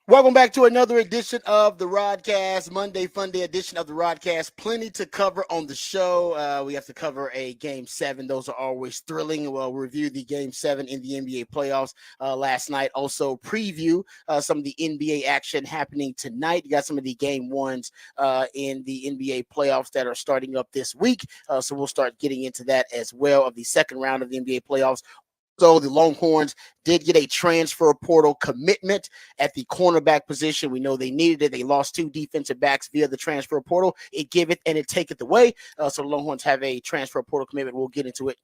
Welcome back to another edition of the Rodcast, Monday Fun Day edition of the Rodcast. Plenty to cover on the show. We have to cover a Game 7. Those are always thrilling. We'll review the Game 7 in the NBA playoffs last night. Also preview some of the NBA action happening tonight. You got some of the Game 1s in the NBA playoffs that are starting up this week. So we'll start getting into that as well of the second round of the NBA playoffs. So the Longhorns did get a transfer portal commitment at the cornerback position. We know they needed it. They lost two defensive backs via the transfer portal. It give it and it take it away. So the Longhorns have a transfer portal commitment. We'll get into it,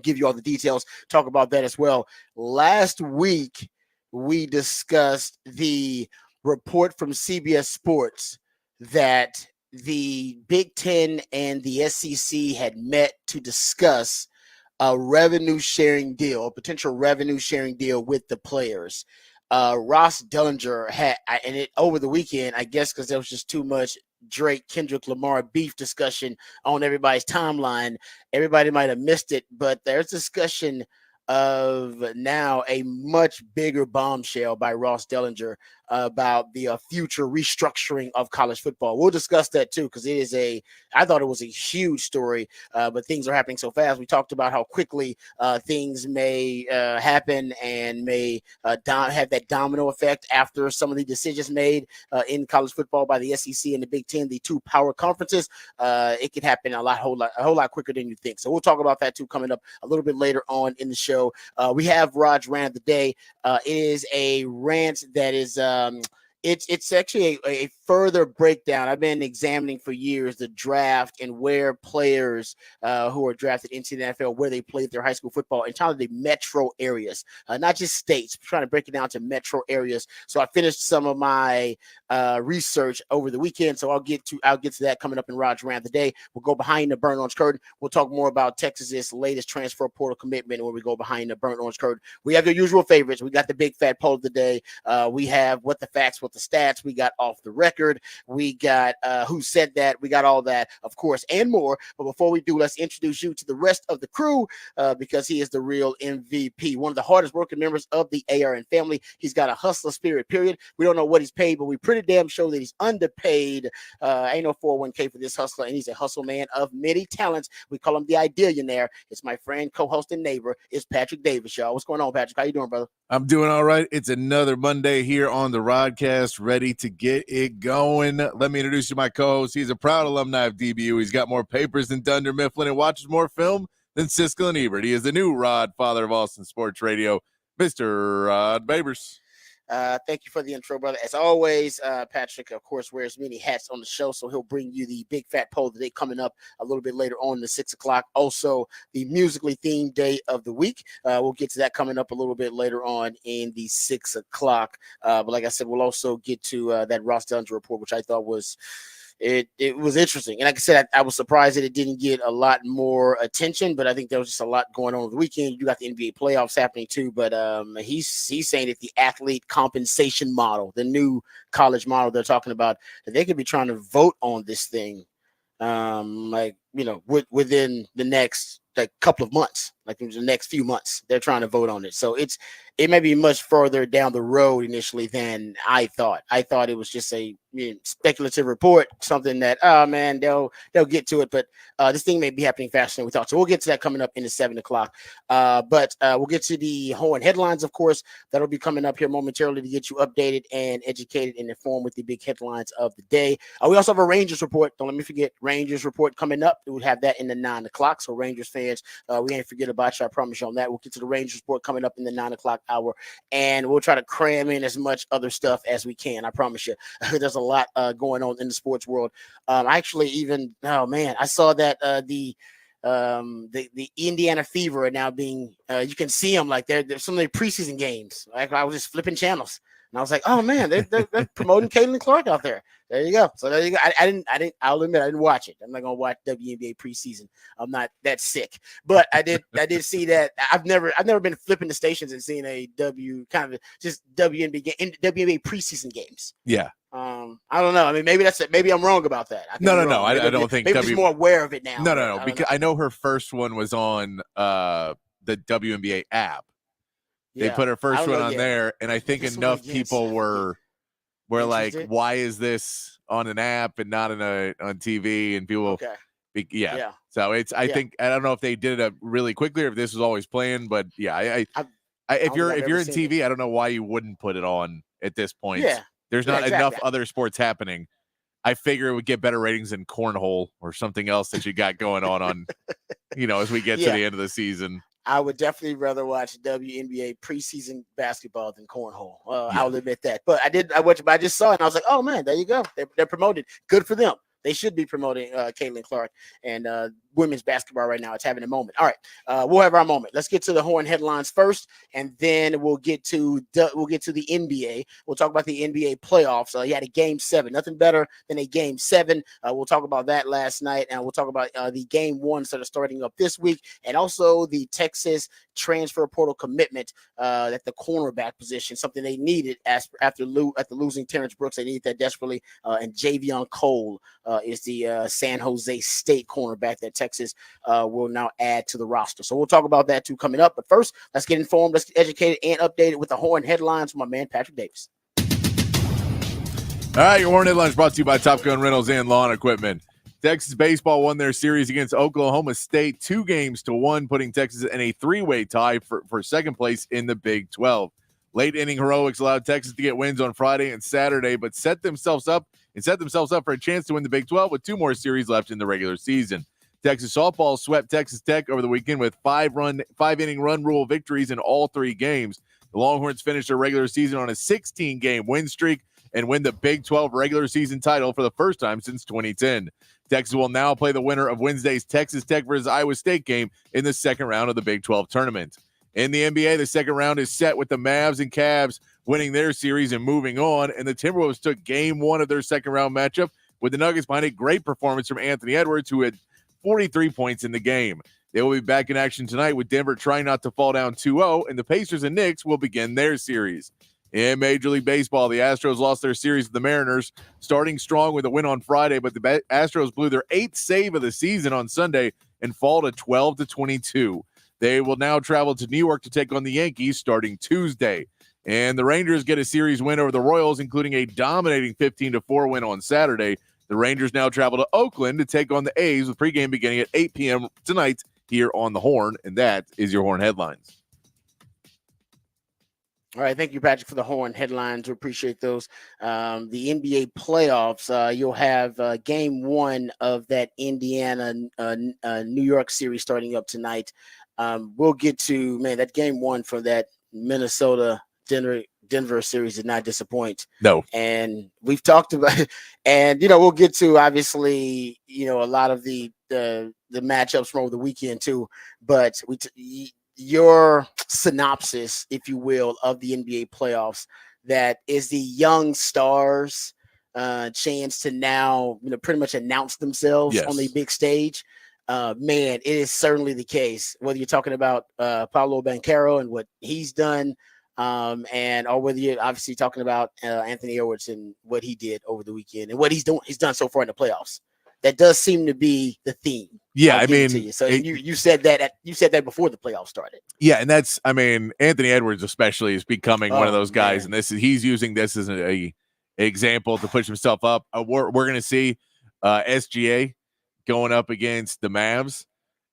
give you all the details, talk about that as well. Last week, we discussed the report from CBS Sports that the Big Ten and the SEC had met to discuss a revenue sharing deal, a potential revenue sharing deal with the players. Ross Dellinger had, and it over the weekend, I guess, because there was just too much Drake, Kendrick Lamar beef discussion on everybody's timeline. Everybody might have missed it, but there's discussion of now a much bigger bombshell by Ross Dellinger about the future restructuring of college football. We'll discuss that too, because it is I thought it was a huge story, but things are happening so fast. We talked about how quickly things may happen and may have that domino effect after some of the decisions made in college football by the SEC and the Big Ten, the two power conferences. It could happen a whole lot quicker than you think. So we'll talk about that too coming up a little bit later on in the show. We have Rod's rant of the day. It is a rant that is it's actually a further breakdown. I've been examining for years the draft and where players who are drafted into the NFL, where they played their high school football in kind of the metro areas, not just states, trying to break it down to metro areas. So I finished some of my research over the weekend. So I'll get to that coming up in Rod's rant of the day. We'll go behind the burnt orange curtain. We'll talk more about Texas's latest transfer portal commitment where we go behind the burnt orange curtain. We have your usual favorites. We got the big fat poll of the day. We have what the facts, what the stats. We got off the record. We got who said that. We got all that, of course, and more. But before we do, let's introduce you to the rest of the crew because he is the real MVP, one of the hardest working members of the ARN family. He's got a hustler spirit, period. We don't know what he's paid, but we pretty damn sure that he's underpaid. Ain't no 401k for this hustler, and he's a hustle man of many talents. We call him the Idealionaire. It's my friend, co-host, and neighbor. It's Patrick Davis, y'all. What's going on, Patrick? How you doing, brother? I'm doing all right. It's another Monday here on the Rodcast, ready to get it going. Let me introduce you to my co-host. He's a proud alumni of DBU. He's got more papers than Dunder Mifflin and watches more film than Siskel and Ebert. He is the new Rod, father of Austin Sports Radio, Mr. Rod Babers. Thank you for the intro, brother. As always, Patrick, of course, wears many hats on the show, so he'll bring you the big fat poll today coming up a little bit later on the 6 o'clock. Also, the musically themed day of the week. We'll get to that coming up a little bit later on in the 6 o'clock. But like I said, we'll also get to that Ross Dellinger report, which I thought was it was interesting. And like I said, I was surprised that it didn't get a lot more attention, but I think there was just a lot going on over the weekend. You got the NBA playoffs happening too, but he's saying that the athlete compensation model, the new college model they're talking about, that they could be trying to vote on this thing within the next couple of months, like in the next few months, they're trying to vote on it. So it may be much further down the road initially than I thought. I thought it was just a speculative report, something that, they'll get to it. But this thing may be happening faster than we thought. So we'll get to that coming up in the 7 o'clock. But we'll get to the Horn headlines, of course. That'll be coming up here momentarily to get you updated and educated and informed with the big headlines of the day. We also have a Rangers report. Don't let me forget, Rangers report coming up. We'll have that in the 9 o'clock. So Rangers fans, we ain't forget about you. I promise you on that. We'll get to the Rangers report coming up in the 9 o'clock hour, and we'll try to cram in as much other stuff as we can. I promise you. There's a lot going on in the sports world. I saw that the Indiana Fever are now being you can see them like there's some of the preseason games. Like I was just flipping channels and I was like, oh man, they're promoting Caitlin Clark out there. There you go. So there you go. I'll admit I didn't watch it. I'm not gonna watch WNBA preseason. I'm not that sick. But I did see that. I've never been flipping the stations and seeing a WNBA preseason games. Yeah. I don't know. I mean, maybe I'm wrong about that. No. I don't think maybe she's more aware of it now. No. Because I know her first one was on the WNBA app. They put her first one on there, and I think enough people were where like, Interested? why is this on an app and not on TV? And people, Okay. yeah. Yeah. So I Yeah. think I don't know if they did it up really quickly or if this was always planned, but yeah, I if don't think I've if ever you're in seen it. TV, I don't know why you wouldn't put it on at this point. Yeah. There's Yeah. not enough Exactly. other sports happening. I figure it would get better ratings than cornhole or something else that you got going on, as we get to Yeah. the end of the season. I would definitely rather watch WNBA preseason basketball than cornhole. Yeah. I'll admit that. But I just saw it and I was like, oh man, there you go. They're promoted. Good for them. They should be promoting Caitlin Clark and women's basketball right now. It's having a moment. All right, we'll have our moment. Let's get to the Horn headlines first, and then we'll get to the NBA. We'll talk about the NBA playoffs. You had a Game 7. Nothing better than a Game 7. We'll talk about that last night, and we'll talk about the Game 1s that are starting up this week, and also the Texas transfer portal commitment at the cornerback position, something they needed after losing Terrence Brooks. They needed that desperately, and Javion Cole is the San Jose State cornerback that Texas will now add to the roster. So we'll talk about that too coming up. But first, let's get informed, let's get educated and updated with the Horn headlines from my man Patrick Davis. All right, your Horn headlines brought to you by Top Gun Rentals and Lawn Equipment. Texas baseball won their series against Oklahoma State 2-1, putting Texas in a 3-way tie for second place in the Big 12. Late inning heroics allowed Texas to get wins on Friday and Saturday, but set themselves up for a chance to win the Big 12 with 2 more series left in the regular season. Texas softball swept Texas Tech over the weekend with 5-inning run rule victories in all 3 games. The Longhorns finished their regular season on a 16-game win streak and win the Big 12 regular season title for the first time since 2010. Texas will now play the winner of Wednesday's Texas Tech versus Iowa State game in the second round of the Big 12 tournament. In the NBA, the second round is set with the Mavs and Cavs winning their series and moving on, and the Timberwolves took Game 1 of their second round matchup with the Nuggets behind a great performance from Anthony Edwards, who had 43 points in the game. They will be back in action tonight with Denver trying not to fall down 2-0, and the Pacers and Knicks will begin their series. In Major League Baseball, the Astros lost their series to the Mariners, starting strong with a win on Friday, but the Astros blew their 8th save of the season on Sunday and fall to 12-22. They will now travel to New York to take on the Yankees starting Tuesday. And the Rangers get a series win over the Royals, including a dominating 15-4 win on Saturday. The Rangers now travel to Oakland to take on the A's with pregame beginning at 8 p.m. tonight here on the Horn, and that is your Horn headlines. All right, thank you, Patrick, for the Horn headlines. We appreciate those. The NBA playoffs, you'll have Game 1 of that Indiana New York series starting up tonight. We'll get to that Game 1 for that Minnesota Denver series did not disappoint. No, and we've talked about it, and we'll get to obviously a lot of the matchups from over the weekend too. But your synopsis, if you will, of the NBA playoffs, that is the young stars chance to now pretty much announce themselves on the big stage. Man, it is certainly the case, whether you're talking about Paolo Banchero and what he's done, or whether you're obviously talking about Anthony Edwards and what he did over the weekend and what he's done so far in the playoffs. That does seem to be the theme. Yeah, I mean, so you said that before the playoffs started. Yeah, and that's Anthony Edwards especially is becoming one of those guys, and he's using this as a example to push himself up. We're going to see SGA going up against the Mavs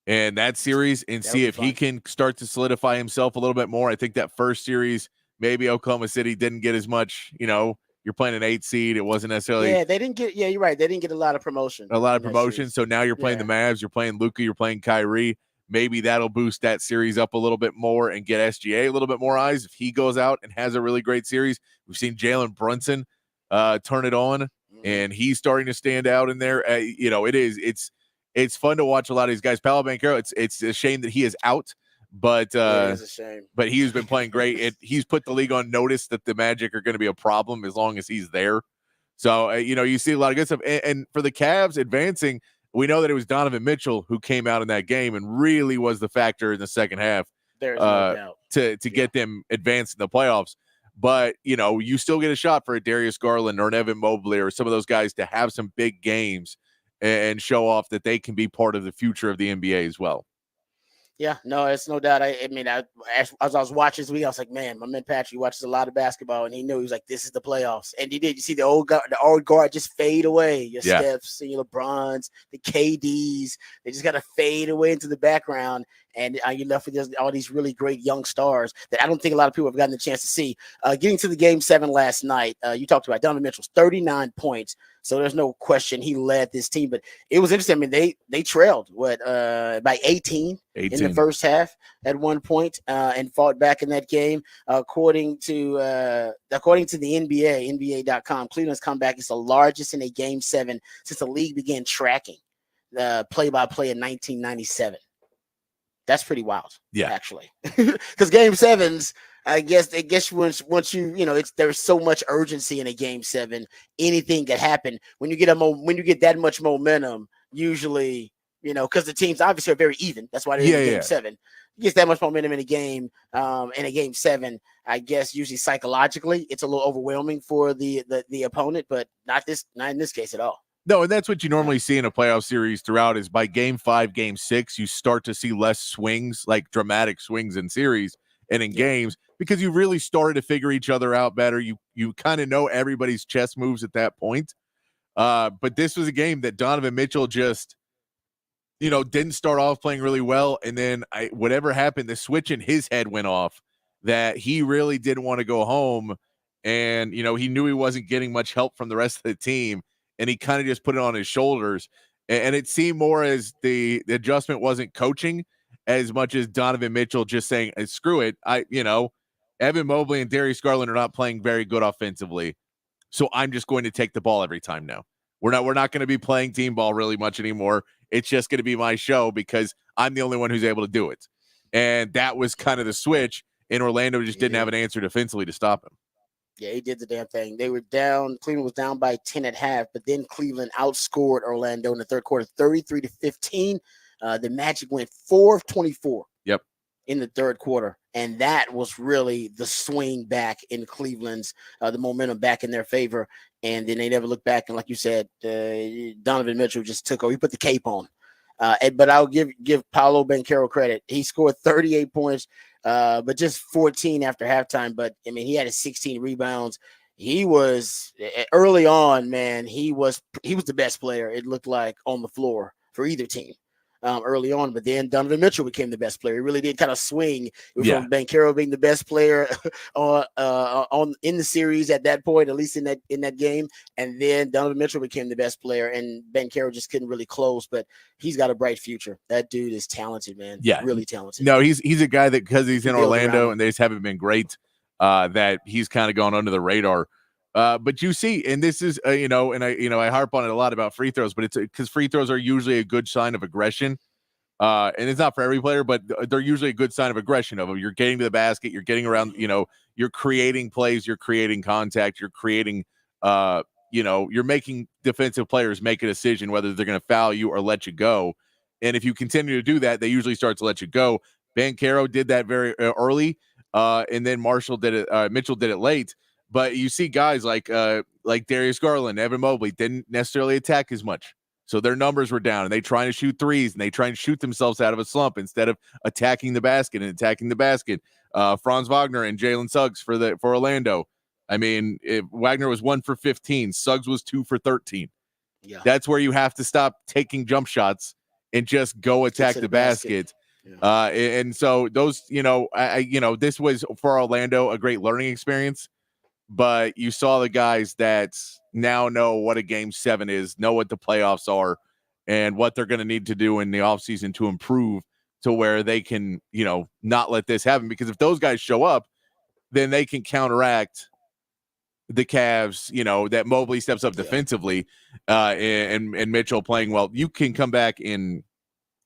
in that series and see if he can start to solidify himself a little bit more. I think that first series, maybe Oklahoma City didn't get as much, you're playing an 8 seed. It wasn't necessarily. Yeah, they didn't get. Yeah, you're right. They didn't get a lot of promotion. So now you're playing the Mavs. You're playing Luka. You're playing Kyrie. Maybe that'll boost that series up a little bit more and get SGA a little bit more eyes if he goes out and has a really great series. We've seen Jalen Brunson turn it on, and he's starting to stand out in there. It's fun to watch a lot of these guys. Paolo Banchero, it's a shame that he is out. But it is a shame. But he's been playing great. He's put the league on notice that the Magic are going to be a problem as long as he's there. So you see a lot of good stuff. And for the Cavs advancing, we know that it was Donovan Mitchell who came out in that game and really was the factor in the second half. There's no doubt to get them advanced in the playoffs. But you still get a shot for a Darius Garland or an Evan Mobley or some of those guys to have some big games and show off that they can be part of the future of the NBA as well. Yeah, no, it's no doubt. I mean, as I was watching this week, I was like, man, my man Patrick watches a lot of basketball, and he knew he was like, this is the playoffs, and he did. You see the old guard just fade away. Your Yeah. Stephs, and your LeBrons, the KDs, they just got to fade away into the background, and you're left with all these really great young stars that I don't think a lot of people have gotten the chance to see. Getting to the game 7 last night, you talked about Donovan Mitchell's 39 points, so there's no question he led this team, but it was interesting. I mean, they trailed by 18 in the first half at one point, and fought back in that game. According to the NBA, NBA.com, Cleveland's comeback is the largest in a game 7 since the league began tracking the play-by-play in 1997. That's pretty wild, actually, because game 7s, I guess once there's so much urgency in a game 7, anything can happen. When you get that much momentum, usually, because the teams obviously are very even. That's why they're in game 7. You get that much momentum in a game 7. I guess usually psychologically it's a little overwhelming for the opponent, but not in this case at all. No, and that's what you normally see in a playoff series throughout is by game 5, game 6, you start to see less swings, like dramatic swings in series and in games, because you really started to figure each other out better. You kind of know everybody's chess moves at that point. But this was a game that Donovan Mitchell just, didn't start off playing really well. And then whatever happened, the switch in his head went off that he really didn't want to go home. And, he knew he wasn't getting much help from the rest of the team. And he kind of just put it on his shoulders. And it seemed more as the adjustment wasn't coaching as much as Donovan Mitchell just saying, screw it. Evan Mobley and Darius Garland are not playing very good offensively. So I'm just going to take the ball every time now. We're not going to be playing team ball really much anymore. It's just going to be my show because I'm the only one who's able to do it. And that was kind of the switch. And Orlando just didn't have an answer defensively to stop him. Yeah, he did the damn thing. They were down. Cleveland was down by 10 at half, but then Cleveland outscored Orlando in the third quarter, 33-15. The Magic went 4 of 24. Yep. In the third quarter, and that was really the swing back in Cleveland's the momentum back in their favor. And then they never looked back. And like you said, Donovan Mitchell just took over. He put the cape on. But I'll give Paolo Banchero credit. He scored 38 points, but just 14 after halftime. But I mean, he had 16 rebounds. He was early on, man. He was the best player. It looked like on the floor for either team. Early on, but then Donovan Mitchell became the best player. He really did kind of swing. It was from Banchero being the best player on in the series at that point, at least in that game, and then Donovan Mitchell became the best player, and Banchero just couldn't really close. But he's got a bright future. That dude is talented, man. Yeah, really talented. No, he's a guy that because he's in Orlando and they just haven't been great, that he's kind of gone under the radar. But you see, and this is, and I harp on it a lot about free throws, but it's because free throws are usually a good sign of aggression. And it's not for every player, but they're usually a good sign of aggression of them. You're getting to the basket, you're getting around, you're creating plays, you're creating contact, you're creating, you're making defensive players make a decision whether they're going to foul you or let you go. And if you continue to do that, they usually start to let you go. Banchero did that very early, and then Mitchell did it late. But you see guys like Darius Garland, Evan Mobley didn't necessarily attack as much. So their numbers were down, and they try to shoot threes, and they try and shoot themselves out of a slump instead of attacking the basket and attacking the basket. Franz Wagner and Jalen Suggs for Orlando. I mean, Wagner was 1 for 15. Suggs was 2 for 13. Yeah. That's where you have to stop taking jump shots and just go attack the basket. Yeah. And so those, this was for Orlando a great learning experience. But you saw the guys that now know what a game 7 is, know what the playoffs are, and what they're going to need to do in the offseason to improve to where they can, not let this happen. Because if those guys show up, then they can counteract the Cavs, that Mobley steps up defensively, and Mitchell playing well. You can come back and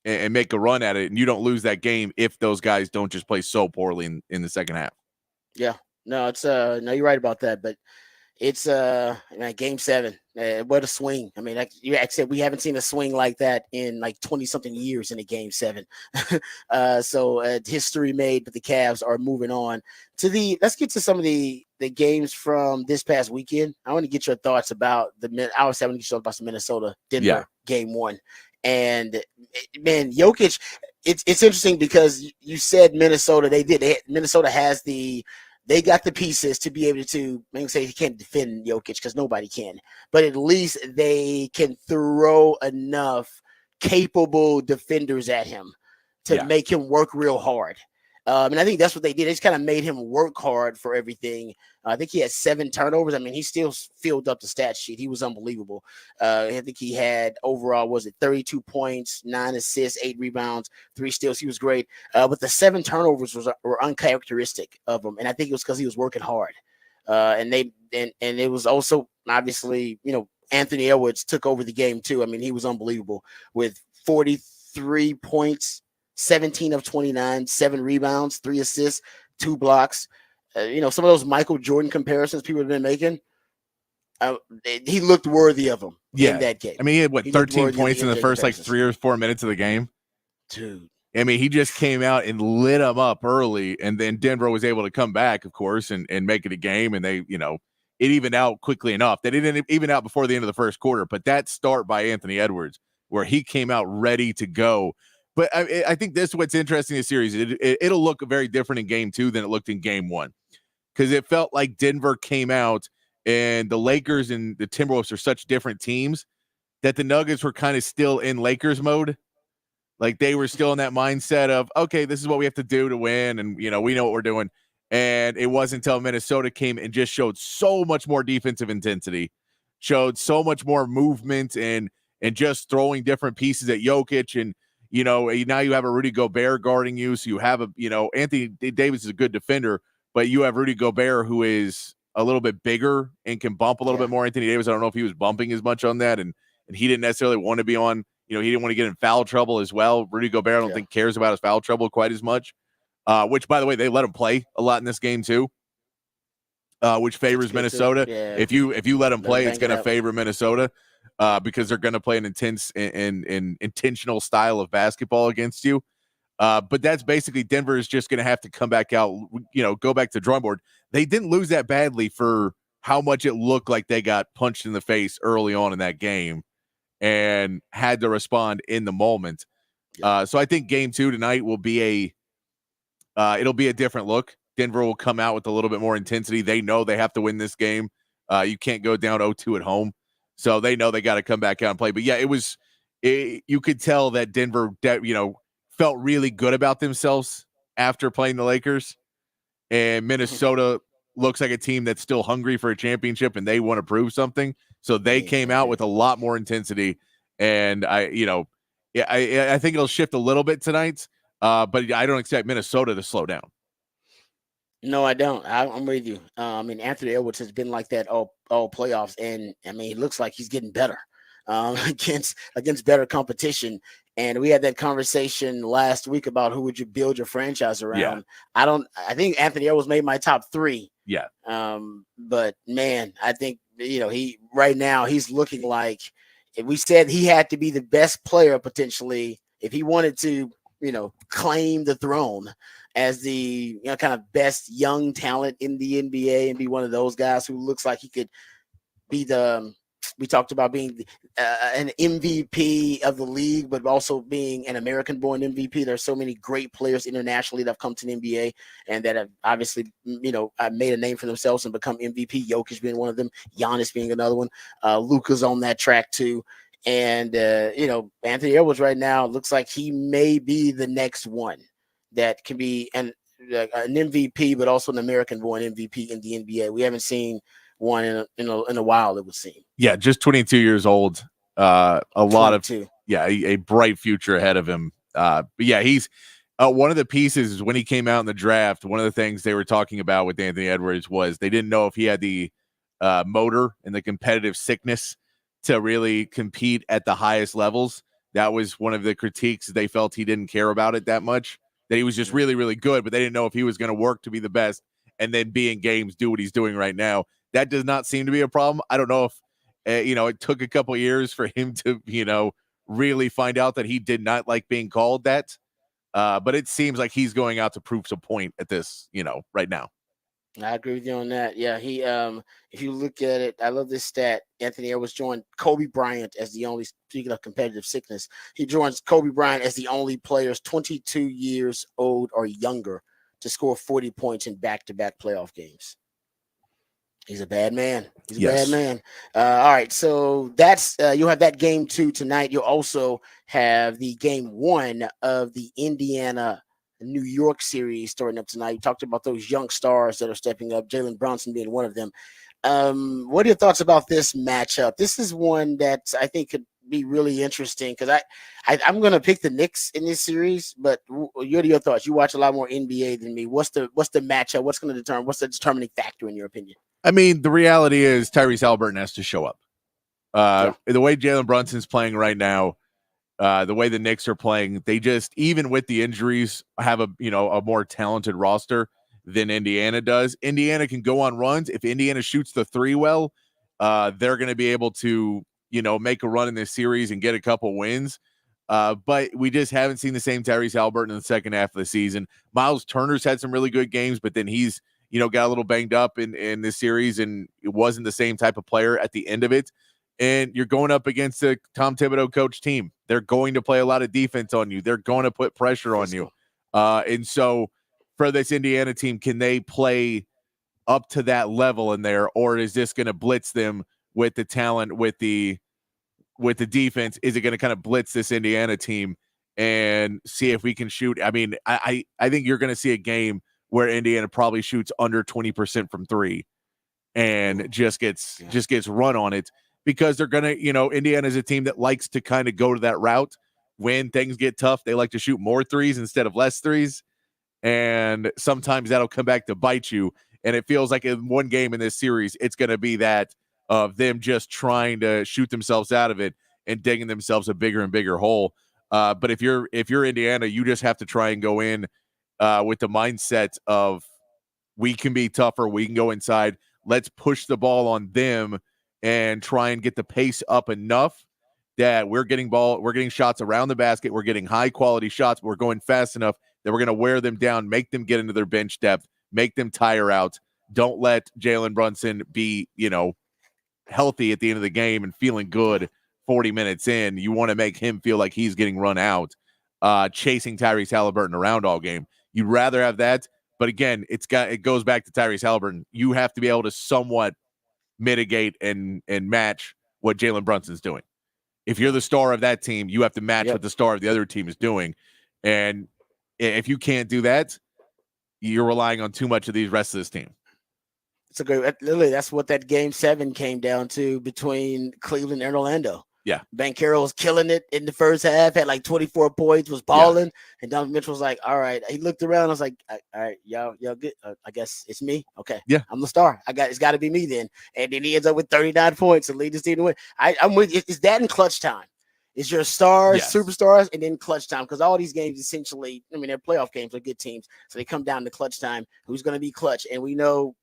make a run at it, and you don't lose that game if those guys don't just play so poorly in the second half. Yeah. No, it's no, you're right about that, but it's game 7. What a swing! I mean, like you said, we haven't seen a swing like that in like 20-something years in a game 7. So history made, but the Cavs are moving on to let's get to some of the games from this past weekend. I want to get your thoughts about I want to get your thoughts about the Minnesota Denver game 1. And man, Jokic, it's interesting because you said Minnesota. Minnesota has they got the pieces to be able to. I can say he can't defend Jokic because nobody can, but at least they can throw enough capable defenders at him to Yeah. make him work real hard. And I think that's what they did. They just kind of made him work hard for everything. I think he had 7 turnovers. I mean, he still filled up the stat sheet. He was unbelievable. I think he had overall, was it 32 points, 9 assists, 8 rebounds, 3 steals. He was great. But the 7 turnovers were uncharacteristic of him. And I think it was because he was working hard. And it was also obviously, Anthony Edwards took over the game too. I mean, he was unbelievable with 43 points, 17 of 29, 7 rebounds, 3 assists, 2 blocks. Some of those Michael Jordan comparisons people have been making, he looked worthy of them in that game. I mean, he had 13 points in the first like comparisons. 3 or 4 minutes of the game. Dude. I mean, he just came out and lit them up early, and then Denver was able to come back, of course, and make it a game. And they, it evened out quickly enough. They didn't even out before the end of the first quarter, but that start by Anthony Edwards, where he came out ready to go. But I think this is what's interesting in the series. It'll look very different in game 2 than it looked in game 1, because it felt like Denver came out, and the Lakers and the Timberwolves are such different teams that the Nuggets were kind of still in Lakers mode. Like they were still in that mindset of, okay, this is what we have to do to win. And, we know what we're doing. And it wasn't until Minnesota came and just showed so much more defensive intensity, showed so much more movement and just throwing different pieces at Jokic. And, now you have a Rudy Gobert guarding you. So you have Anthony Davis is a good defender, but you have Rudy Gobert, who is a little bit bigger and can bump a little bit more. Anthony Davis, I don't know if he was bumping as much on that. And he didn't necessarily want to be on. He didn't want to get in foul trouble as well. Rudy Gobert, I don't think cares about his foul trouble quite as much, which, by the way, they let him play a lot in this game too, which favors Minnesota. Yeah. If you let him play, it's going to favor Minnesota because they're going to play an intense and intentional style of basketball against you. But that's basically Denver is just going to have to come back out, go back to the drawing board. They didn't lose that badly for how much it looked like they got punched in the face early on in that game and had to respond in the moment. So I think game 2 tonight will be it'll be a different look. Denver will come out with a little bit more intensity. They know they have to win this game. You can't go down 0-2 at home. So they know they got to come back out and play. But yeah, you could tell that Denver, felt really good about themselves after playing the Lakers, and Minnesota looks like a team that's still hungry for a championship and they want to prove something. So they came out with a lot more intensity, and I think it'll shift a little bit tonight, but I don't expect Minnesota to slow down. No, I don't. I'm with you. I mean, Anthony Edwards has been like that all playoffs, and I mean, it looks like he's getting better against better competition. And we had that conversation last week about who would you build your franchise around. Yeah. I think Anthony Edwards made my top 3. Yeah. But man, I think he right now he's looking like, if we said he had to be the best player potentially if he wanted to, claim the throne as the kind of best young talent in the NBA and be one of those guys who looks like he could be we talked about being an MVP of the league, but also being an American-born MVP. There's so many great players internationally that have come to the NBA and that have obviously, made a name for themselves and become MVP. Jokic being one of them, Giannis being another one. Luka's on that track too. And, Anthony Edwards right now looks like he may be the next one that can be an MVP, but also an American-born MVP in the NBA. We haven't seen one in a while, it would seem. Yeah, just 22 years old. A lot of a bright future ahead of him. But yeah, he's one of the pieces when he came out in the draft. One of the things they were talking about with Anthony Edwards was they didn't know if he had the motor and the competitive sickness to really compete at the highest levels. That was one of the critiques. They felt he didn't care about it that much, that he was just really, really good, but they didn't know if he was going to work to be the best and then be in games, do what he's doing right now. That does not seem to be a problem. I don't know if, it took a couple of years for him to, really find out that he did not like being called that. But it seems like he's going out to prove some point at this, right now. I agree with you on that. Yeah, he if you look at it, I love this stat. Anthony Edwards joined Kobe Bryant as the only, speaking of competitive sickness, he joins Kobe Bryant as the only players 22 years old or younger to score 40 points in back-to-back playoff games. He's a bad man. He's a bad Yes. man. All right, so that's you'll have that game two tonight. You'll also have the game one of the Indiana New York series starting up tonight. You talked about those young stars that are stepping up, Jalen Brunson being one of them. What are your thoughts about this matchup? This is one that I think could be really interesting because I'm going to pick the Knicks in this series. But what are your thoughts? You watch a lot more NBA than me. What's the matchup? What's going to determine? What's the determining factor in your opinion? I mean, the reality is Tyrese Halliburton has to show up. Yeah. The way Jalen Brunson's playing right now, the way the Knicks are playing, they just, even with the injuries, have a more talented roster than Indiana does. Indiana can go on runs. If Indiana shoots the three well, they're going to be able to, make a run in this series and get a couple wins. But we just haven't seen the same Tyrese Halliburton in the second half of the season. Miles Turner's had some really good games, but then he's, got a little banged up in this series, and it wasn't the same type of player at the end of it. And you're going up against a Tom Thibodeau coach team. They're going to play a lot of defense on you. They're going to put pressure on you. And so for this Indiana team, can they play up to that level in there, or is this going to blitz them with the talent, with the defense? Is it going to kind of blitz this Indiana team and see if we can shoot? I mean, I think you're going to see a game where Indiana probably shoots under 20% from three and just gets run on it, because they're going to, Indiana's a team that likes to kind of go to that route. When things get tough, they like to shoot more threes instead of less threes. And sometimes that'll come back to bite you. And it feels like in one game in this series, it's going to be that of them just trying to shoot themselves out of it and digging themselves a bigger and bigger hole. But if you're Indiana, you just have to try and go in with the mindset of, we can be tougher, we can go inside. Let's push the ball on them and try and get the pace up enough that we're getting shots around the basket. We're getting high quality shots. We're going fast enough that we're going to wear them down, make them get into their bench depth, make them tire out. Don't let Jalen Brunson be, healthy at the end of the game and feeling good 40 minutes in. You want to make him feel like he's getting run out, chasing Tyrese Halliburton around all game. You'd rather have that. But again, it goes back to Tyrese Halliburton. You have to be able to somewhat mitigate and match what Jalen Brunson's doing. If you're the star of that team, you have to match what the star of the other team is doing. And if you can't do that, you're relying on too much of the rest of this team. It's a great. Literally, that's what that game 7 came down to between Cleveland and Orlando. Yeah. Banchero was killing it in the first half, had like 24 points, was balling, and Donovan Mitchell was like, all right. He looked around, I was like, all right, y'all good. I guess it's me. Okay. Yeah. I'm the star. It's got to be me then. And then he ends up with 39 points and lead his team to win. I'm with you. It's that in clutch time. It's your stars, superstars, and then clutch time. Because all these games essentially, I mean, they're playoff games, they're good teams. So they come down to clutch time. Who's going to be clutch? And we know,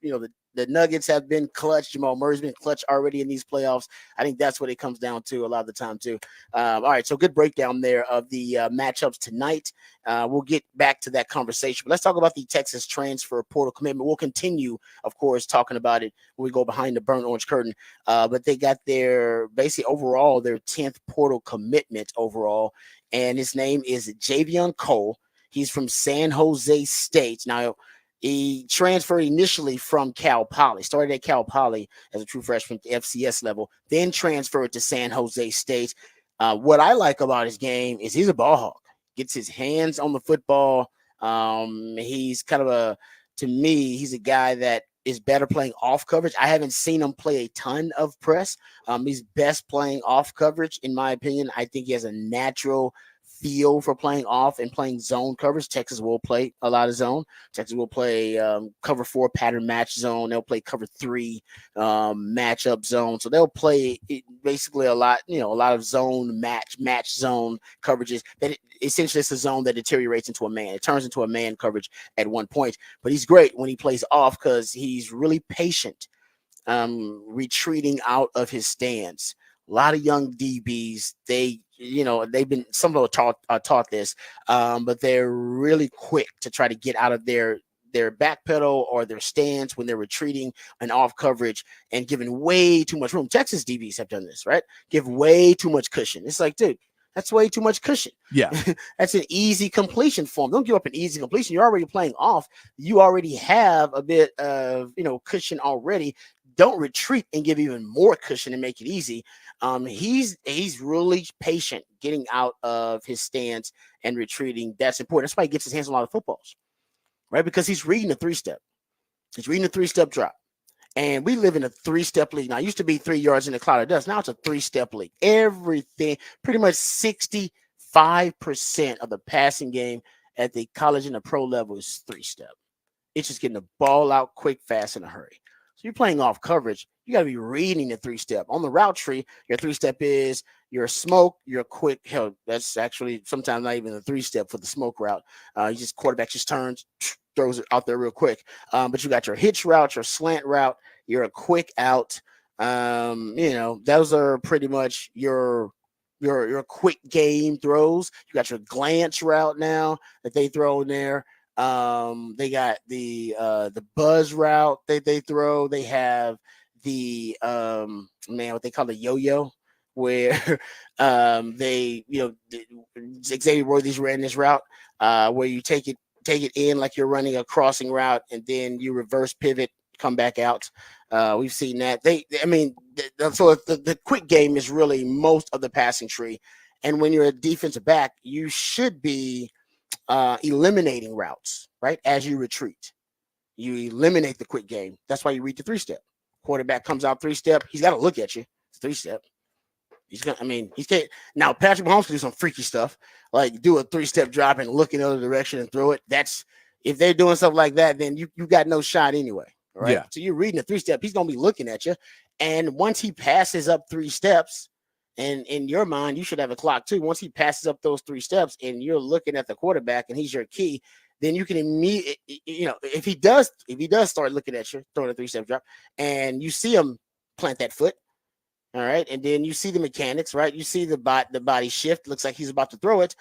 the Nuggets have been clutch. Jamal Murray's been clutch already in these playoffs. I think that's what it comes down to a lot of the time, too. All right, so good breakdown there of the matchups tonight. We'll get back to that conversation. But let's talk about the Texas transfer portal commitment. We'll continue, of course, talking about it when we go behind the burnt orange curtain. But they got their 10th portal commitment overall. And his name is Javion Cole. He's from San Jose State. Now, he transferred initially from Cal Poly, started at Cal Poly as a true freshman at the FCS level, then transferred to San Jose State. What I like about his game is he's a ball hawk, gets his hands on the football. He's to me, he's a guy that is better playing off coverage. I haven't seen him play a ton of press. He's best playing off coverage, in my opinion. I think he has a natural feel for playing off and playing zone coverage. Texas will play a lot of zone. Texas will play cover 4 pattern match zone. They'll play cover 3 matchup zone. So they'll play basically a lot of zone match zone coverages. That essentially it's a zone that deteriorates into a man. It turns into a man coverage at one point. But he's great when he plays off because he's really patient, retreating out of his stance. A lot of young DBs, they've been, some of them are taught this, but they're really quick to try to get out of their their back pedal or their stance when they're retreating and off coverage and giving way too much room. Texas DBs have done this, right? Give way too much cushion. It's like, dude, that's way too much cushion. Yeah. That's an easy completion for them. Don't give up an easy completion. You're already playing off. You already have a bit of cushion already. Don't retreat and give even more cushion and make it easy. He's really patient getting out of his stance and retreating. That's important. That's why he gets his hands on a lot of footballs, right? Because he's reading a 3-step. He's reading a 3-step drop. And we live in a 3-step league. Now, it used to be 3 yards in the cloud of dust. Now it's a 3-step league. Everything, pretty much 65% of the passing game at the college and the pro level is 3-step. It's just getting the ball out quick, fast, in a hurry. So you're playing off coverage. You got to be reading the 3-step. On the route tree, your 3-step is your smoke, your quick. Hell, that's actually sometimes not even a 3-step for the smoke route. You just quarterback just turns, throws it out there real quick. But you got your hitch route, your slant route, your quick out. Those are pretty much your quick game throws. You got your glance route now that they throw in there. They got the buzz route they throw. They have the what they call the yo-yo, where Xavier Worthy's ran this route where you take it in like you're running a crossing route, and then you reverse pivot, come back out. We've seen that. So the quick game is really most of the passing tree, and when you're a defensive back, you should be eliminating routes, right? As you retreat, you eliminate the quick game. That's why you read the 3-step. Quarterback comes out 3-step. He's got to look at you. It's 3-step. He's can't. Now, Patrick Mahomes can do some freaky stuff, like do a 3-step drop and look in the other direction and throw it. That's if they're doing stuff like that, then you got no shot anyway. Right. Yeah. So you're reading a 3-step. He's going to be looking at you. And once he passes up 3 steps, and in your mind, you should have a clock too. Once he passes up those 3 steps and you're looking at the quarterback and he's your key, then you can immediately, if he does start looking at you, throwing a 3-step drop, and you see him plant that foot, all right, and then you see the mechanics, right? You see the body shift, looks like he's about to throw it,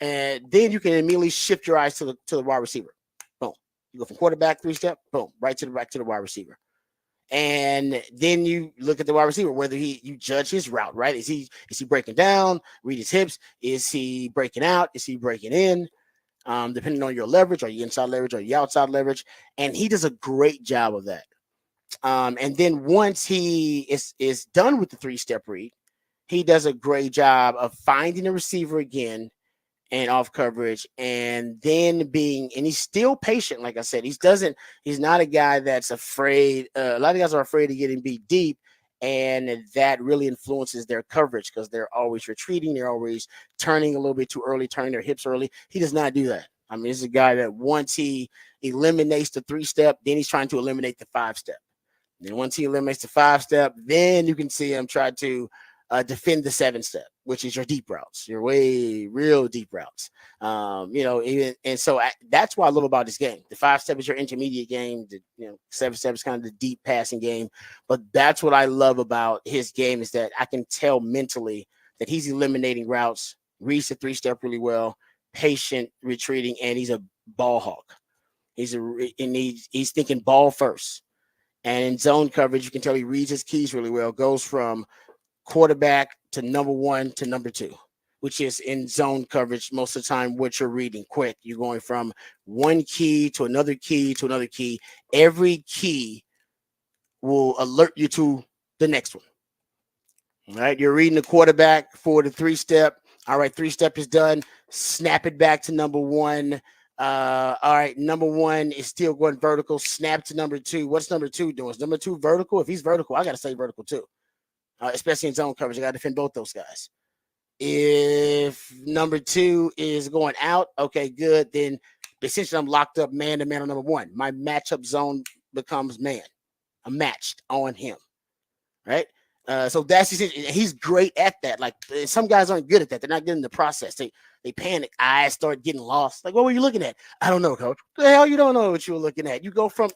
and then you can immediately shift your eyes to the wide receiver. Boom. You go from quarterback 3-step, boom, right to the wide receiver. And then you look at the wide receiver, whether you judge his route, right? Is he breaking down, read his hips? Is he breaking out? Is he breaking in? Depending on your leverage, are you inside leverage, or you outside leverage? And he does a great job of that. And then once he is done with the 3-step read, he does a great job of finding the receiver again and off coverage, and then he's still patient. Like I said, he's not a guy that's afraid. A lot of guys are afraid of getting beat deep, and that really influences their coverage because they're always retreating. They're always turning a little bit too early, turning their hips early. He does not do that. I mean, this is a guy that once he eliminates the 3-step, then he's trying to eliminate the 5-step. And once he eliminates the 5-step, then you can see him try to defend the 7-step, which is your deep routes, your real deep routes. That's what I love about this game. The 5-step is your intermediate game. The 7-step is kind of the deep passing game. But that's what I love about his game, is that I can tell mentally that he's eliminating routes, reads the 3-step really well, patient retreating, and he's a ball hawk. He's thinking ball first. And in zone coverage, you can tell he reads his keys really well. Goes from quarterback to number 1 to number 2, which is in zone coverage most of the time what you're reading quick. You're going from one key to another key to another key. Every key will alert you to the next one. All right, you're reading the quarterback for the 3-step. All right, 3-step is done. Snap it back to number 1. All right, number 1 is still going vertical. Snap to number 2. What's number 2 doing? Is number 2 vertical? If he's vertical, I got to say vertical too. Especially in zone coverage, I got to defend both those guys. If number 2 is going out, okay, good. Then essentially I'm locked up man to man on number 1. My matchup zone becomes man. I'm matched on him, right? So that's he's great at that. Like some guys aren't good at that. They're not good in the process. They panic. Eyes start getting lost. Like, what were you looking at? I don't know, coach. The hell, you don't know what you were looking at. You go from,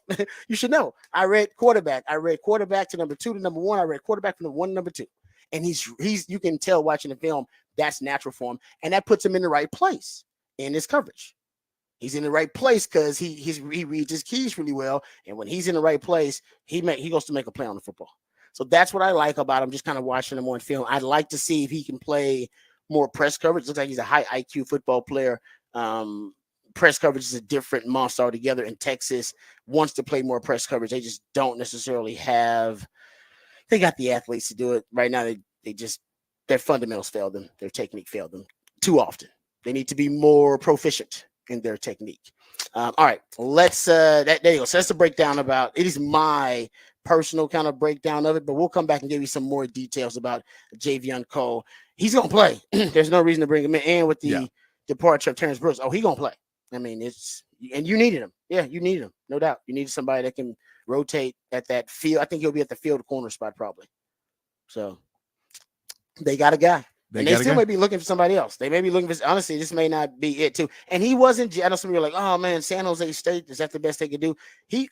you should know. I read quarterback to number 2 to number 1. I read quarterback from number 1 to number 2. And he's you can tell watching the film that's natural for him, and that puts him in the right place in his coverage. He's in the right place because he reads his keys really well, and when he's in the right place, he goes to make a play on the football. So that's what I like about him. Just kind of watching him on film. I'd like to see if he can play more press coverage. Looks like he's a high IQ football player. Press coverage is a different monster altogether. And Texas wants to play more press coverage. They just don't necessarily have. They got the athletes to do it right now. They just their fundamentals failed them. Their technique failed them too often. They need to be more proficient in their technique. All right, let's there you go. So that's the breakdown about it. Is my personal kind of breakdown of it, but we'll come back and give you some more details about Javion Cole. He's gonna play. There's no reason to bring him in. And with the departure of Terrence Brooks, he gonna play. I mean, and you needed him. Yeah, you needed him, no doubt. You needed somebody that can rotate at that field. I think he'll be at the field corner spot probably. So they got a guy. They still may be looking for somebody else. They may be looking for, honestly, this may not be it too. And he wasn't, I know some people are like, oh man, San Jose State, is that the best they could do?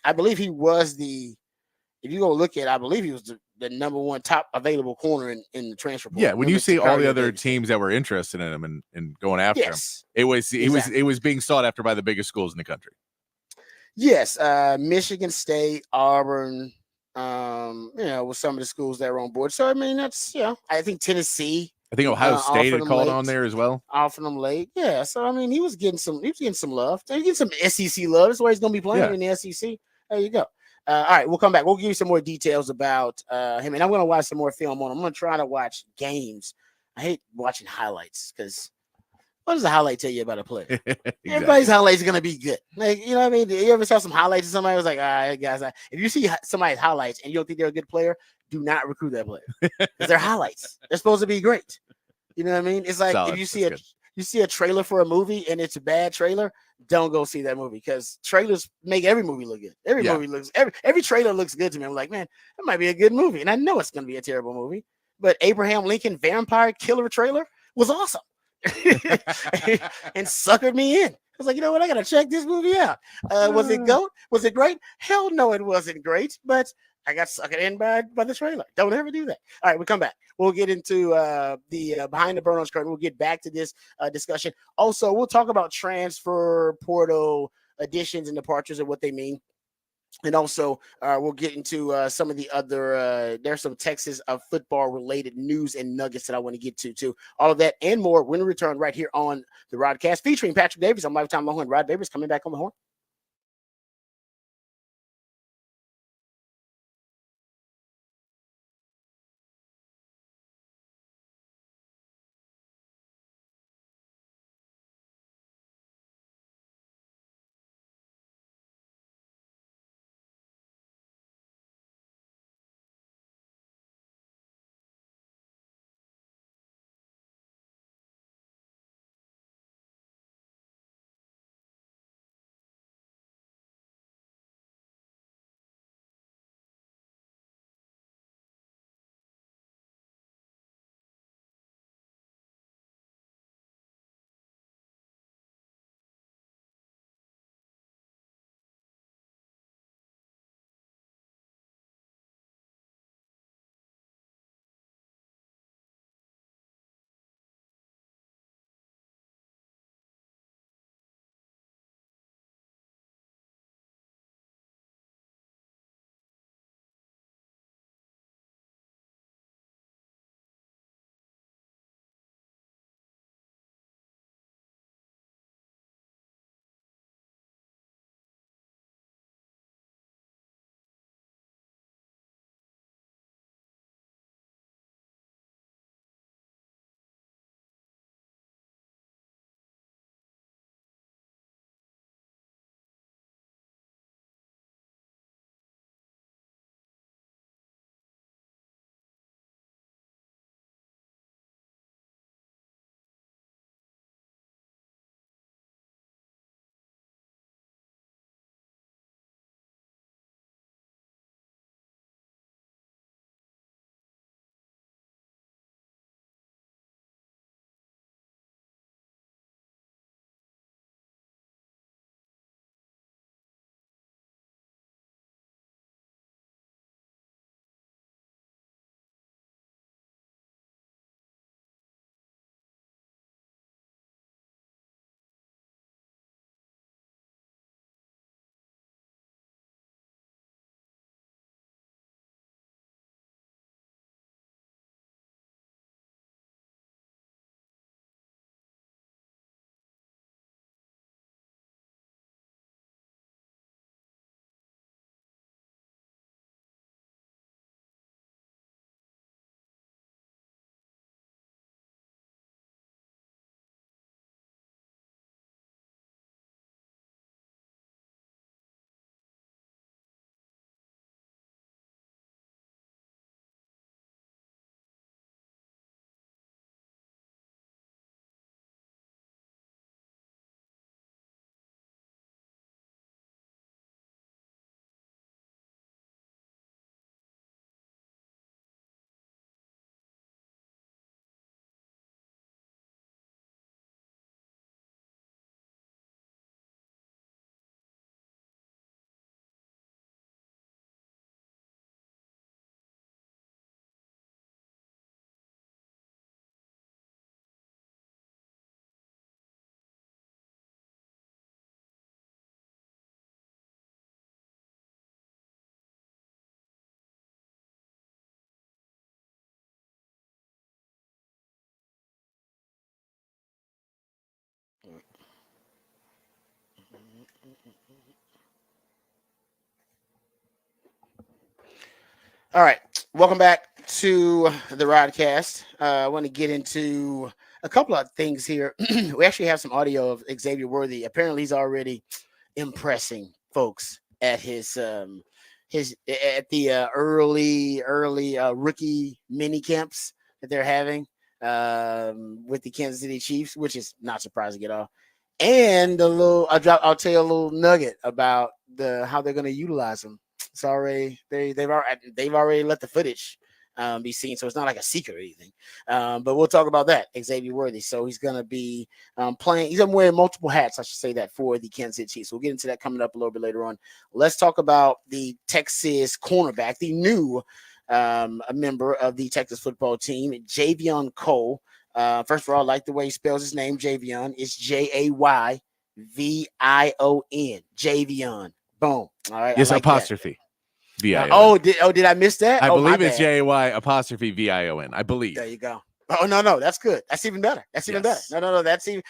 I believe he was if you go look at it, I believe he was the number one top available corner in the transfer portal. Yeah, when you see all the other teams that were interested in him and going after him, it was being sought after by the biggest schools in the country. Yes, Michigan State, Auburn, with some of the schools that were on board. So I mean, that's I think Tennessee. I think Ohio State had called on there as well. Offering them late, yeah. So I mean, he was getting some love. He getting some SEC love. That's why he's going to be playing in the SEC. There you go. All right, we'll come back. We'll give you some more details about him, and I'm going to watch some more film on him. I'm going to try to watch games. I hate watching highlights because what does a highlight tell you about a player? Exactly. Everybody's highlights are going to be good. Like, you know what I mean? You ever saw some highlights and somebody was like, all right, guys, if you see somebody's highlights and you don't think they're a good player, do not recruit that player because they're highlights. They're supposed to be great. You know what I mean? It's like if you see a trailer for a movie and it's a bad trailer, don't go see that movie because trailers make every movie look good. Every trailer looks good to me. I'm like, man, that might be a good movie. And I know it's going to be a terrible movie. But Abraham Lincoln Vampire Killer trailer was awesome. And suckered me in. I was like, you know what? I got to check this movie out. Was it GOAT? Was it great? Hell no, it wasn't great. But I got suckered in by the trailer. Don't ever do that. All right, we'll come back. We'll get into the behind the Burnos curtain. We'll get back to this discussion. Also, we'll talk about transfer portal additions and departures and what they mean. And also, we'll get into some of the other. There's some Texas football related news and nuggets that I want to get to too. All of that and more when we return right here on the Rodcast featuring Patrick Davis. I'm Lifetime Longhorn. Rod Davis coming back on the horn. All right, welcome back to the Rodcast. I want to get into a couple of things here. We actually have some audio of Xavier Worthy. Apparently, he's already impressing folks at his at the early rookie mini camps that they're having with the Kansas City Chiefs, which is not surprising at all. And I'll tell you a little nugget about the how they're going to utilize him. It's already they've already let the footage be seen, so it's not like a secret or anything. But we'll talk about that. Xavier Worthy, so he's going to be playing. He's going to wear multiple hats. I should say that for the Kansas City Chiefs. We'll get into that coming up a little bit later on. Let's talk about the Texas cornerback, the new a member of the Texas football team, Javion Cole. First of all, I like the way he spells his name, Javion. It's Jayvion. Javion. Boom. All right. Yes, I like apostrophe. that. Did I miss that? I oh, believe it's Jay apostrophe VION. I believe. There you go. Oh no, that's good. That's even better. That's even better. No. That's even.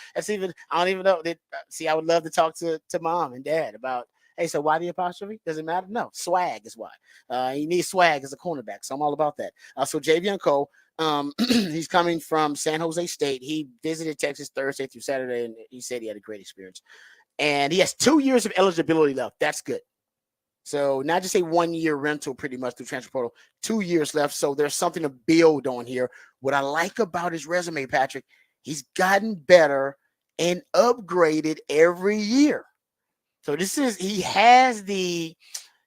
I don't even know. See, I would love to talk to mom and dad about. Hey, so why the apostrophe? Does it matter? No, swag is why. You need swag as a cornerback, so I'm all about that. So Javion Cole, he's coming from San Jose State. He visited Texas Thursday through Saturday, and he said he had a great experience. And he has 2 years of eligibility left. That's good. So not just a 1 year rental pretty much through transfer portal, 2 years left. So there's something to build on here. What I like about his resume, Patrick, he's gotten better and upgraded every year. So he has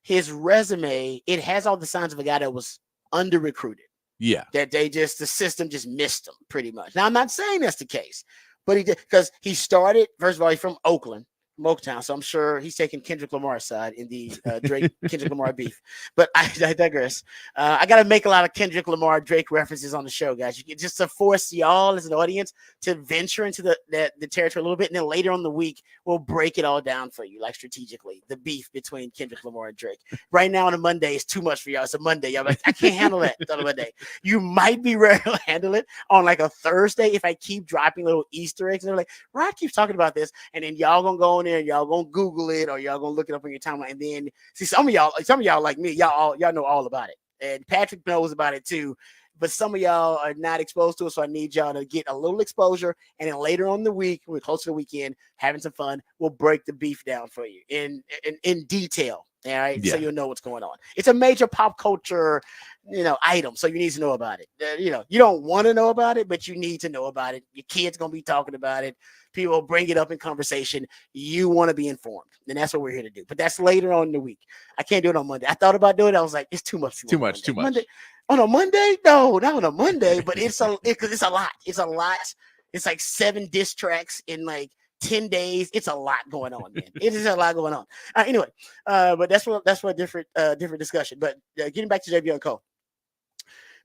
his resume. It has all the signs of a guy that was under recruited. Yeah. That the system just missed him pretty much. Now I'm not saying that's the case, but he did because he started, first of all, he's from Oakland. Motown, so I'm sure he's taking Kendrick Lamar's side in the Drake Kendrick Lamar beef. But I digress. I got to make a lot of Kendrick Lamar Drake references on the show, guys. You get just to force y'all as an audience to venture into the territory a little bit, and then later on the week we'll break it all down for you, like strategically, the beef between Kendrick Lamar and Drake. Right now on a Monday is too much for y'all. It's a Monday, y'all. Like, I can't handle that on a Monday. You might be ready to handle it on like a Thursday if I keep dropping little Easter eggs. And they're like, Rod keeps talking about this, and then y'all gonna go on there. Y'all gonna Google it or y'all gonna look it up on your timeline, and then see some of y'all like me, y'all know all about it, and Patrick knows about it too. But some of y'all are not exposed to it, so I need y'all to get a little exposure, and then later on in the week, when we're close to the weekend, having some fun, we'll break the beef down for you in detail. All right, so you'll know what's going on. It's a major pop culture, item, so you need to know about it. You don't want to know about it, but you need to know about it. Your kids gonna be talking about it. People bring it up in conversation. You want to be informed, and that's what we're here to do. But that's later on in the week. I can't do it on Monday. I thought about doing it. I was like, it's too much. Too much. Monday, on a Monday? No, not on a Monday. But it's a lot. It's a lot. It's like 7 diss tracks in like 10 days. It's a lot going on, man. It is a lot going on. Anyway, but that's for a different discussion. But getting back to Javion Cole.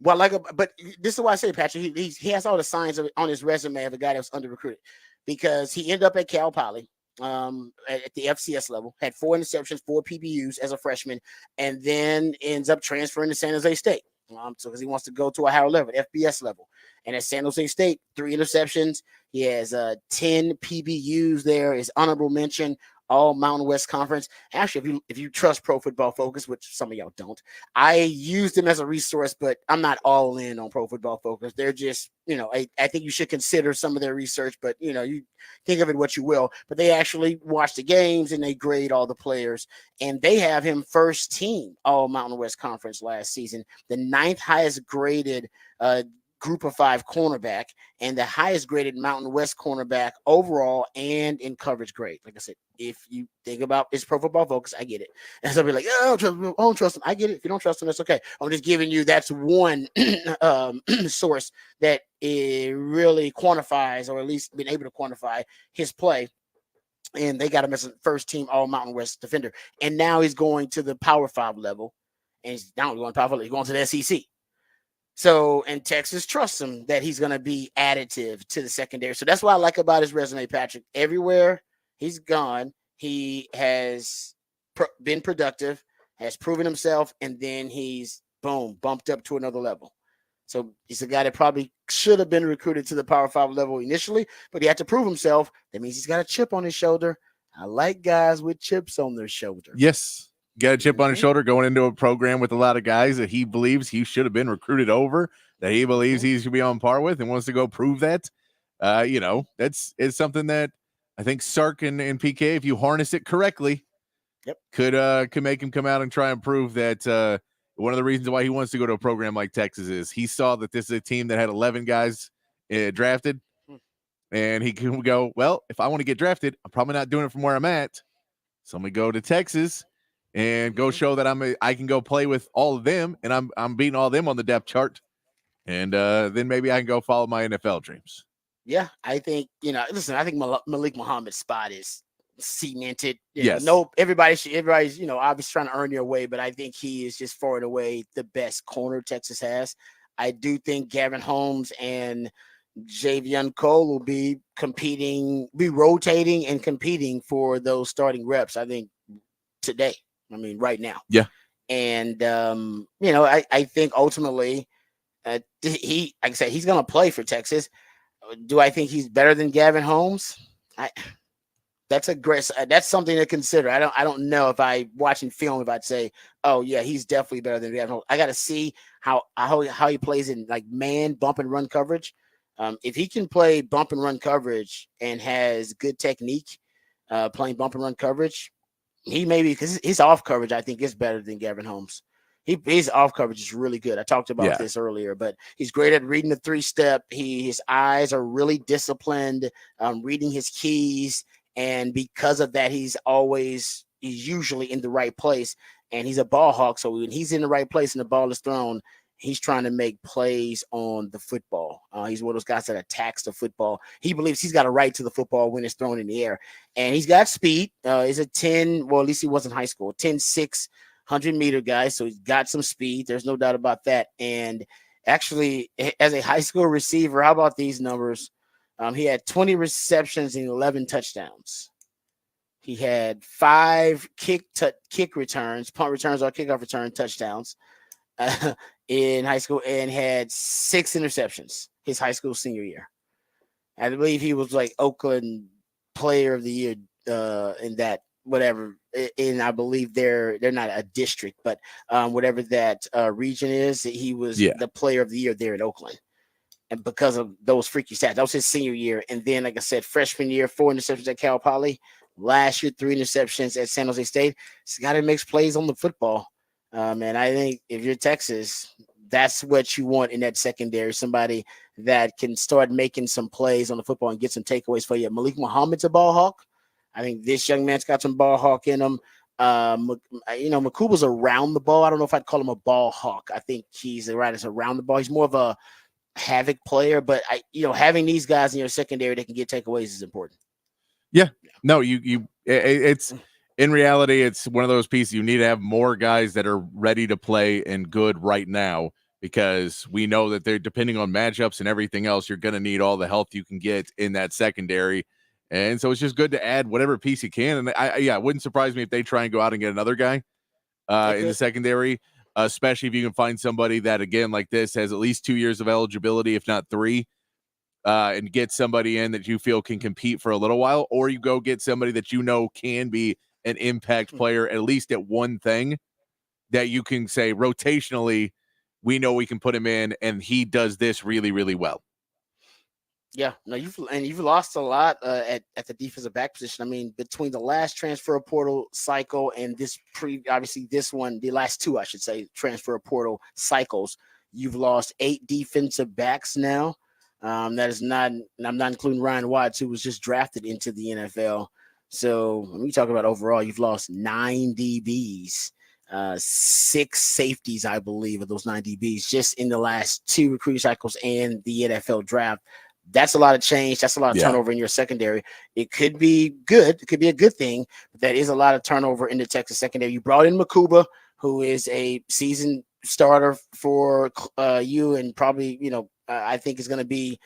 Well, but this is why I say, Patrick, he has all the signs on his resume of a guy that was under recruited, because he ended up at Cal Poly at the FCS level, had 4 interceptions, 4 PBUs as a freshman, and then ends up transferring to San Jose State. So because he wants to go to a higher level, FBS level. And at San Jose State, 3 interceptions. He has 10 PBUs there. His honorable mention, all Mountain West Conference. Actually, if you trust Pro Football Focus, which some of y'all don't, I used them as a resource, but I'm not all in on Pro Football Focus. They're just, I think you should consider some of their research, but you think of it what you will. But they actually watch the games and they grade all the players, and they have him first team all Mountain West Conference last season, the 9th highest graded Group of 5 cornerback, and the highest graded Mountain West cornerback overall and in coverage grade. Like I said, if you think about it's Pro Football Focus, I get it. And somebody like, I don't trust him. I get it. If you don't trust him, that's okay. I'm just giving you that's one source that it really quantifies, or at least been able to quantify his play. And they got him as a first team all Mountain West defender. And now he's going to the Power 5 level. And he's now going to Power 5, he's going to the SEC. So, and Texas trusts him that he's going to be additive to the secondary. So that's what I like about his resume, Patrick. Everywhere he's gone, he has been productive, has proven himself, and then he's, boom, bumped up to another level. So he's a guy that probably should have been recruited to the Power 5 level initially, but he had to prove himself. That means he's got a chip on his shoulder. I like guys with chips on their shoulder. Yes. Got a chip on his Mhm. shoulder going into a program with a lot of guys that he believes he should have been recruited over, that he believes Mhm. he should be on par with and wants to go prove that. It's something that I think Sark and PK, if you harness it correctly, Yep. could make him come out and try and prove that one of the reasons why he wants to go to a program like Texas is he saw that this is a team that had 11 guys drafted, Hmm. and he can go, well, if I want to get drafted, I'm probably not doing it from where I'm at. So I'm gonna go to Texas and go Mhm. show that I can go play with all of them, and I'm beating all of them on the depth chart, and then maybe I can go follow my NFL dreams. Yeah, I think listen. I think Malik Muhammad's spot is cemented. Yes. No, everybody's obviously trying to earn their way, but I think he is just far and away the best corner Texas has. I do think Gavin Holmes and Javion Cole will be rotating and competing for those starting reps. I think today. I mean, right now. Yeah. And I think ultimately, like I said, he's going to play for Texas. Do I think he's better than Gavin Holmes? I that's something to consider. I don't know if I watching film if I'd say, oh yeah, he's definitely better than Gavin Holmes. I got to see how he plays in like man bump and run coverage. If he can play bump and run coverage and has good technique, playing bump and run coverage, he maybe because his off coverage I think is better than Gavin Holmes. His off coverage is really good. I talked about Yeah. this earlier, but he's great at reading the 3-step. His eyes are really disciplined, reading his keys, and because of that, he's usually in the right place. And he's a ball hawk, so when he's in the right place and the ball is thrown, he's trying to make plays on the football. He's one of those guys that attacks the football. He believes he's got a right to the football when it's thrown in the air, and he's got speed. He's a 10. Well, at least he was in high school. 10-6. 100-meter guy, so he's got some speed. There's no doubt about that. And actually, as a high school receiver, how about these numbers? He had 20 receptions and 11 touchdowns. He had 5 kick returns, punt returns or kickoff return touchdowns in high school, and had 6 interceptions his high school senior year. I believe he was like Oakland Player of the Year in that whatever. And I believe they're not a district, but whatever that region is, he was Yeah. the Player of the Year there in Oakland. And because of those freaky stats, that was his senior year. And then, like I said, freshman year, 4 interceptions at Cal Poly. Last year, 3 interceptions at San Jose State. He's got to make plays on the football. And I think if you're Texas, that's what you want in that secondary. Somebody that can start making some plays on the football and get some takeaways for you. Malik Muhammad's a ball hawk. I think this young man's got some ball hawk in him. Makuba's around the ball. I don't know if I'd call him a ball hawk. I think he's right as around the ball. He's more of a havoc player, but having these guys in your secondary that can get takeaways is important. Yeah. No, it's in reality, it's one of those pieces you need to have more guys that are ready to play and good right now, because we know that they're depending on matchups and everything else, you're going to need all the health you can get in that secondary. And so it's just good to add whatever piece you can. And it wouldn't surprise me if they try and go out and get another guy in the secondary, especially if you can find somebody that, again, like this, has at least 2 years of eligibility, if not 3, and get somebody in that you feel can compete for a little while, or you go get somebody that can be an impact player, at least at one thing that you can say rotationally, we know we can put him in and he does this really, really well. Yeah, no, you've lost a lot at the defensive back position. I mean, between the last transfer portal cycle and obviously this one, the last 2, I should say, transfer portal cycles, you've lost 8 defensive backs now. That is not, I'm not including Ryan Watts, who was just drafted into the NFL. So when we talk about overall, you've lost 9 DBs, 6 safeties, I believe, of those 9 DBs just in the last 2 recruiting cycles and the NFL draft. That's a lot of change. That's a lot of turnover in your secondary. It could be good. It could be a good thing. But that is a lot of turnover in the Texas secondary. You brought in Makuba, who is a seasoned starter for you, and probably, I think is going to be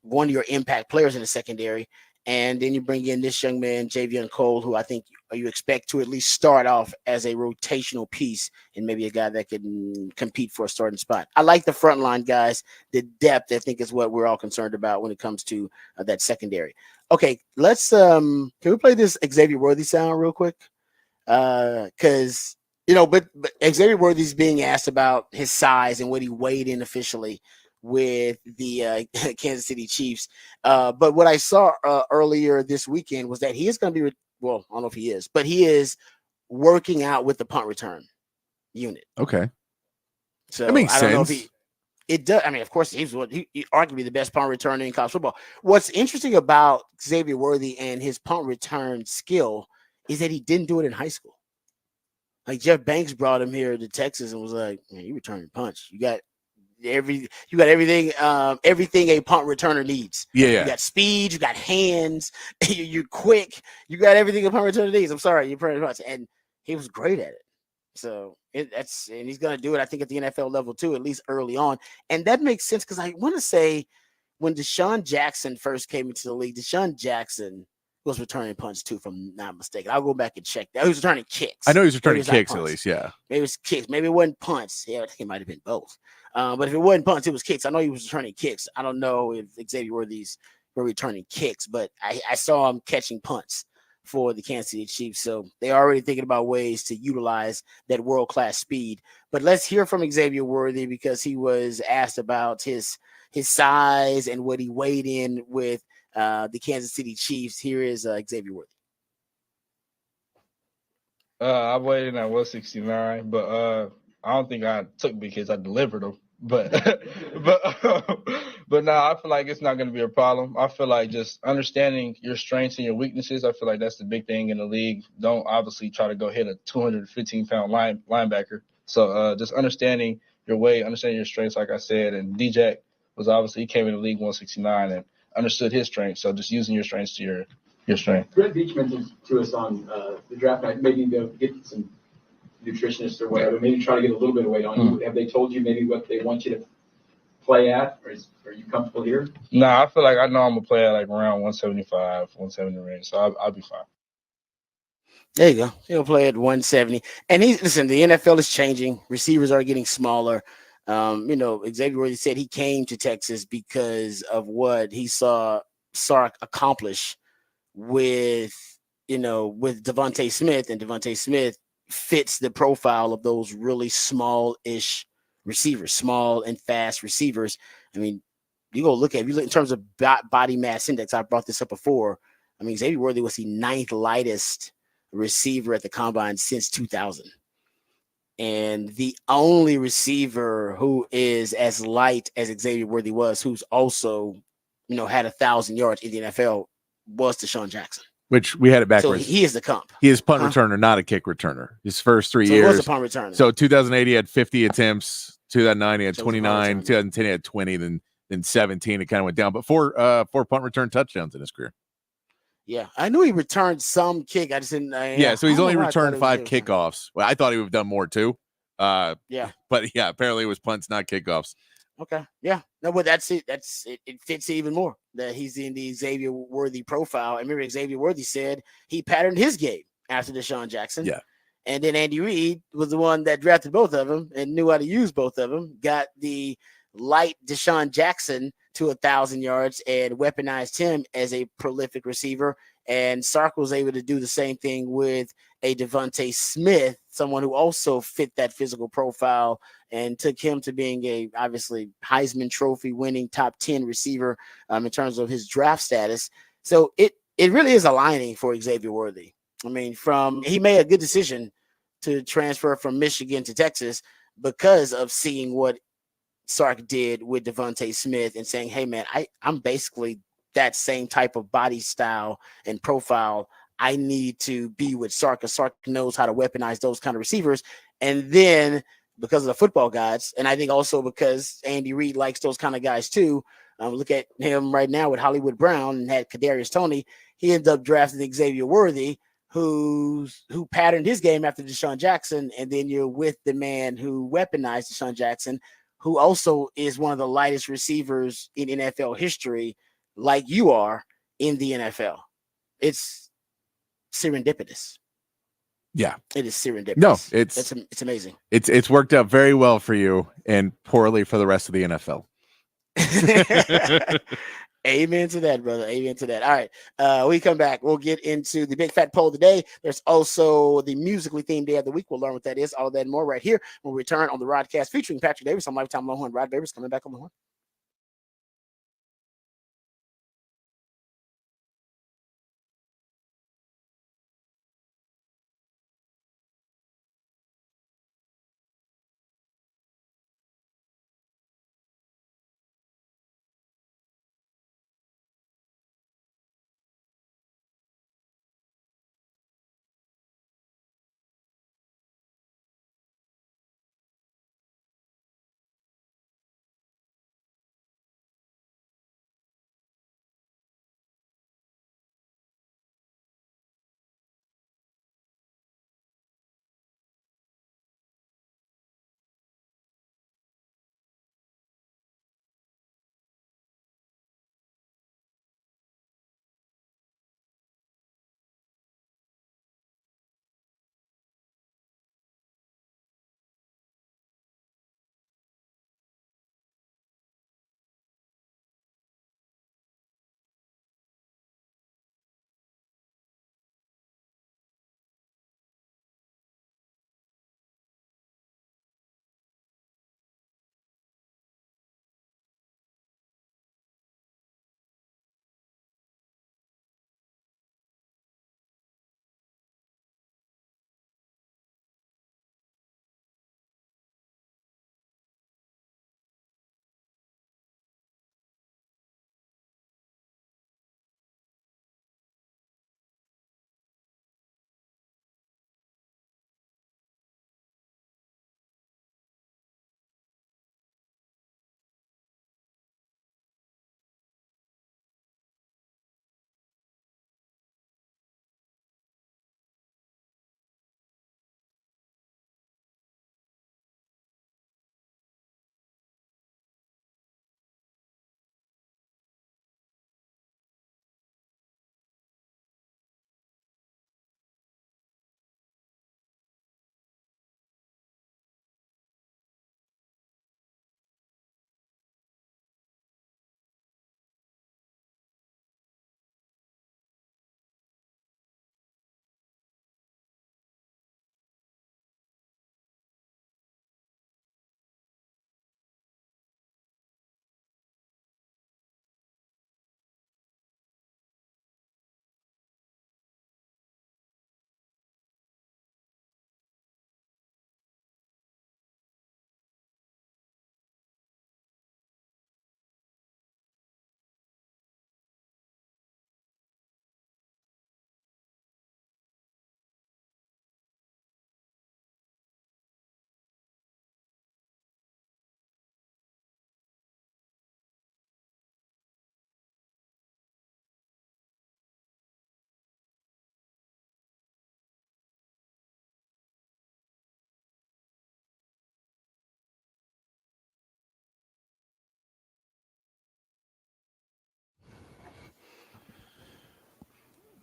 one of your impact players in the secondary. And then you bring in this young man, Javion Cole, who I think you expect to at least start off as a rotational piece and maybe a guy that can compete for a starting spot. I like the front line guys. The depth, I think, is what we're all concerned about when it comes to that secondary. Okay, let's can we play this Xavier Worthy sound real quick? Because but Xavier Worthy's being asked about his size and what he weighed in officially with the Kansas City Chiefs. But what I saw earlier this weekend was that he is going to be well, I don't know if he is, but he is working out with the punt return unit. Okay, that So makes I don't know if sense. it does. I mean, of course, he arguably the best punt returner in college football. What's interesting about Xavier Worthy and his punt return skill is that he didn't do it in high school. Like Jeff Banks brought him here to Texas and was like, "Man, you returning punch. You got everything, everything a punt returner needs. Yeah, You yeah. got speed, you got hands, you're quick, you got everything a punt returner needs. I'm sorry, you're pretty much." And he was great at it. So and he's gonna do it, I think, at the NFL level too, at least early on. And that makes sense because I want to say when Deshaun Jackson first came into the league, Deshaun Jackson was returning punts too, if I'm not mistaken. I'll go back and check that. He was returning kicks. I know he's Maybe returning it's not kicks at punts. least. Yeah. Maybe it was kicks. Maybe it wasn't punts. Yeah, I think it might have been both. But if it wasn't punts, it was kicks. I know he was returning kicks. I don't know if Xavier Worthy's were returning kicks, but I saw him catching punts for the Kansas City Chiefs. So they're already thinking about ways to utilize that world-class speed. But let's hear from Xavier Worthy because he was asked about his size and what he weighed in with the Kansas City Chiefs. Here is Xavier Worthy. I weighed in at 169, but I don't think I took because I delivered them. But but now I feel like it's not going to be a problem. I feel like just understanding your strengths and your weaknesses. I feel like that's the big thing in the league. Don't obviously try to go hit a 215-pound linebacker. So just understanding your weight, understanding your strengths, like I said. And DJ was obviously he came in the league 169 and understood his strengths. So just using your strengths to your strength. Brett Beach mentioned to us on the draft night, maybe go get some nutritionists or whatever, maybe try to get a little bit of weight on you. Have they told you maybe what they want you to play at, or are you comfortable here? Nah, I feel like I know I'm gonna play at like around 175, 170 range, so I'll be fine. There you go. He'll play at 170. And listen, the NFL is changing. Receivers are getting smaller. Xavier Worthy said he came to Texas because of what he saw Sark accomplish with Devontae Smith, and Devontae Smith fits the profile of those really small-ish receivers, small and fast receivers. I mean, you look in terms of body mass index. I brought this up before. I mean, Xavier Worthy was the 9th lightest receiver at the combine since 2000. And the only receiver who is as light as Xavier Worthy was, who's also, had 1,000 yards in the NFL, was Deshaun Jackson. Which we had it backwards. So he is the comp. He is punt returner, not a kick returner. His first 3 years. He was a punt returner. So 2008 he had 50 attempts. 2009 he had 29. 2010 he had 20. Then 17 it kind of went down. But four punt return touchdowns in his career. Yeah, I knew he returned some kick. I just didn't. So he's only returned 5 kickoffs. Well, I thought he would have done more too. But apparently it was punts, not kickoffs. Okay. Yeah. No, but that's it. It fits even more that he's in the Xavier Worthy profile. I remember Xavier Worthy said he patterned his game after Deshaun Jackson. Yeah. And then Andy Reid was the one that drafted both of them and knew how to use both of them. Got the light Deshaun Jackson to 1,000 yards and weaponized him as a prolific receiver. And Sark was able to do the same thing with a Devontae Smith, someone who also fit that physical profile, and took him to being a obviously Heisman Trophy winning top 10 receiver in terms of his draft status. So it really is aligning for Xavier Worthy. I mean, he made a good decision to transfer from Michigan to Texas because of seeing what Sark did with Devontae Smith and saying, hey, man, I'm basically that same type of body style and profile. I need to be with Sark because Sark knows how to weaponize those kind of receivers. And then because of the football guys, and I think also because Andy Reid likes those kind of guys too. Look at him right now with Hollywood Brown and had Kadarius Toney. He ended up drafting Xavier Worthy, who patterned his game after Deshaun Jackson. And then you're with the man who weaponized Deshaun Jackson, who also is one of the lightest receivers in NFL history, like you are in the NFL. It's serendipitous. Yeah, it is serendipitous. No, it's amazing. It's worked out very well for you and poorly for the rest of the NFL. Amen to that, brother. Amen to that. All right. We come back. We'll get into the big fat poll today. There's also the musically themed day of the week. We'll learn what that is. All that and more right here when we return on the Rodcast featuring Patrick Davis on Lifetime Longhorn. Rod Davis coming back on the horn.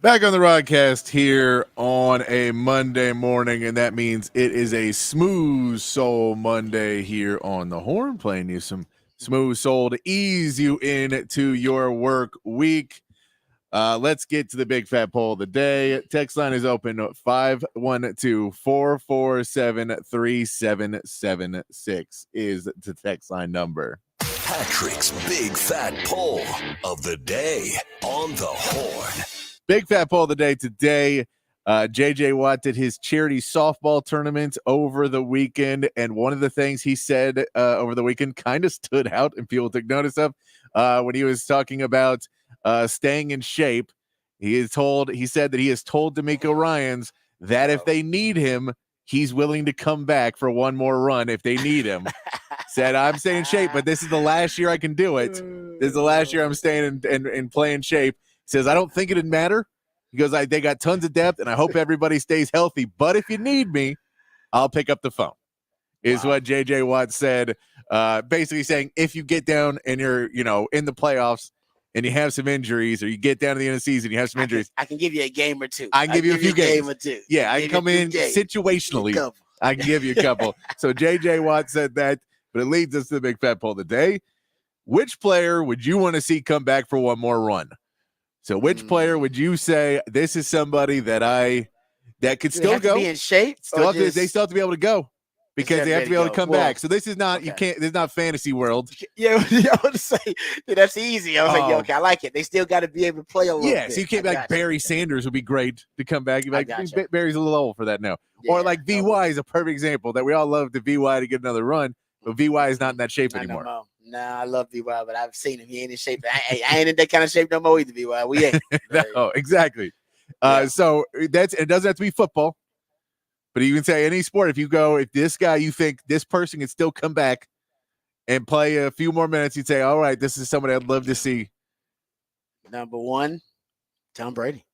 Back on the Rodcast here on a Monday morning, and that means it is a smooth soul Monday here on the horn, playing you some smooth soul to ease you into your work week. Let's get to the big fat poll of the day. Text line is open 512-447-3776 is the text line number. Patrick's big fat poll of the day on the horn. Big fat poll of the day today. JJ Watt did his charity softball tournament over the weekend, and one of the things he said over the weekend kind of stood out and people took notice of when he was talking about staying in shape. He said that he has told D'Amico Ryans that if they need him, he's willing to come back for one more run if they need him. Said, I'm staying in shape, but this is the last year I can do it. This is the last year I'm staying and playing shape. Says, I don't think it'd matter because they got tons of depth and I hope everybody stays healthy. But if you need me, I'll pick up the phone, is what JJ Watt said. Basically saying if you get down and you're, in the playoffs and you have some injuries, or you get down to the end of the season, you have some injuries. I can give you a game or two. I can give you a few games. Game or two. Yeah, I can come in situationally. I can give you a couple. So JJ Watt said that, but it leads us to the big fat poll of the day. which player would you want to see come back for one more run? So which player would you say this is somebody that could Do they still have to go? be in shape? They still have to be able to go because they have to be able to come back. So this is not you can't. This is not fantasy world. Yeah, I would say that's easy. I was like, yeah, okay, I like it. They still got to be able to play a little bit. Yeah, so you can't be like Barry Sanders would be great to come back. You'd be like, Barry's a little old for that now. Yeah, or like VY is a perfect example that we all love the VY to get another run, but VY is not in that shape anymore. No, I love VY, but I've seen him. He ain't in shape. I ain't in that kind of shape no more either, VY. We ain't. No, exactly. So it doesn't have to be football, but you can say any sport. If this guy, you think this person can still come back and play a few more minutes, you'd say, all right, this is somebody I'd love to see. Number one, Tom Brady.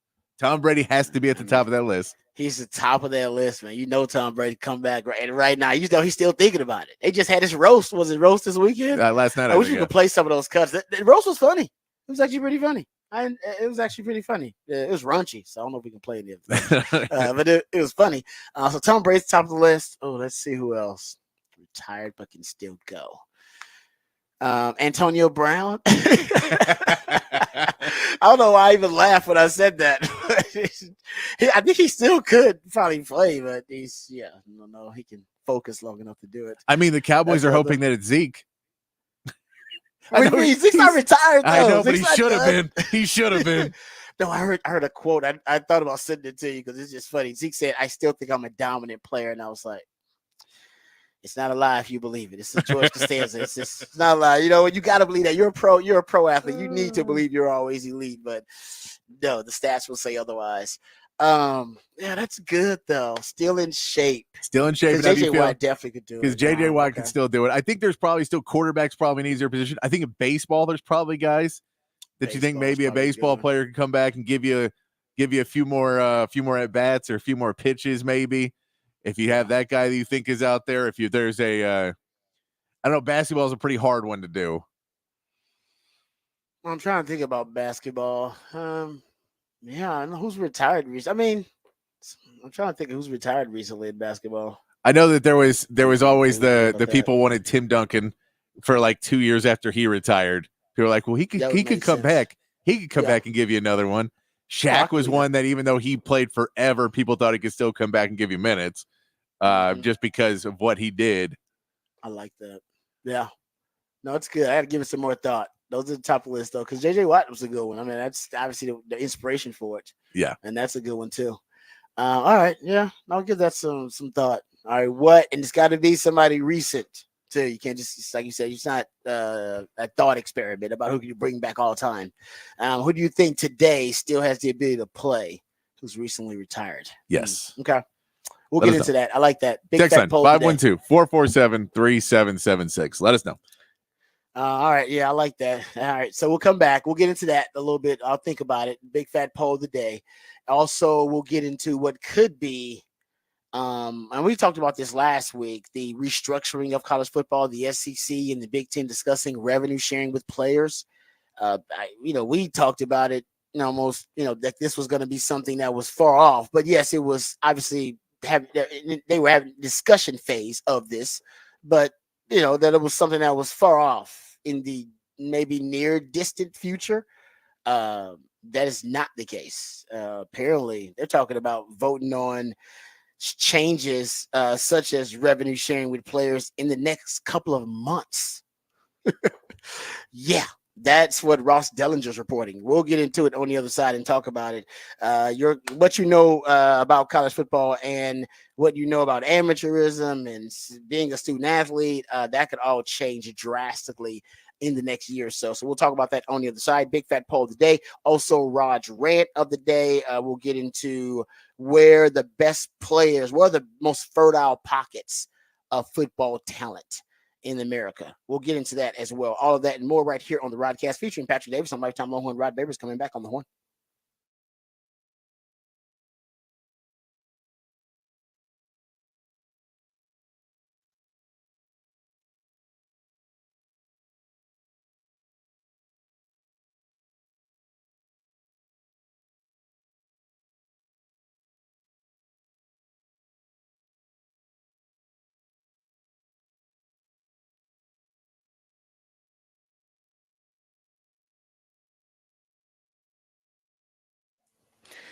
Tom Brady has to be at the top of that list. He's the top of that list, man. You know Tom Brady come back right now. You know he's still thinking about it. They just had his roast. Was it roast this weekend? Last night. I wish you could play some of those cuts. The roast was funny. It was actually pretty funny. It was actually pretty funny. It was raunchy, so I don't know if we can play any of it. But it was funny. So Tom Brady's top of the list. Oh, let's see who else. Retired but can still go. Antonio Brown. I don't know why I even laughed when I said that. I think he still could probably play, but he can focus long enough to do it. I mean, the Cowboys are hoping that it's Zeke. Zeke's not retired, though. I know, but he should have been. He should have been. No, I heard a quote. I thought about sending it to you because it's just funny. Zeke said, "I still think I'm a dominant player," and I was like, it's not a lie if you believe it. It's a George Costanza. It's not a lie. You know, you got to believe that you're a pro athlete. You need to believe you're always elite, but no, the stats will say otherwise. Yeah, that's good though. Still in shape. JJ Watt definitely could do it. Because JJ Watt can still do it. I think there's probably still quarterbacks probably an easier position. I think in baseball, there's probably guys that you think maybe a baseball player can come back and give you a few more at bats or a few more pitches maybe. If you have that guy that you think is out there, there's a, I don't know, basketball is a pretty hard one to do. I'm trying to think about basketball. Yeah, I know who's retired recently. I mean, I'm trying to think of who's retired recently in basketball. I know that there was always the people wanted Tim Duncan for like 2 years after he retired. People were like, well, he could come back. He could come back and give you another one. Shaq was one that even though he played forever, people thought he could still come back and give you minutes. Just because of what he did. I like that. Yeah. No, it's good. I had to give it some more thought. Those are the top of the list, though, because JJ Watt was a good one. I mean, that's obviously the inspiration for it. Yeah. And that's a good one, too. All right. Yeah. I'll give that some thought. All right. And it's got to be somebody recent, too. You can't just, like you said, it's not a thought experiment about who can you bring back all the time. Who do you think today still has the ability to play who's recently retired? Yes. Okay. We'll get into that. I like that. Big Text line 512-447-3776. Let us know. All right. Yeah, I like that. All right. So we'll come back. We'll get into that a little bit. I'll think about it. Big fat poll of the day. Also, we'll get into what could be, and we talked about this last week, the restructuring of college football, the SEC and the Big Ten discussing revenue sharing with players. We talked about it almost, that this was going to be something that was far off. But yes, it was obviously they were having discussion phase of this, but that it was something that was far off in the maybe near distant future. That is not the case. Apparently they're talking about voting on changes such as revenue sharing with players in the next couple of months. Yeah. That's what Ross Dellinger's reporting. We'll get into it on the other side and talk about it. What you know about college football and what you know about amateurism and being a student athlete, that could all change drastically in the next year or so. So we'll talk about that on the other side. Big fat poll of the day. Also, Rod's rant of the day. We'll get into where the best players, where the most fertile pockets of football talent in America. We'll get into that as well. All of that and more right here on the Rodcast featuring Patrick Davis on Lifetime Longhorn. Rod Babers coming back on the horn.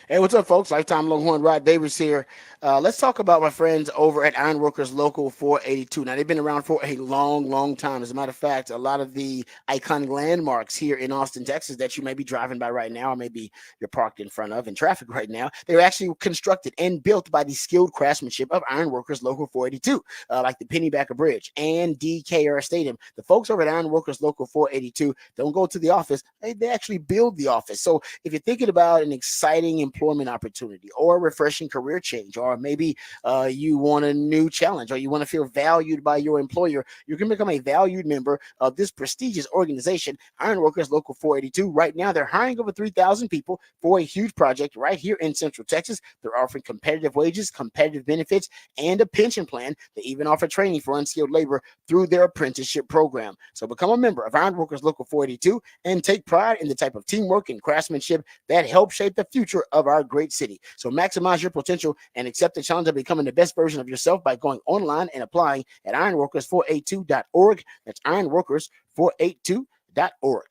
Hey, what's up, folks? Lifetime Longhorn Rod Davis here. Let's talk about my friends over at Ironworkers Local 482. Now, they've been around for a long, long time. As a matter of fact, a lot of the iconic landmarks here in Austin, Texas, that you may be driving by right now, or maybe you're parked in front of in traffic right now, they're actually constructed and built by the skilled craftsmanship of Ironworkers Local 482, like the Pennybacker Bridge and DKR Stadium. The folks over at Ironworkers Local 482 don't go to the office, they actually build the office. So if you're thinking about an exciting employment opportunity or a refreshing career change, or maybe you want a new challenge, or you want to feel valued by your employer, you can become a valued member of this prestigious organization, Ironworkers Local 482. Right now, they're hiring over 3,000 people for a huge project right here in Central Texas. They're offering competitive wages, competitive benefits, and a pension plan. They even offer training for unskilled labor through their apprenticeship program. So become a member of Ironworkers Local 482 and take pride in the type of teamwork and craftsmanship that help shape the future of our great city. So maximize your potential and accept the challenge of becoming the best version of yourself by going online and applying at ironworkers482.org. That's ironworkers482.org.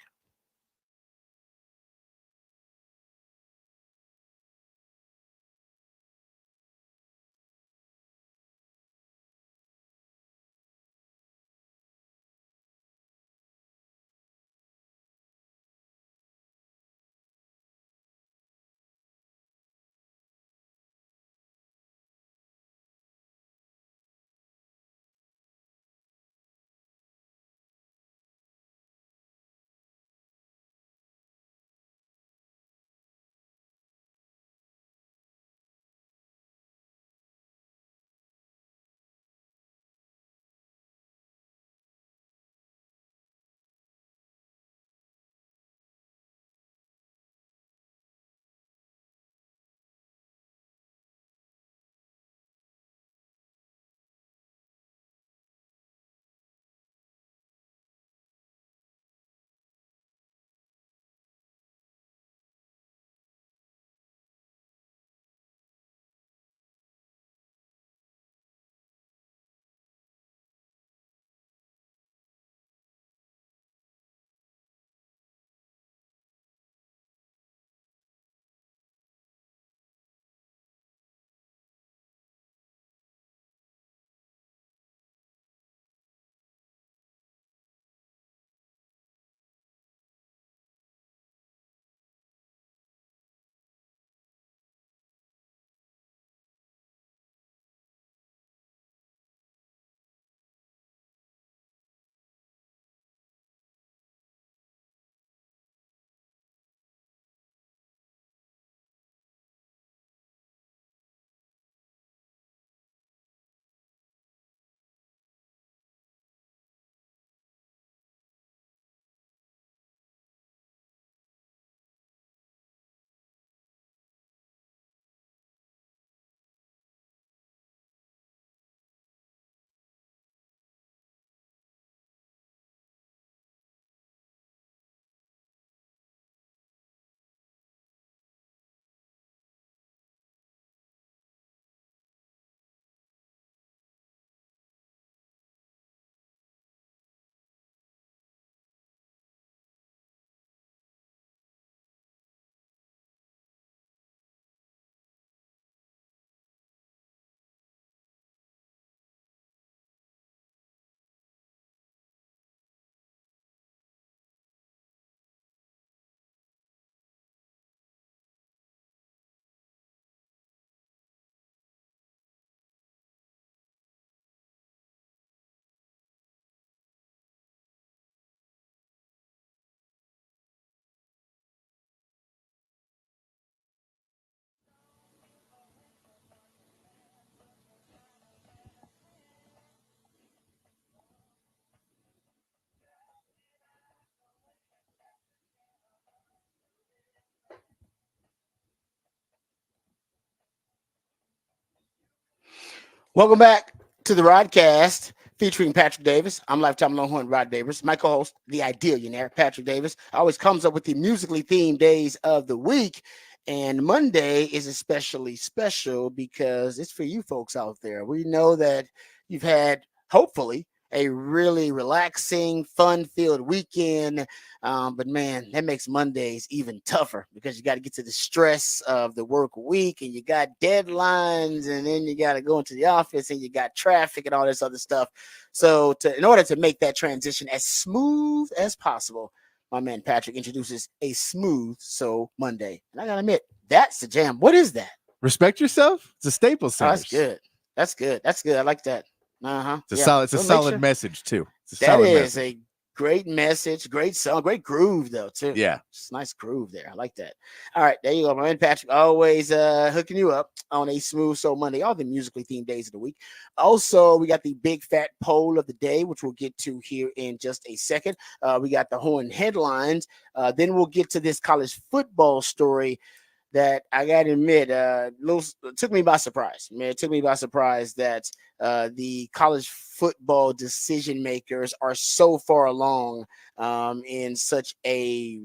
Welcome back to the Rodcast featuring Patrick Davis. I'm Lifetime Longhorn Rod Davis. My co-host, the Idealionaire, Patrick Davis, always comes up with the musically themed days of the week. And Monday is especially special because it's for you folks out there. We know that you've had, hopefully, a really relaxing, fun-filled weekend. But man, that makes Mondays even tougher because you got to get to the stress of the work week, and you got deadlines, and then you got to go into the office, and you got traffic and all this other stuff. So, in order to make that transition as smooth as possible, my man Patrick introduces a smooth so Monday, and I gotta admit, that's the jam. What is that? Respect yourself. It's a staple Oh, sandwich. that's good. That's good. That's good. I like that. It's a solid. It's a solid message too. It's a That solid is message. a great message, great song, great groove though too. Yeah. Just nice groove there. I like that. All right, there you go, my man Patrick. Always hooking you up on a smooth so Monday, all the musically themed days of the week. Also, we got the big fat poll of the day, which we'll get to here in just a second. We got the Horn headlines. Then we'll get to this college football story that I gotta admit, took me by surprise. Man, it took me by surprise that the college football decision makers are so far along in such a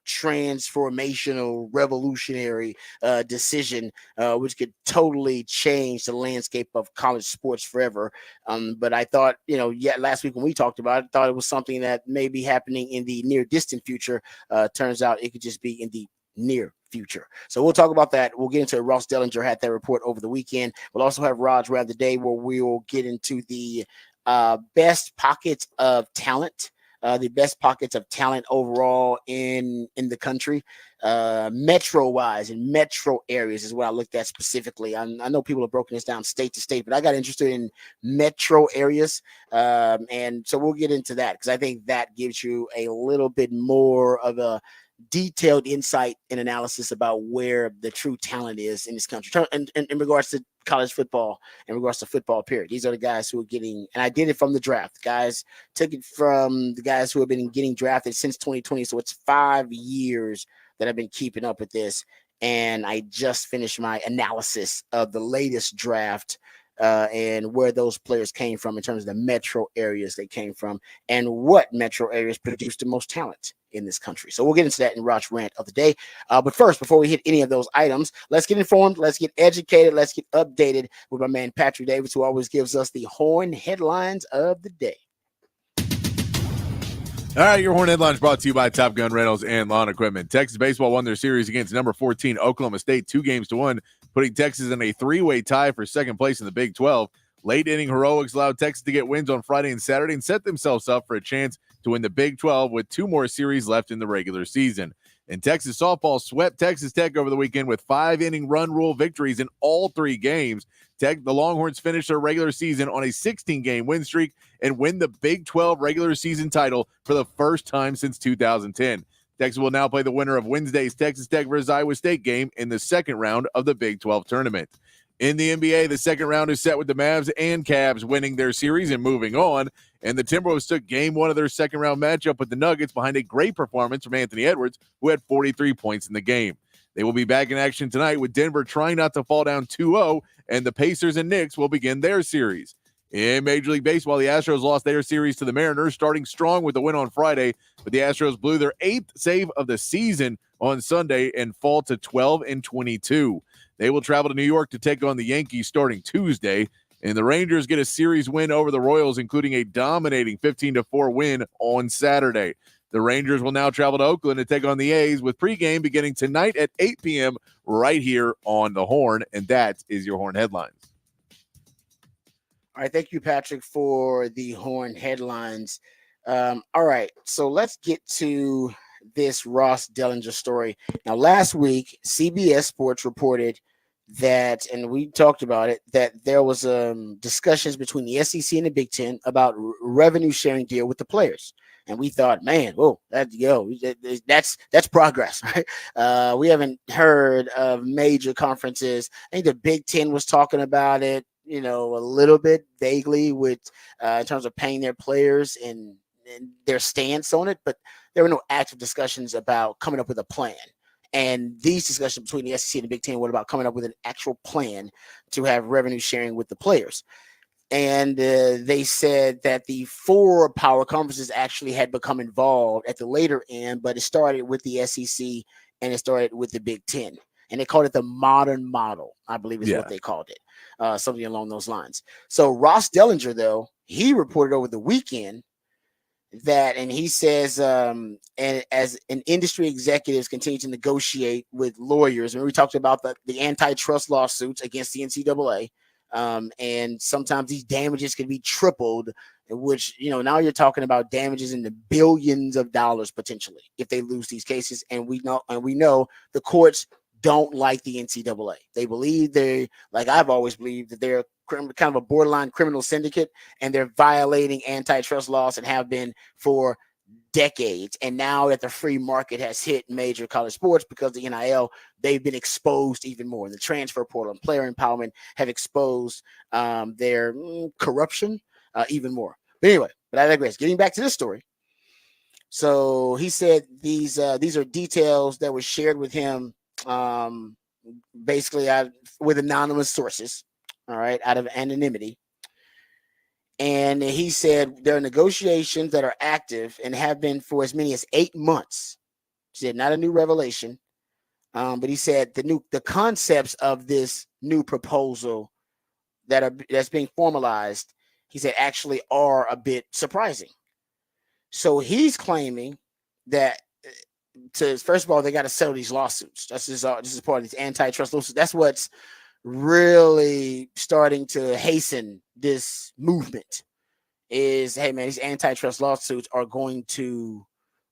transformational, revolutionary decision, which could totally change the landscape of college sports forever. But I thought, last week when we talked about it, I thought it was something that may be happening in the near distant future. Turns out it could just be in the near future. So we'll talk about that. We'll get into Ross Dellinger had that report over the weekend. We'll also have Raj Rad the day where we will get into the best pockets of talent. The best pockets of talent overall in the country, metro wise and metro areas is what I looked at specifically. I know people have broken this down state to state, but I got interested in metro areas, and so we'll get into that because I think that gives you a little bit more of a detailed insight and analysis about where the true talent is in this country in regards to college football, in regards to football period. These are the guys who are getting, and I did it from the draft. Guys took it from the guys who have been getting drafted since 2020. So it's 5 years that I've been keeping up with this. And I just finished my analysis of the latest draft and where those players came from in terms of the metro areas they came from and what metro areas produced the most talent in this country. So we'll get into that in Raj Rant of the day. But first, before we hit any of those items, let's get informed, let's get educated, let's get updated with my man Patrick Davis, who always gives us the Horn headlines of the day. All right, your Horn headlines brought to you by Top Gun Rentals and Lawn Equipment. Texas baseball won their series against number 14 Oklahoma State 2-1, putting Texas in a 3-way tie for second place in the Big 12. Late inning heroics allowed Texas to get wins on Friday and Saturday and set themselves up for a chance to win the Big 12 with 2 more series left in the regular season. And Texas softball swept Texas Tech over the weekend with 5-inning run rule victories in all 3 games. The Longhorns finished their regular season on a 16-game win streak and win the Big 12 regular season title for the first time since 2010. Texas will now play the winner of Wednesday's Texas Tech versus Iowa State game in the second round of the Big 12 tournament. In the NBA, the second round is set with the Mavs and Cavs winning their series and moving on. And the Timberwolves took game 1 of their second round matchup with the Nuggets behind a great performance from Anthony Edwards, who had 43 points in the game. They will be back in action tonight with Denver trying not to fall down 2-0, and the Pacers and Knicks will begin their series. In Major League Baseball, the Astros lost their series to the Mariners, starting strong with the win on Friday, but the Astros blew their 8th save of the season on Sunday and fall to 12-22. They will travel to New York to take on the Yankees starting Tuesday, and the Rangers get a series win over the Royals, including a dominating 15-4 win on Saturday. The Rangers will now travel to Oakland to take on the A's with pregame beginning tonight at 8 p.m. right here on the Horn, and that is your Horn headlines. All right, thank you, Patrick, for the Horn headlines. All right, so let's get to this Ross Dellinger story. Now, last week, CBS Sports reported that, and we talked about it, that there was discussions between the SEC and the Big Ten about revenue sharing deal with the players. And we thought, man, that's progress, right? We haven't heard of major conferences. I think the Big Ten was talking about it, a little bit vaguely with in terms of paying their players and their stance on it, but there were no active discussions about coming up with a plan. And these discussions between the SEC and the Big Ten were about coming up with an actual plan to have revenue sharing with the players. And they said that the 4 power conferences actually had become involved at the later end, but it started with the SEC and it started with the Big Ten. And they called it the modern model, I believe is what they called it, something along those lines. So Ross Dellinger, though, he reported over the weekend that, and he says, and as an industry executives continue to negotiate with lawyers, and we talked about the antitrust lawsuits against the NCAA, and sometimes these damages can be tripled, which, now you're talking about damages in the billions of dollars potentially if they lose these cases. And we know the courts don't like the NCAA. They believe I've always believed, that they're kind of a borderline criminal syndicate, and they're violating antitrust laws and have been for decades. And now that the free market has hit major college sports because the NIL, they've been exposed even more. The transfer portal and player empowerment have exposed their corruption even more. But anyway, I digress. Getting back to this story. So he said these are details that were shared with him, basically with anonymous sources, all right, out of anonymity. And he said there are negotiations that are active and have been for as many as 8 months. He said not a new revelation, but he said the concepts of this new proposal that's being formalized, he said, actually are a bit surprising. So he's claiming that first of all, they got to settle these lawsuits. This is part of these antitrust lawsuits. That's what's really starting to hasten this movement. Is, hey man, these antitrust lawsuits are going to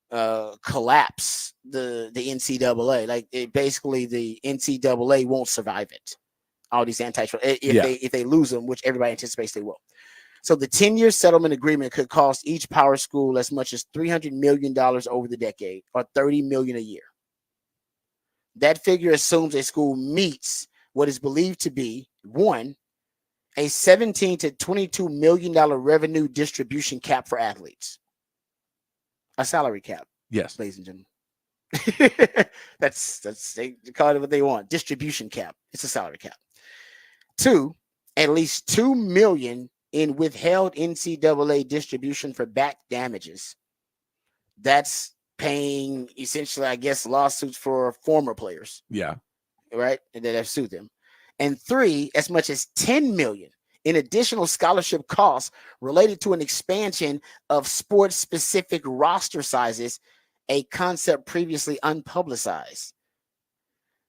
collapse the NCAA. Like, basically the NCAA won't survive it. All these antitrust, if they lose them, which everybody anticipates they will. So the 10-year settlement agreement could cost each power school as much as $300 million over the decade, or $30 million a year. That figure assumes a school meets what is believed to be, one, a $17 to $22 million revenue distribution cap for athletes. A salary cap. Yes, ladies and gentlemen. that's they call it what they want. Distribution cap. It's a salary cap. Two, at least $2 million in withheld NCAA distribution for back damages. That's paying, essentially, I guess, lawsuits for former players. Yeah. Right? And that have sued them. And three, as much as $10 million in additional scholarship costs related to an expansion of sports-specific roster sizes, a concept previously unpublicized.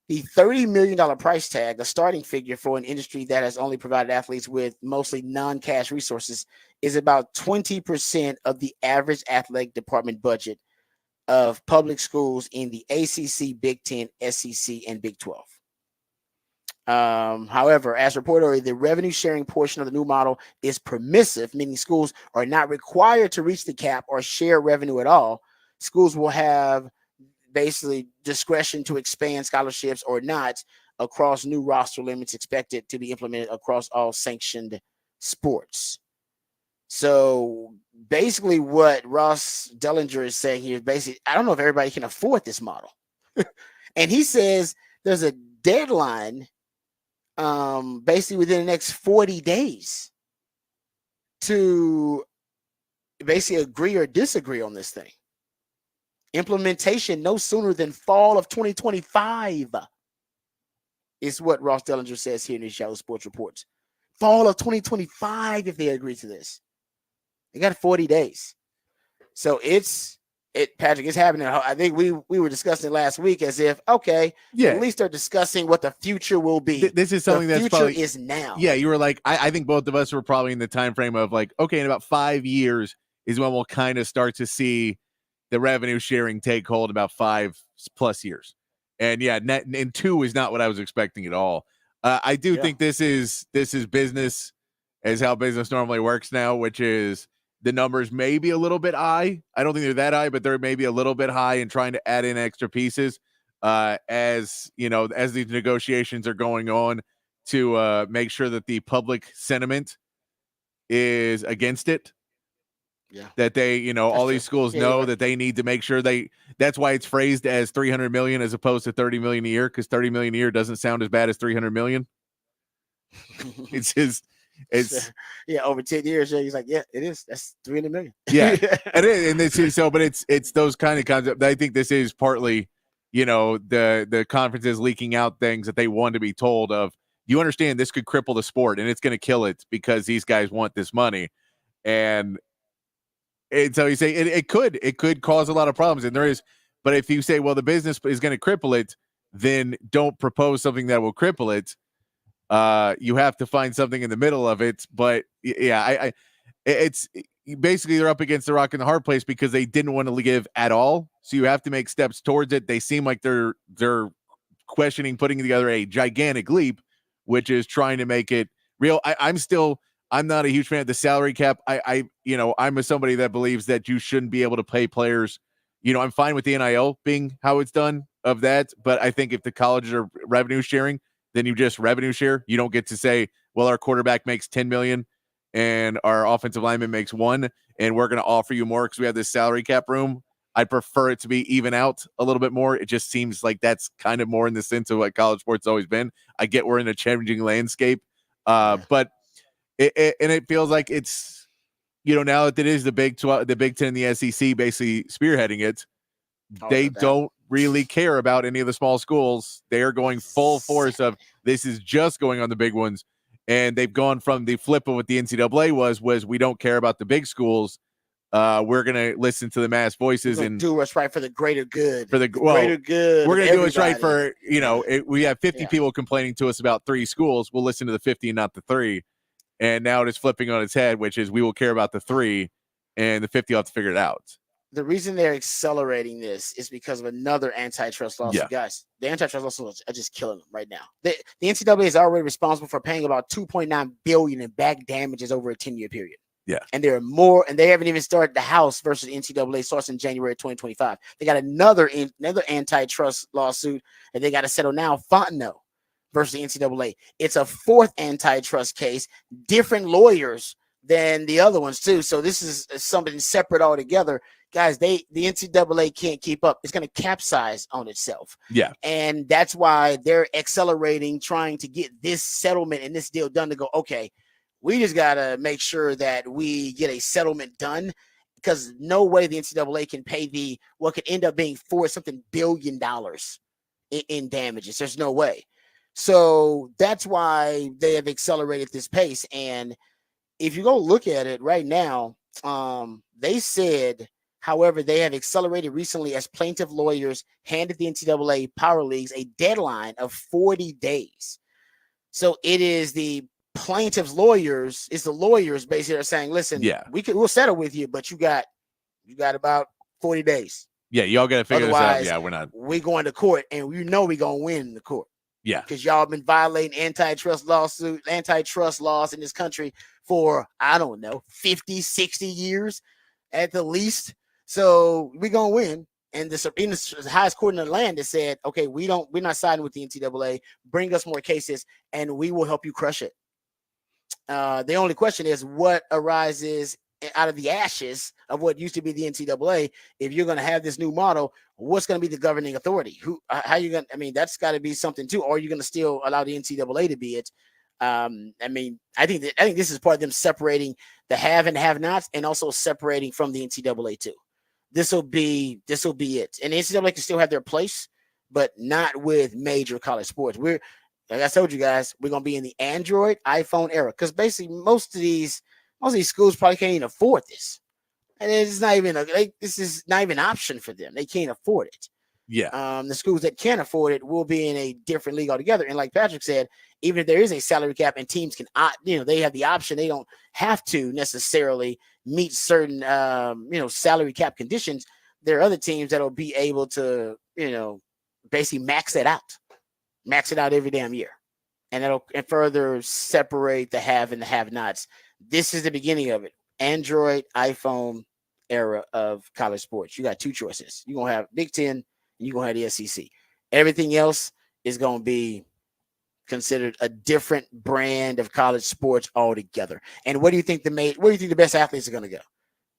The $30 million price tag, the starting figure for an industry that has only provided athletes with mostly non-cash resources, is about 20% of the average athletic department budget of public schools in the ACC, Big Ten, SEC, and Big 12. However, as reported, the revenue sharing portion of the new model is permissive, meaning schools are not required to reach the cap or share revenue at all. Schools will have basically discretion to expand scholarships or not across new roster limits expected to be implemented across all sanctioned sports. So basically what Ross Dellinger is saying here is basically, I don't know if everybody can afford this model. And he says there's a deadline basically within the next 40 days to basically agree or disagree on this thing. Implementation no sooner than fall of 2025 is what Ross Dellinger says here in his Yahoo Sports Reports. Fall of 2025 if they agree to this. They got 40 days. So Patrick, it's happening. I think we were discussing it last week as if, okay, at least they're discussing what the future will be. This is something that's probably is now. Yeah, you were like, I think both of us were probably in the time frame of like, okay, in about 5 years is when we'll kind of start to see the revenue sharing take hold, about 5+ years. And yeah, and 2 is not what I was expecting at all. I do think this is business as how business normally works now, which is the numbers may be a little bit high. I don't think they're that high, but they're maybe a little bit high in trying to add in extra pieces as these negotiations are going on to make sure that the public sentiment is against it. Yeah. That they, all these schools know that they need to make sure that's why it's phrased as 300 million as opposed to 30 million a year, because 30 million a year doesn't sound as bad as 300 million. It's over 10 years. He's like, yeah, it is. That's 300 million. Yeah, it is. And it's so, but it's those kind of concepts. I think this is partly, the conferences leaking out things that they want to be told of. You understand this could cripple the sport and it's going to kill it because these guys want this money. And so you say it could cause a lot of problems, and there is. But if you say, well, the business is going to cripple it, then don't propose something that will cripple it. You have to find something in the middle of it. But yeah, it's basically they're up against the rock and the hard place because they didn't want to give at all. So you have to make steps towards it. They seem like they're questioning putting together a gigantic leap, which is trying to make it real. I'm not a huge fan of the salary cap. I'm somebody that believes that you shouldn't be able to pay players. I'm fine with the NIL being how it's done of that, but I think if the colleges are revenue sharing, then you just revenue share. You don't get to say, well, our quarterback makes $10 million and our offensive lineman makes $1 million, and we're going to offer you more because we have this salary cap room. I'd prefer it to be even out a little bit more. It just seems like that's kind of more in the sense of what college sports always been. I get we're in a changing landscape, but it feels like it's, now that it is the Big 12, the Big 10, and the SEC basically spearheading it, they don't really care about any of the small schools. They are going full force of this is just going on the big ones. And they've gone from the flip of what the NCAA was we don't care about the big schools. We're going to listen to the mass voices and do what's right for the greater good. Greater good. We're going to do what's right for, we have 50 people complaining to us about 3 schools. We'll listen to the 50 and not the 3. And now it is flipping on its head, which is we will care about the 3 and the 50 will have to figure it out. The reason they're accelerating this is because of another antitrust lawsuit. Yeah. Guys, the antitrust lawsuits are just killing them right now. The NCAA is already responsible for paying about $2.9 billion in back damages over a 10-year period. Yeah. And there are more, and they haven't even started the House versus NCAA starts in January 2025. They got another antitrust lawsuit that they got to settle now, Fontenot versus the NCAA. It's a 4th antitrust case, different lawyers than the other ones too. So this is something separate altogether. Guys, the NCAA can't keep up. It's going to capsize on itself. Yeah. And that's why they're accelerating, trying to get this settlement and this deal done to go, okay, we just got to make sure that we get a settlement done, because no way the NCAA can pay what could end up being $4 billion in damages. There's no way. So that's why they have accelerated this pace. And if you go look at it right now, they said, however, they have accelerated recently as plaintiff lawyers handed the NCAA Power Leagues a deadline of 40 days. So it is the plaintiff's lawyers, it's the lawyers basically are saying, listen, we'll settle with you, but you got about 40 days. Yeah, y'all got to figure this out. Yeah, we're going to court, and we're going to win in the court. Yeah. Because y'all been violating antitrust laws in this country for, I don't know, 50, 60 years at the least. So we're going to win. And the highest court in the land has said, okay, we're not siding with the NCAA. Bring us more cases and we will help you crush it. The only question is what arises out of the ashes of what used to be the NCAA. If you're going to have this new model, what's going to be the governing authority? How you going to, that's got to be something too. Or are you going to still allow the NCAA to be it? I think this is part of them separating the have and have nots, and also separating from the NCAA too. This will be it. And the NCAA can still have their place, but not with major college sports. Like I told you guys, we're going to be in the Android, iPhone era, because basically most of these schools probably can't even afford this. And it's not even this is not even an option for them. They can't afford it. Yeah. The schools that can afford it will be in a different league altogether. And like Patrick said, even if there is a salary cap and teams can, they have the option. They don't have to necessarily meet certain, salary cap conditions. There are other teams that'll be able to, basically max it out every damn year. And that'll further separate the have and the have-nots. This is the beginning of it. Android, iPhone era of college sports. You got 2 choices. You're going to have Big Ten and you're going to have the SEC. Everything else is going to be considered a different brand of college sports altogether. And where do you think the best athletes are going to go?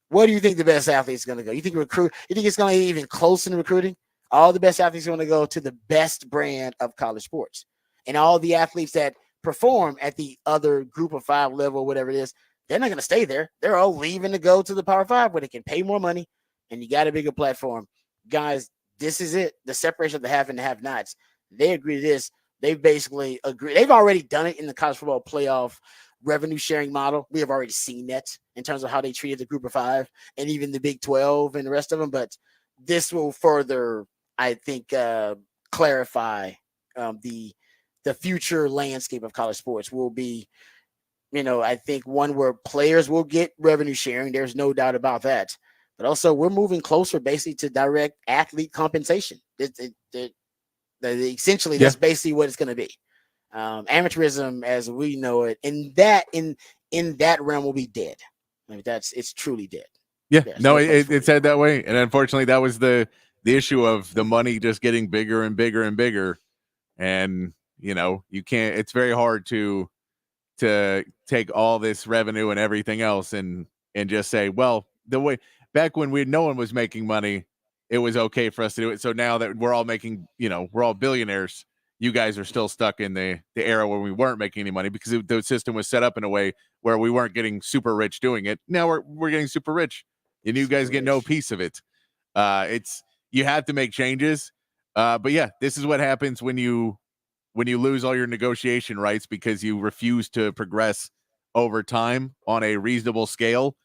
Where do you think the best athletes are going to go? You think it's going to be even close in recruiting? All the best athletes are going to go to the best brand of college sports. And all the athletes that perform at the other group of 5 level, whatever it is, they're not going to stay there. They're all leaving to go to the Power 5 where they can pay more money and you got a bigger platform. Guys, this is it. The separation of the have and the have-nots. They agree to this. They basically agree. They've already done it in the college football playoff revenue sharing model. We have already seen that in terms of how they treated the Group of Five and even the Big 12 and the rest of them. But this will further, I think, clarify the future landscape of college sports. Will be, I think one where players will get revenue sharing. There's no doubt about that. But also, we're moving closer, basically, to direct athlete compensation. Essentially, that's basically what it's going to be. Amateurism, as we know it, in that realm, will be dead. I mean, it's truly dead. Yeah, There's no, place for it's said that way, and unfortunately, that was the issue of the money just getting bigger and bigger and bigger, and you can't. It's very hard to take all this revenue and everything else and just say, well, the way back when no one was making money, it was okay for us to do it. So now that we're all making, we're all billionaires, you guys are still stuck in the era where we weren't making any money because the system was set up in a way where we weren't getting super rich doing it. Now we're getting super rich, and you guys get no piece of it. You have to make changes, but yeah, this is what happens when you lose all your negotiation rights because you refuse to progress over time on a reasonable scale.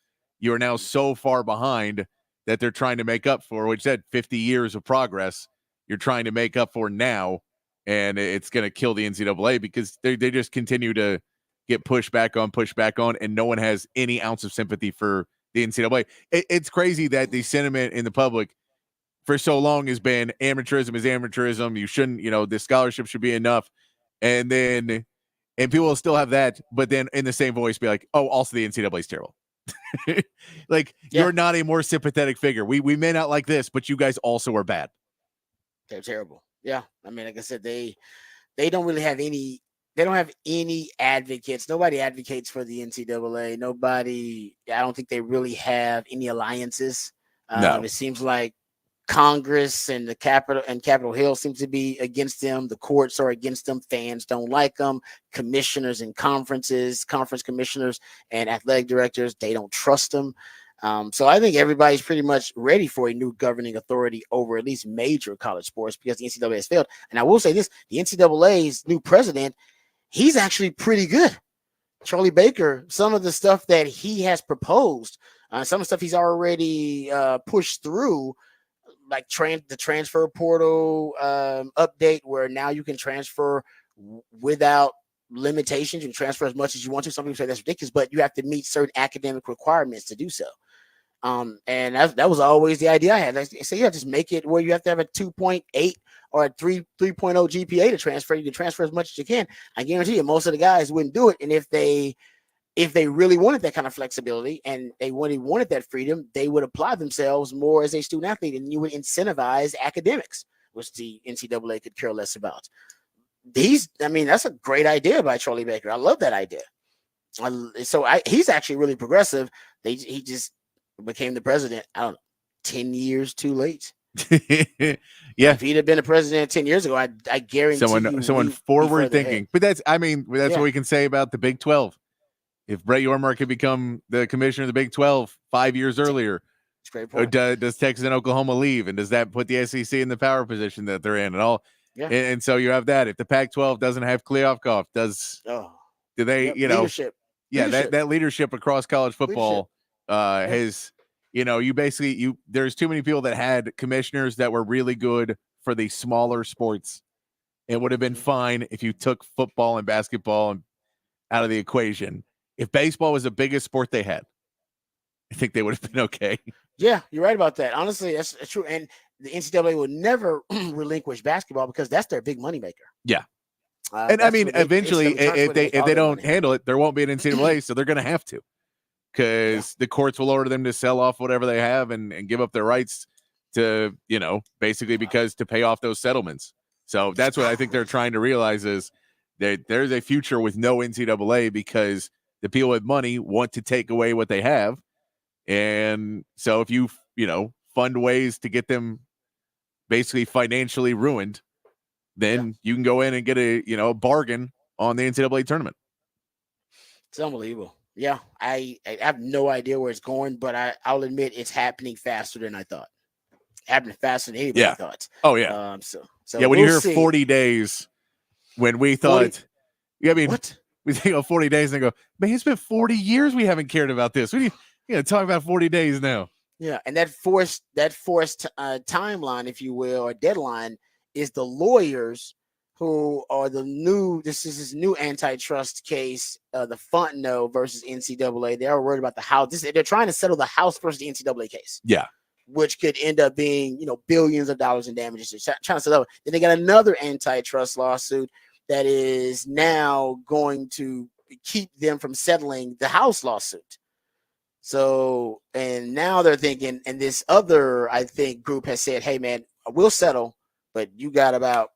You are now so far behind that they're trying to make up for, which said 50 years of progress. You're trying to make up for now, and it's going to kill the NCAA because they just continue to get pushed back on, and no one has any ounce of sympathy for the NCAA. It's crazy that the sentiment in the public for so long has been amateurism is amateurism. You shouldn't, the scholarship should be enough. And people will still have that, but then in the same voice be like, oh, also the NCAA is terrible. You're not a more sympathetic figure. We may not like this, but you guys also are bad. They're terrible. Yeah. I mean, like I said, they don't really have any, they don't have any advocates. Nobody advocates for the NCAA. Nobody, I don't think they really have any alliances. No. It seems like Congress and the Capitol Hill seems to be against them. The courts are against them. Fans don't like them. Commissioners and conference commissioners and athletic directors, they don't trust them. So I think everybody's pretty much ready for a new governing authority over at least major college sports because the NCAA has failed. And I will say this, the NCAA's new president, he's actually pretty good. Charlie Baker, some of the stuff that he has proposed, some of the stuff he's already pushed through, like the transfer portal update where now you can transfer without limitations. You can transfer as much as you want to. Some people say that's ridiculous, but you have to meet certain academic requirements to do so. And that was always the idea I had. Like, so you just make it where you have to have a 2.8 or a 3.0 GPA to transfer. You can transfer as much as you can. I guarantee you most of the guys wouldn't do it. And if they really wanted that kind of flexibility and they wanted that freedom, they would apply themselves more as a student athlete and you would incentivize academics, which the NCAA could care less about. That's a great idea by Charlie Baker. I love that idea. He's actually really progressive. He just became the president, I don't know, 10 years too late. Yeah. If he'd have been a president 10 years ago, I guarantee someone forward thinking. But that's what we can say about the Big 12. If Brett Yormark could become the commissioner of the Big 12 5 years earlier, great point. Does Texas and Oklahoma leave? And does that put the SEC in the power position that they're in and all? Yeah. And so you have that. If the Pac-12 doesn't have Kliavkoff, do they, leadership. Yeah, that leadership across college football has, you basically, there's too many people that had commissioners that were really good for the smaller sports. It would have been fine if you took football and basketball out of the equation. If baseball was the biggest sport they had, I think they would have been okay. Yeah, you're right about that. Honestly, that's true. And the NCAA will never relinquish basketball because that's their big moneymaker. Yeah. And I mean, eventually, if they don't handle it, there won't be an NCAA, so they're going to have to because the courts will order them to sell off whatever they have and give up their rights to, basically because to pay off those settlements. So that's what I think they're trying to realize is that there's a future with no NCAA because the people with money want to take away what they have. And so if you, fund ways to get them basically financially ruined, then you can go in and get a bargain on the NCAA tournament. It's unbelievable. Yeah, I have no idea where it's going, but I'll admit it's happening faster than I thought. Happening faster than anybody thought. Oh, yeah. So when you hear 40 days when we thought, 40? What? we think of 40 days and go, man, it's been 40 years we haven't cared about this. We talk about 40 days now. Yeah, and that forced timeline, if you will, or deadline, is the lawyers who are this is this new antitrust case, the Fontenot versus NCAA. They're worried about the House. They're trying to settle the House versus the NCAA case. Yeah. Which could end up being, billions of dollars in damages. They're trying to settle. Then they got another antitrust lawsuit that is now going to keep them from settling the House lawsuit. So, and now they're thinking, and this other, I think, group has said, hey man, we'll settle, but you got about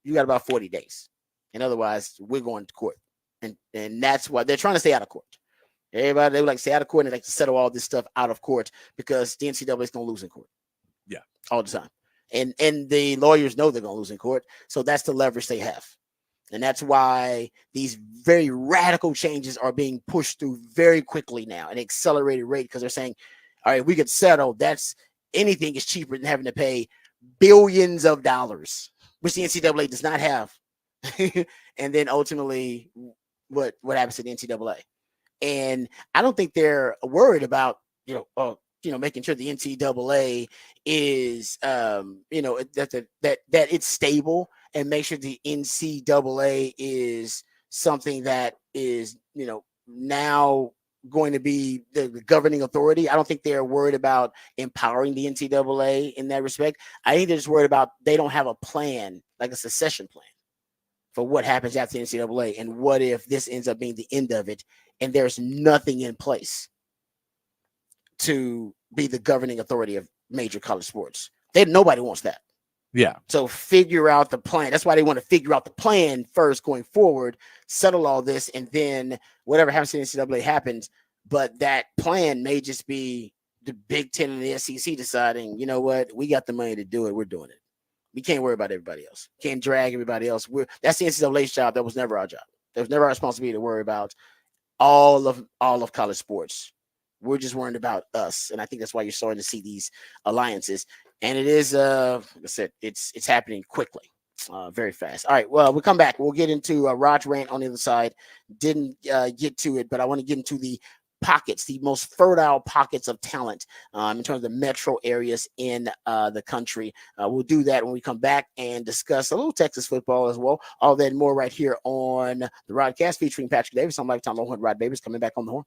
40 days. And otherwise we're going to court. And that's why they're trying to stay out of court. Everybody, they would like to stay out of court and they like to settle all this stuff out of court because the NCAA is going to lose in court. Yeah. All the time. And the lawyers know they're going to lose in court. So that's the leverage they have. And that's why these very radical changes are being pushed through very quickly now at an accelerated rate because they're saying, all right, we could settle. Anything is cheaper than having to pay billions of dollars, which the NCAA does not have. And then ultimately, what happens to the NCAA? And I don't think they're worried about, making sure the NCAA is, that it's stable and make sure the NCAA is something that is, now going to be the governing authority. I don't think they're worried about empowering the NCAA in that respect. I think they're just worried about they don't have a plan, like a succession plan for what happens after the NCAA. And what if this ends up being the end of it and there's nothing in place to be the governing authority of major college sports? Nobody wants that. Yeah. So figure out the plan. That's why they want to figure out the plan first going forward, settle all this, and then whatever happens to the NCAA happens. But that plan may just be the Big Ten and the SEC deciding, you know what, we got the money to do it. We're doing it. We can't worry about everybody else. Can't drag everybody else. That's the NCAA's job. That was never our job. There was never our responsibility to worry about all of college sports. We're just worried about us. And I think that's why you're starting to see these alliances. And it is, like I said, it's happening quickly, very fast. All right, well, we'll come back. We'll get into Rod's rant on the other side. Didn't get to it, but I want to get into the pockets, the most fertile pockets of talent in terms of the metro areas in the country. We'll do that when we come back and discuss a little Texas football as well. All that and more right here on the Rodcast featuring Patrick Davis. I'm Lifetime Longhorn Rod Davis coming back on the horn.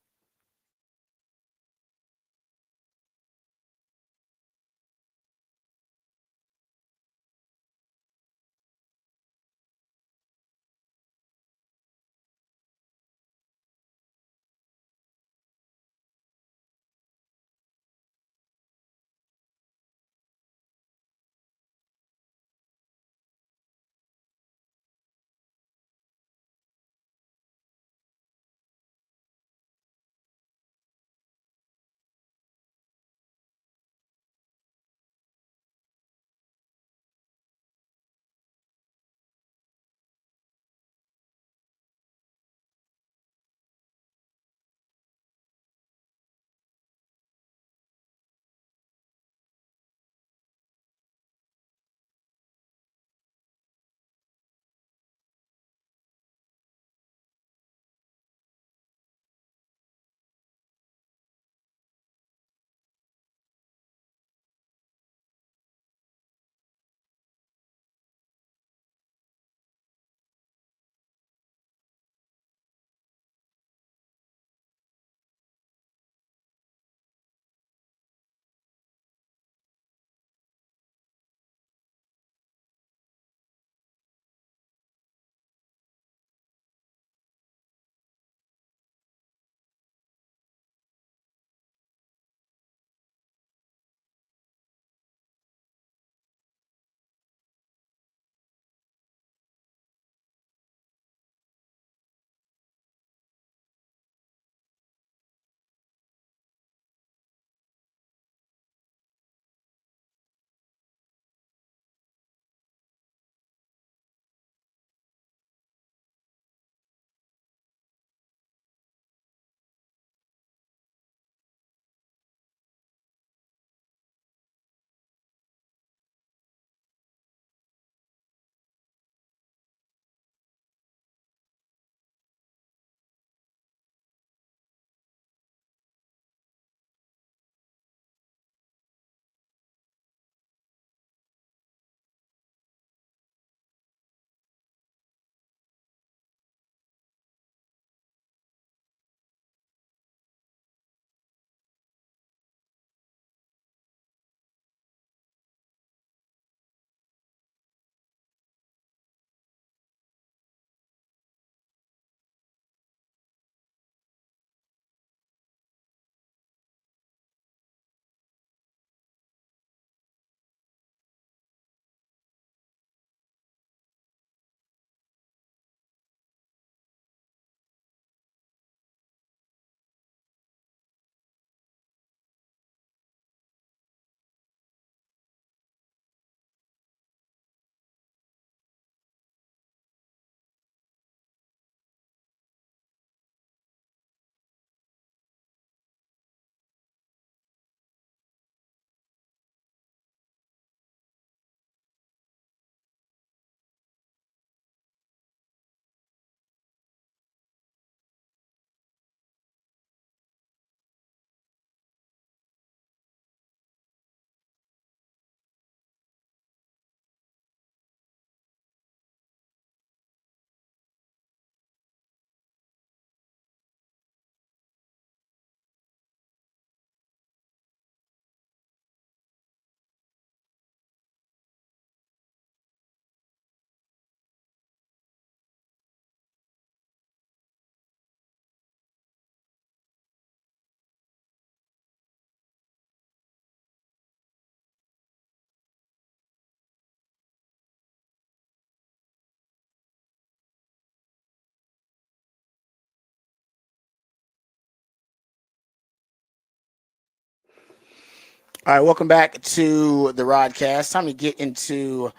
All right, welcome back to the Rodcast. Time to get into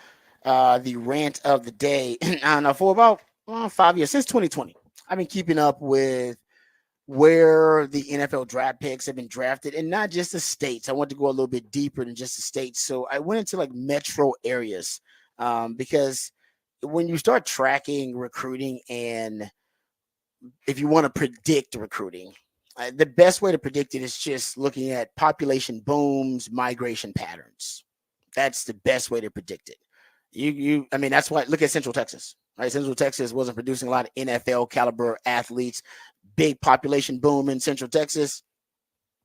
the rant of the day. I don't know, for about 5 years, since 2020, I've been keeping up with where the NFL draft picks have been drafted, and not just the states. I want to go a little bit deeper than just the states. So I went into like metro areas because when you start tracking recruiting, and if you want to predict recruiting, the best way to predict it is just looking at population booms, migration patterns. That's the best way to predict it. I mean, that's why look at Central Texas. Right, Central Texas wasn't producing a lot of NFL caliber athletes. Big population boom in Central Texas,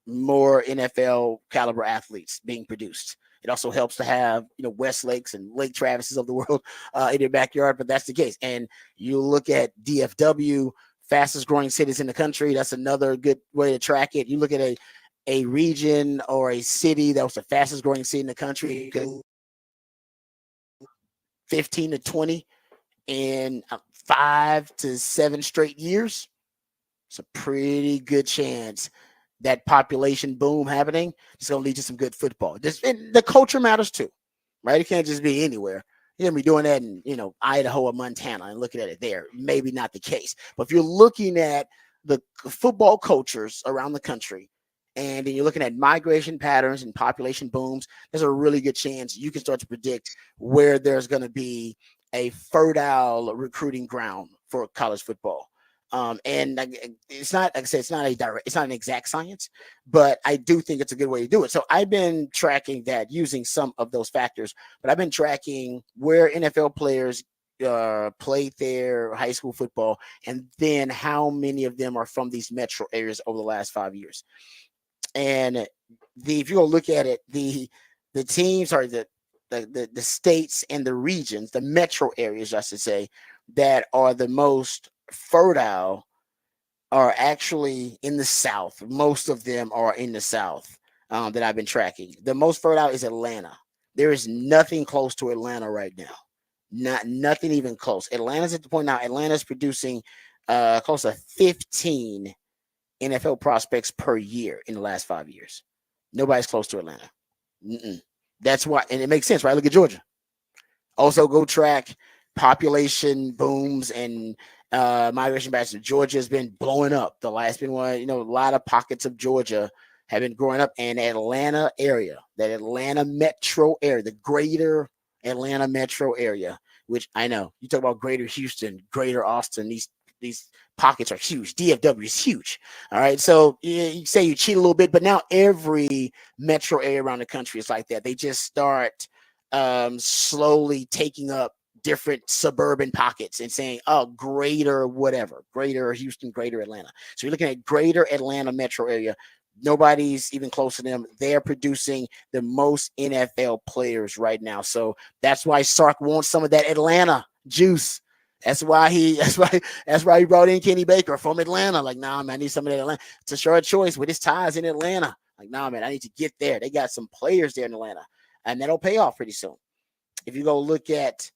more NFL caliber athletes being produced. It also helps to have West Lakes and Lake Travises of the world in your backyard, but that's the case. And you look at DFW, fastest growing cities in the country. That's another good way to track it. You look at a region or a city that was the fastest growing city in the country, 15 to 20 in 5 to 7 straight years. It's a pretty good chance that population boom happening is going to lead to some good football. And the culture matters too, right? It can't just be anywhere. You're going to be doing that in, Idaho or Montana and looking at it there. Maybe not the case. But if you're looking at the football cultures around the country, and then you're looking at migration patterns and population booms, there's a really good chance you can start to predict where there's going to be a fertile recruiting ground for college football. And it's not, like I said, it's not an exact science, but I do think it's a good way to do it. So I've been tracking that using some of those factors, but I've been tracking where NFL players played their high school football, and then how many of them are from these metro areas over the last 5 years. And if you go look at it, the teams are the states and the regions, the metro areas, I should say, that are the most fertile are actually in the South. Most of them are in the South that I've been tracking. The most fertile is Atlanta. There is nothing close to Atlanta right now. Nothing even close. Atlanta's at the point now. Atlanta's producing close to 15 NFL prospects per year in the last 5 years. Nobody's close to Atlanta. That's why, and it makes sense, right? Look at Georgia. Also, go track population booms and migration patterns. Georgia has been blowing up. The last been one, a lot of pockets of Georgia have been growing up, and Atlanta area, that Atlanta metro area, the greater Atlanta metro area, which I know you talk about greater Houston, greater Austin, these pockets are huge. DFW is huge. All right. So you say you cheat a little bit, but now every metro area around the country is like that. They just start slowly taking up different suburban pockets and saying, oh, greater whatever, greater Houston, greater Atlanta. So you're looking at greater Atlanta metro area. Nobody's even close to them. They're producing the most NFL players right now. So that's why Sark wants some of that Atlanta juice. That's why he brought in Kenny Baker from Atlanta. Like, nah, man, I need some of that Atlanta. It's a short choice with his ties in Atlanta. Like, nah, man, I need to get there. They got some players there in Atlanta, and that'll pay off pretty soon. If you go look at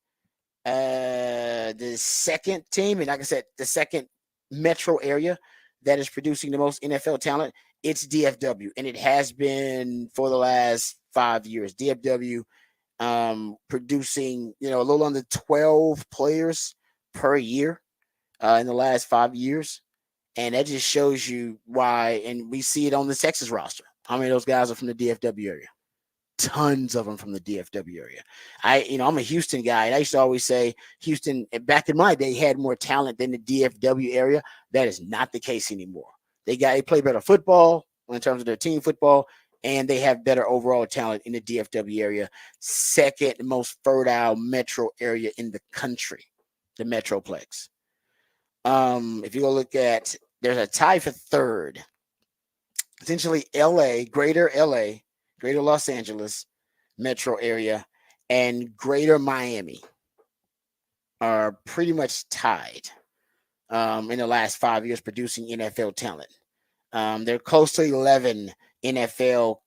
the second team, and like I said, the second metro area that is producing the most NFL talent, it's DFW, and it has been for the last 5 years. DFW producing, a little under 12 players per year in the last 5 years. And that just shows you why. And we see it on the Texas roster. How many of those guys are from the DFW area? Tons of them from the DFW area. I'm a Houston guy, and I used to always say Houston, back in my day, had more talent than the DFW area. That is not the case anymore. They play better football in terms of their team football, and they have better overall talent in the DFW area. Second most fertile metro area in the country, the Metroplex. If you go look at, there's a tie for third. Essentially, Greater Los Angeles metro area, and Greater Miami are pretty much tied in the last 5 years producing NFL talent. They're close to 11 NFL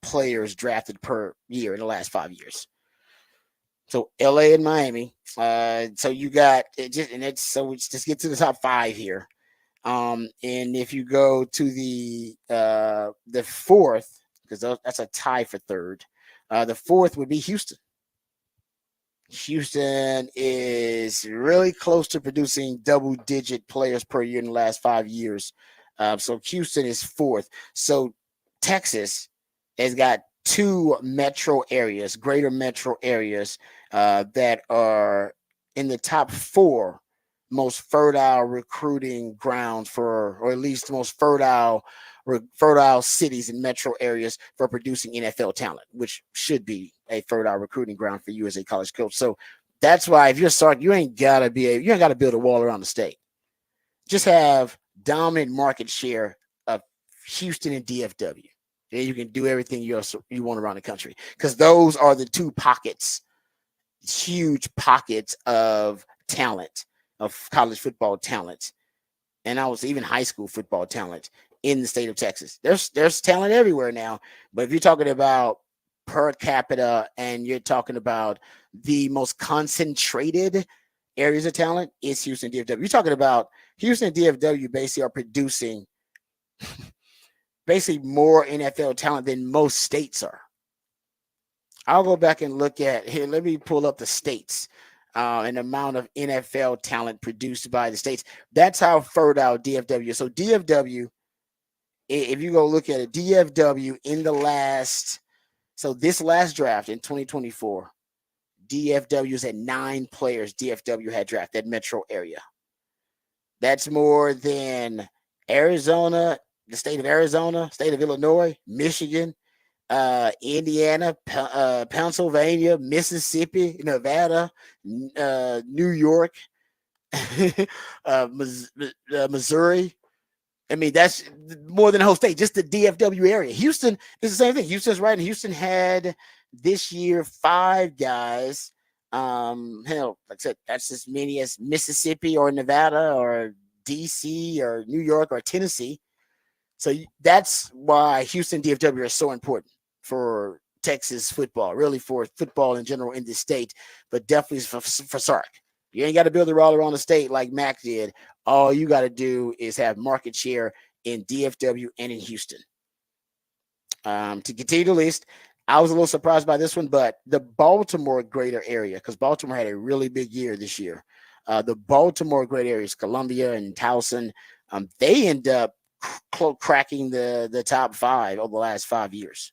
players drafted per year in the last 5 years. So LA and Miami. So you got it just, and it's so let's just get to the top 5 here. And if you go to the fourth because that's a tie for third. The fourth would be Houston. Houston is really close to producing double-digit players per year in the last 5 years. So Houston is fourth. So Texas has got two metro areas, greater metro areas, that are in the top four most fertile recruiting grounds for, or at least the most fertile cities and metro areas for producing NFL talent, which should be a fertile recruiting ground for you as a college coach. So that's why if you're Sark, you ain't gotta build a wall around the state. Just have dominant market share of Houston and DFW. And you can do everything you want around the country, because those are the two pockets, huge pockets of talent, of college football talent, and I was even high school football talent in the state of Texas. There's talent everywhere now, but if you're talking about per capita and you're talking about the most concentrated areas of talent, it's Houston DFW. You're talking about Houston DFW basically are producing basically more NFL talent than most states are. I'll go back and look at here. Let me pull up the states. An amount of NFL talent produced by the states. That's how fertile DFW is. So DFW, if you go look at it, DFW in this last draft in 2024, DFW's at 9 players DFW had drafted, that metro area. That's more than Arizona, the state of Arizona, state of Illinois, Michigan, Indiana, Pennsylvania, Mississippi, Nevada, New York, Missouri. I mean, that's more than the whole state, just the DFW area. Houston is the same thing. Houston's right. And Houston had this year 5 guys. Hell, like I said, that's as many as Mississippi or Nevada or DC or New York or Tennessee. So that's why Houston DFW is so important for Texas football, really for football in general in this state, but definitely for Sark. You ain't got to build it all around the state like Mac did. All you got to do is have market share in DFW and in Houston. To continue the list, I was a little surprised by this one, but the Baltimore greater area, because Baltimore had a really big year this year. The Baltimore greater areas, Columbia and Towson, they end up cracking the top 5 over the last 5 years.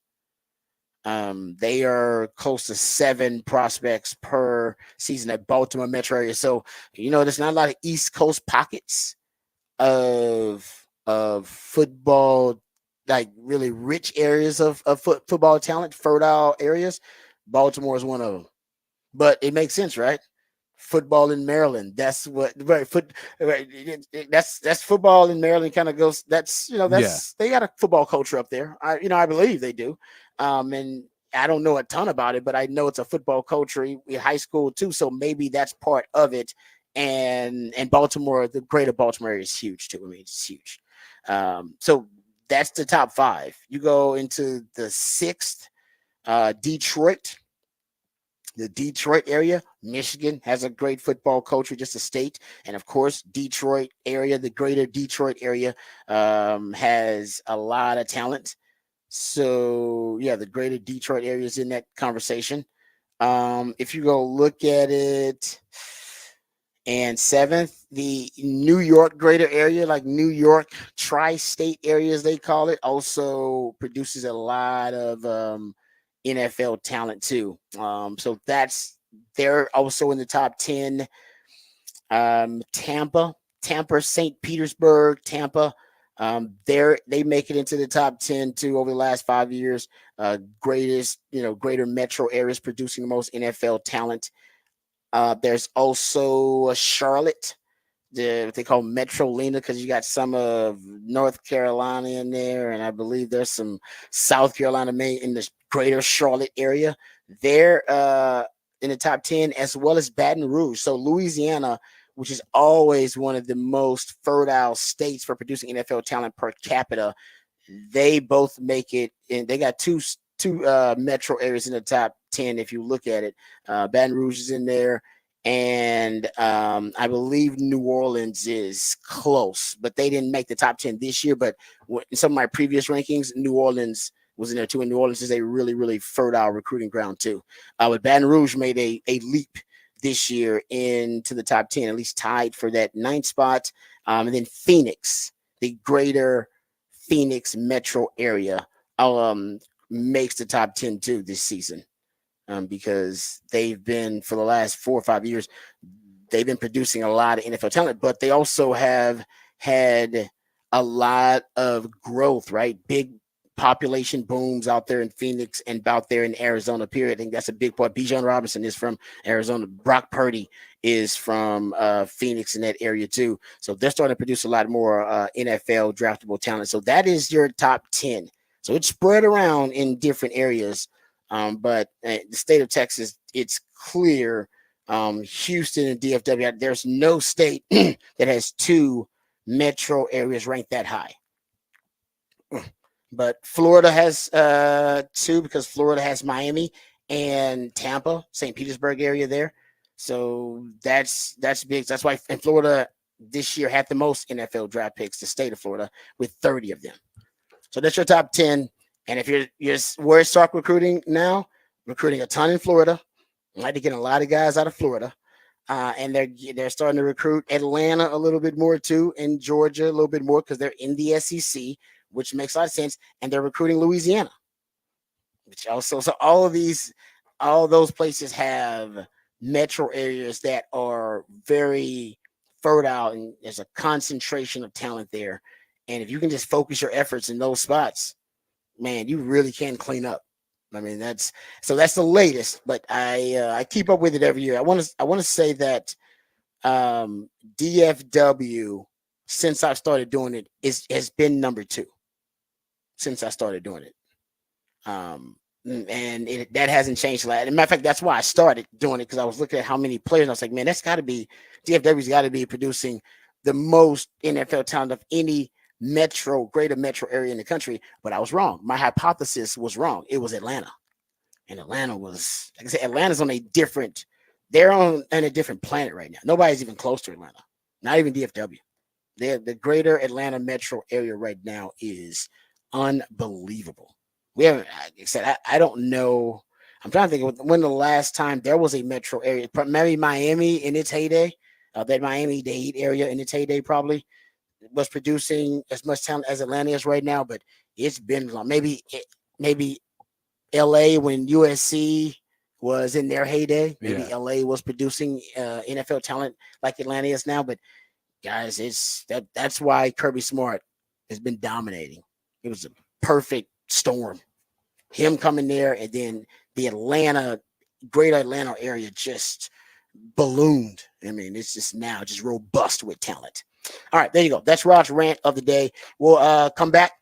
They are close to 7 prospects per season at Baltimore metro area. So, there's not a lot of East Coast pockets of football, like really rich areas of football talent, fertile areas. Baltimore is one of them. But it makes sense, right? Football in Maryland. That's what that's football in Maryland kind of goes. They got a football culture up there. I believe they do. And I don't know a ton about it, but I know it's a football culture in high school too. So maybe that's part of it. And Baltimore, the greater Baltimore area is huge too. I mean, it's huge. So that's the top 5. You go into the 6th, Detroit. The Detroit area, Michigan has a great football culture, just a state. And of course, Detroit area, the greater Detroit area, has a lot of talent. So yeah, the greater Detroit area is in that conversation. If you go look at it, and 7th, the New York greater area, like New York tri-state areas, they call it, also produces a lot of NFL talent too. So they're also in the top 10. Tampa, St. Petersburg, Tampa. They make it into the top 10 too over the last 5 years. Greater metro areas producing the most NFL talent. There's also Charlotte, what they call Metrolina, because you got some of North Carolina in there, and I believe there's some South Carolina in the greater Charlotte area. They're in the top 10, as well as Baton Rouge. So Louisiana, which is always one of the most fertile states for producing NFL talent per capita, they both make it, and they got two metro areas in the top 10 if you look at it. Baton Rouge is in there, and I believe New Orleans is close, but they didn't make the top 10 this year. But in some of my previous rankings, New Orleans was in there too. And New Orleans is a really, really fertile recruiting ground too. But Baton Rouge made a leap this year into the top 10, at least tied for that 9th spot. And then Phoenix, the greater Phoenix metro area, makes the top 10 too this season. Because they've been, for the last 4 or 5 years, they've been producing a lot of NFL talent, but they also have had a lot of growth, right? Big population booms out there in Phoenix and out there in Arizona, period. I think that's a big part. Bijan Robinson is from Arizona. Brock Purdy is from Phoenix in that area too. So they're starting to produce a lot more NFL draftable talent. So that is your top 10. So it's spread around in different areas. But the state of Texas, it's clear. Houston and DFW, there's no state that has 2 metro areas ranked that high. But Florida has 2 because Florida has Miami and Tampa, St. Petersburg area there. So that's big. That's why in Florida this year had the most NFL draft picks, the state of Florida, with 30 of them. So that's your top 10. And if you're where's Sark recruiting now? Recruiting a ton in Florida. Like to get a lot of guys out of Florida. And they're starting to recruit Atlanta a little bit more too, and Georgia a little bit more because they're in the SEC, which makes a lot of sense. And they're recruiting Louisiana, which also, so all those places have metro areas that are very fertile, and there's a concentration of talent there. And if you can just focus your efforts in those spots, man, you really can clean up. I mean, that's the latest, but I keep up with it every year. I want to say that DFW, since I started doing it, has been number 2 since I started doing it. And that hasn't changed a lot. As a matter of fact, that's why I started doing it, because I was looking at how many players, and I was like, man, that's got to be DFW's got to be producing the most NFL talent of any greater metro area in the country. But I was wrong. My hypothesis was wrong. It was Atlanta. And Atlanta was, like I said, Atlanta's on a different planet right now. Nobody's even close to Atlanta. Not even DFW. The greater Atlanta metro area right now is unbelievable. We haven't, like I said, I don't know. I'm trying to think of when the last time there was a metro area, maybe Miami in its heyday, that Miami-Dade area in its heyday probably was producing as much talent as Atlanta is right now, but it's been long. Maybe LA when USC was in their heyday. Maybe LA was producing NFL talent like Atlanta is now. But guys, that's why Kirby Smart has been dominating. It was a perfect storm. Him coming there, and then the greater Atlanta area just ballooned. I mean, it's just now just robust with talent. All right, there you go. That's Rod's rant of the day. We'll come back,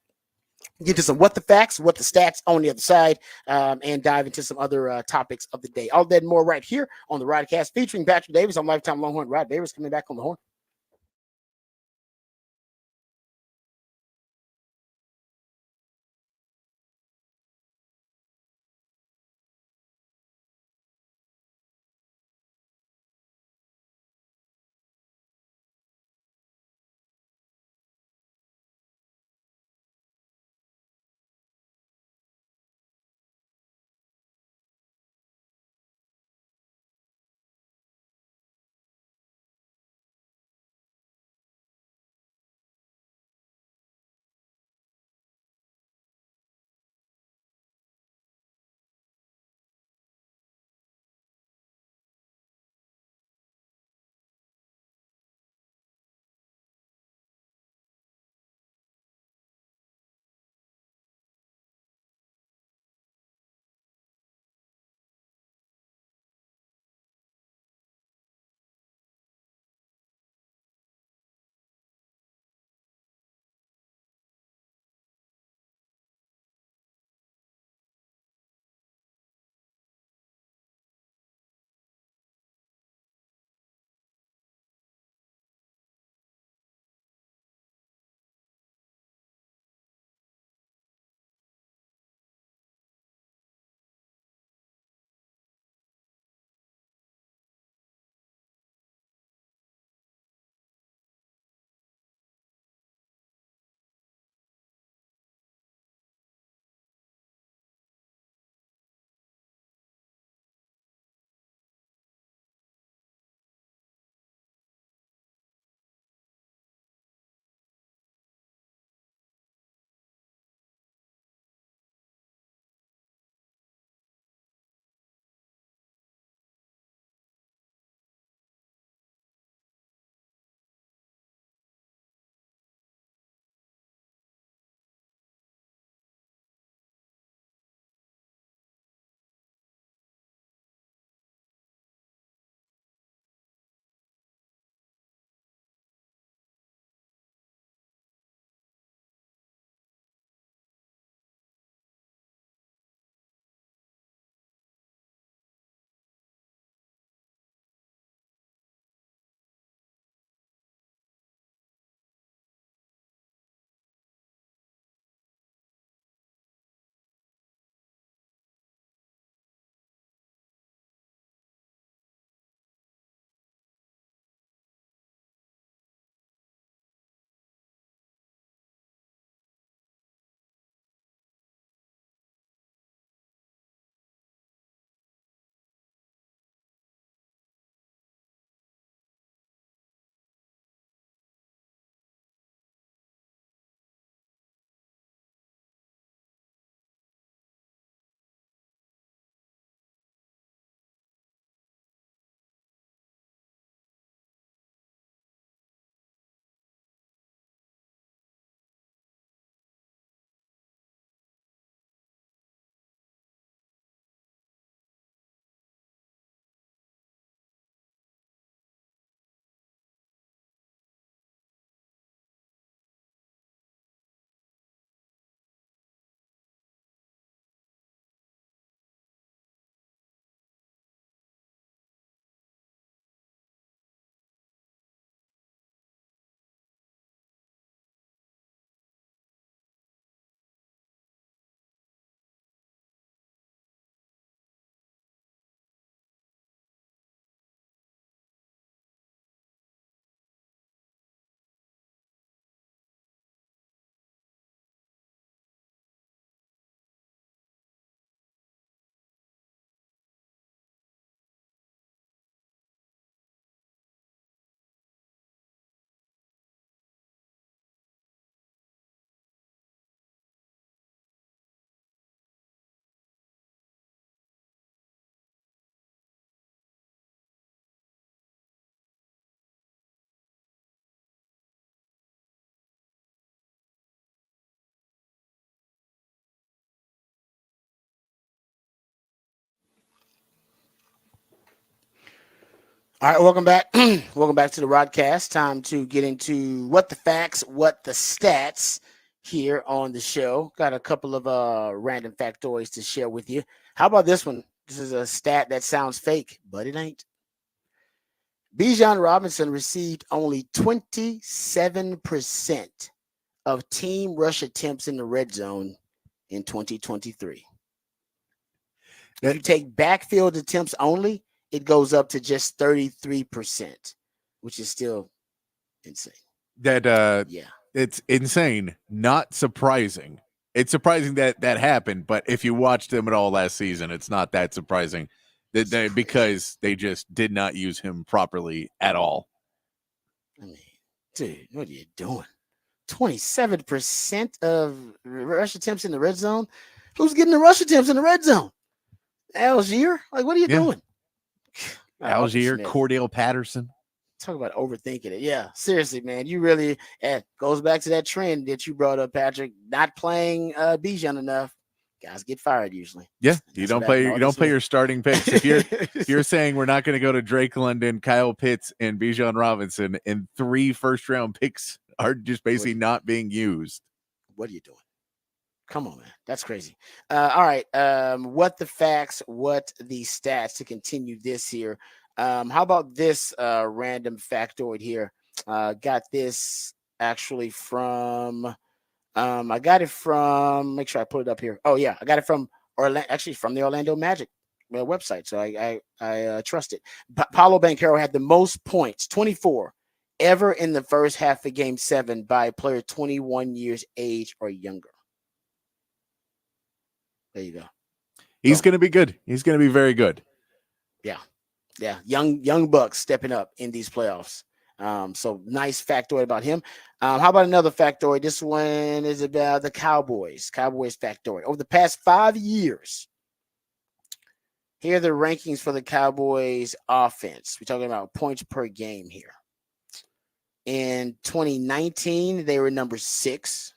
get to some what the facts, what the stats on the other side, and dive into some other topics of the day. All that and more right here on the Rodcast, featuring Patrick Davis. I'm lifetime Longhorn Rod Davis, coming back on the horn. All right, welcome back. Welcome back to the Rodcast. Time to get into what the facts, what the stats here on the show. Got a couple of random factoids to share with you. How about this one? This is a stat that sounds fake, but it ain't. Bijan Robinson received only 27% of team rush attempts in the red zone in 2023. If you take backfield attempts only, it goes up to just 33%, which is still insane. Yeah, it's insane. Not surprising. It's surprising that happened, but if you watched them at all last season, it's not that surprising because they just did not use him properly at all. I mean, dude, what are you doing? 27% of rush attempts in the red zone. Who's getting the rush attempts in the red zone? Algier? Like, what are you doing? Algier, Cordell Patterson. Talk about overthinking it. Yeah, seriously, man. You really goes back to that trend that you brought up, Patrick. Not playing Bijan enough. Guys get fired usually. Yeah, you don't play your starting picks. If you're saying we're not going to go to Drake London, Kyle Pitts, and Bijan Robinson, and 3 first-round picks are just basically not being used. What are you doing? Come on, man. That's crazy. All right. What the facts, what the stats to continue this here. How about this random factoid here? Got this actually from I got it from, make sure I put it up here. Oh yeah, I got it from from the Orlando Magic website. So I trust it. Paolo Banchero had the most points, 24, ever in the first half of Game 7 by a player 21 years age or younger. There you go. He's going to be good. He's going to be very good. Yeah. Young Bucks stepping up in these playoffs. So nice factoid about him. How about another factoid? This one is about the Cowboys. Cowboys factoid. Over the past 5 years, here are the rankings for the Cowboys offense. We're talking about points per game here. In 2019, they were number 6.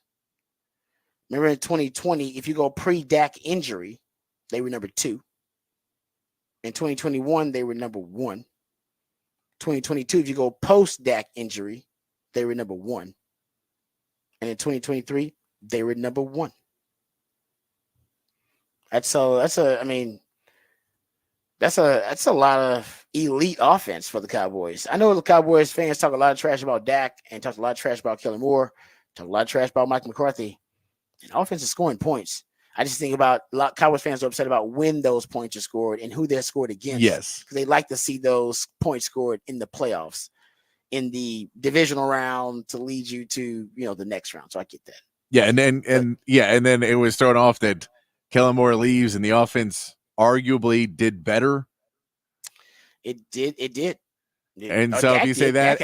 Remember in 2020, if you go pre-Dak injury, they were number 2. In 2021, they were number 1. 2022, if you go post-Dak injury, they were number 1. And in 2023, they were number 1. That's a lot of elite offense for the Cowboys. I know the Cowboys fans talk a lot of trash about Dak and talk a lot of trash about Kellen Moore, talk a lot of trash about Mike McCarthy. And offense is scoring points. I just think about a lot of Cowboys fans are upset about when those points are scored and who they're scored against. Yes. Because they like to see those points scored in the playoffs, in the divisional round to lead you to, the next round. So I get that. Yeah. And then it was thrown off that Kellen Moore leaves and the offense arguably did better. It did. And so if you say that,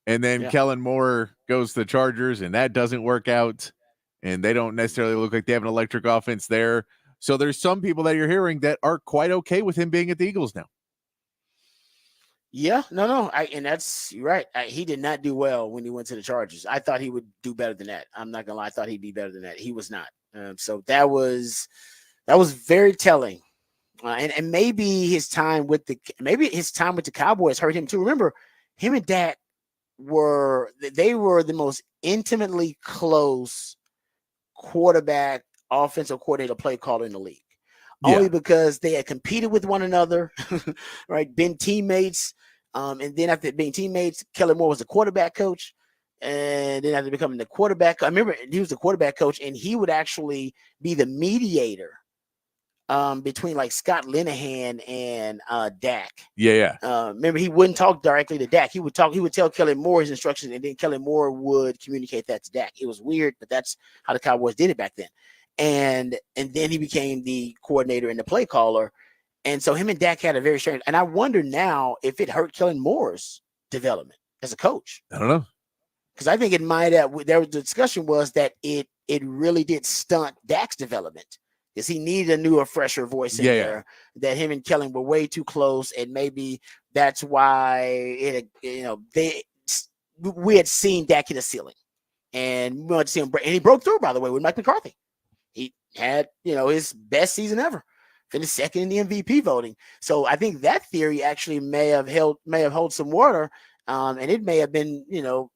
and then Yeah. Kellen Moore goes to the Chargers and that doesn't work out. And they don't necessarily look like they have an electric offense there. So there's some people that you're hearing that are quite okay with him being at the Eagles now. Yeah, no. And you're right. He did not do well when he went to the Chargers. I thought he would do better than that. I'm not gonna lie. I thought he'd be better than that. He was not. So that was very telling. And maybe his time with the Cowboys hurt him too. Remember, him and Dak were the most intimately close quarterback, offensive coordinator, play caller in the league. Only because they had competed with one another, right? Been teammates. And then after being teammates, Kellen Moore was the quarterback coach. And then after becoming the quarterback, I remember he was the quarterback coach, and he would actually be the mediator between like Scott Linehan and Dak. Yeah. Remember, he wouldn't talk directly to Dak. He would tell Kellen Moore his instructions, and then Kellen Moore would communicate that to Dak. It was weird, but that's how the Cowboys did it back then. And then he became the coordinator and the play caller. And so him and Dak had a very strange, and I wonder now if it hurt Kellen Moore's development as a coach. I don't know. Because I think it might have, the discussion was that it really did stunt Dak's development. Because he needed a newer, fresher voice in there. That him and Kellen were way too close, and maybe that's why we had seen Dak hit a ceiling, and we wanted to see him break. And he broke through, by the way, with Mike McCarthy. He had his best season ever finished second in the MVP voting. So I think that theory actually may have held some water, and it may have been,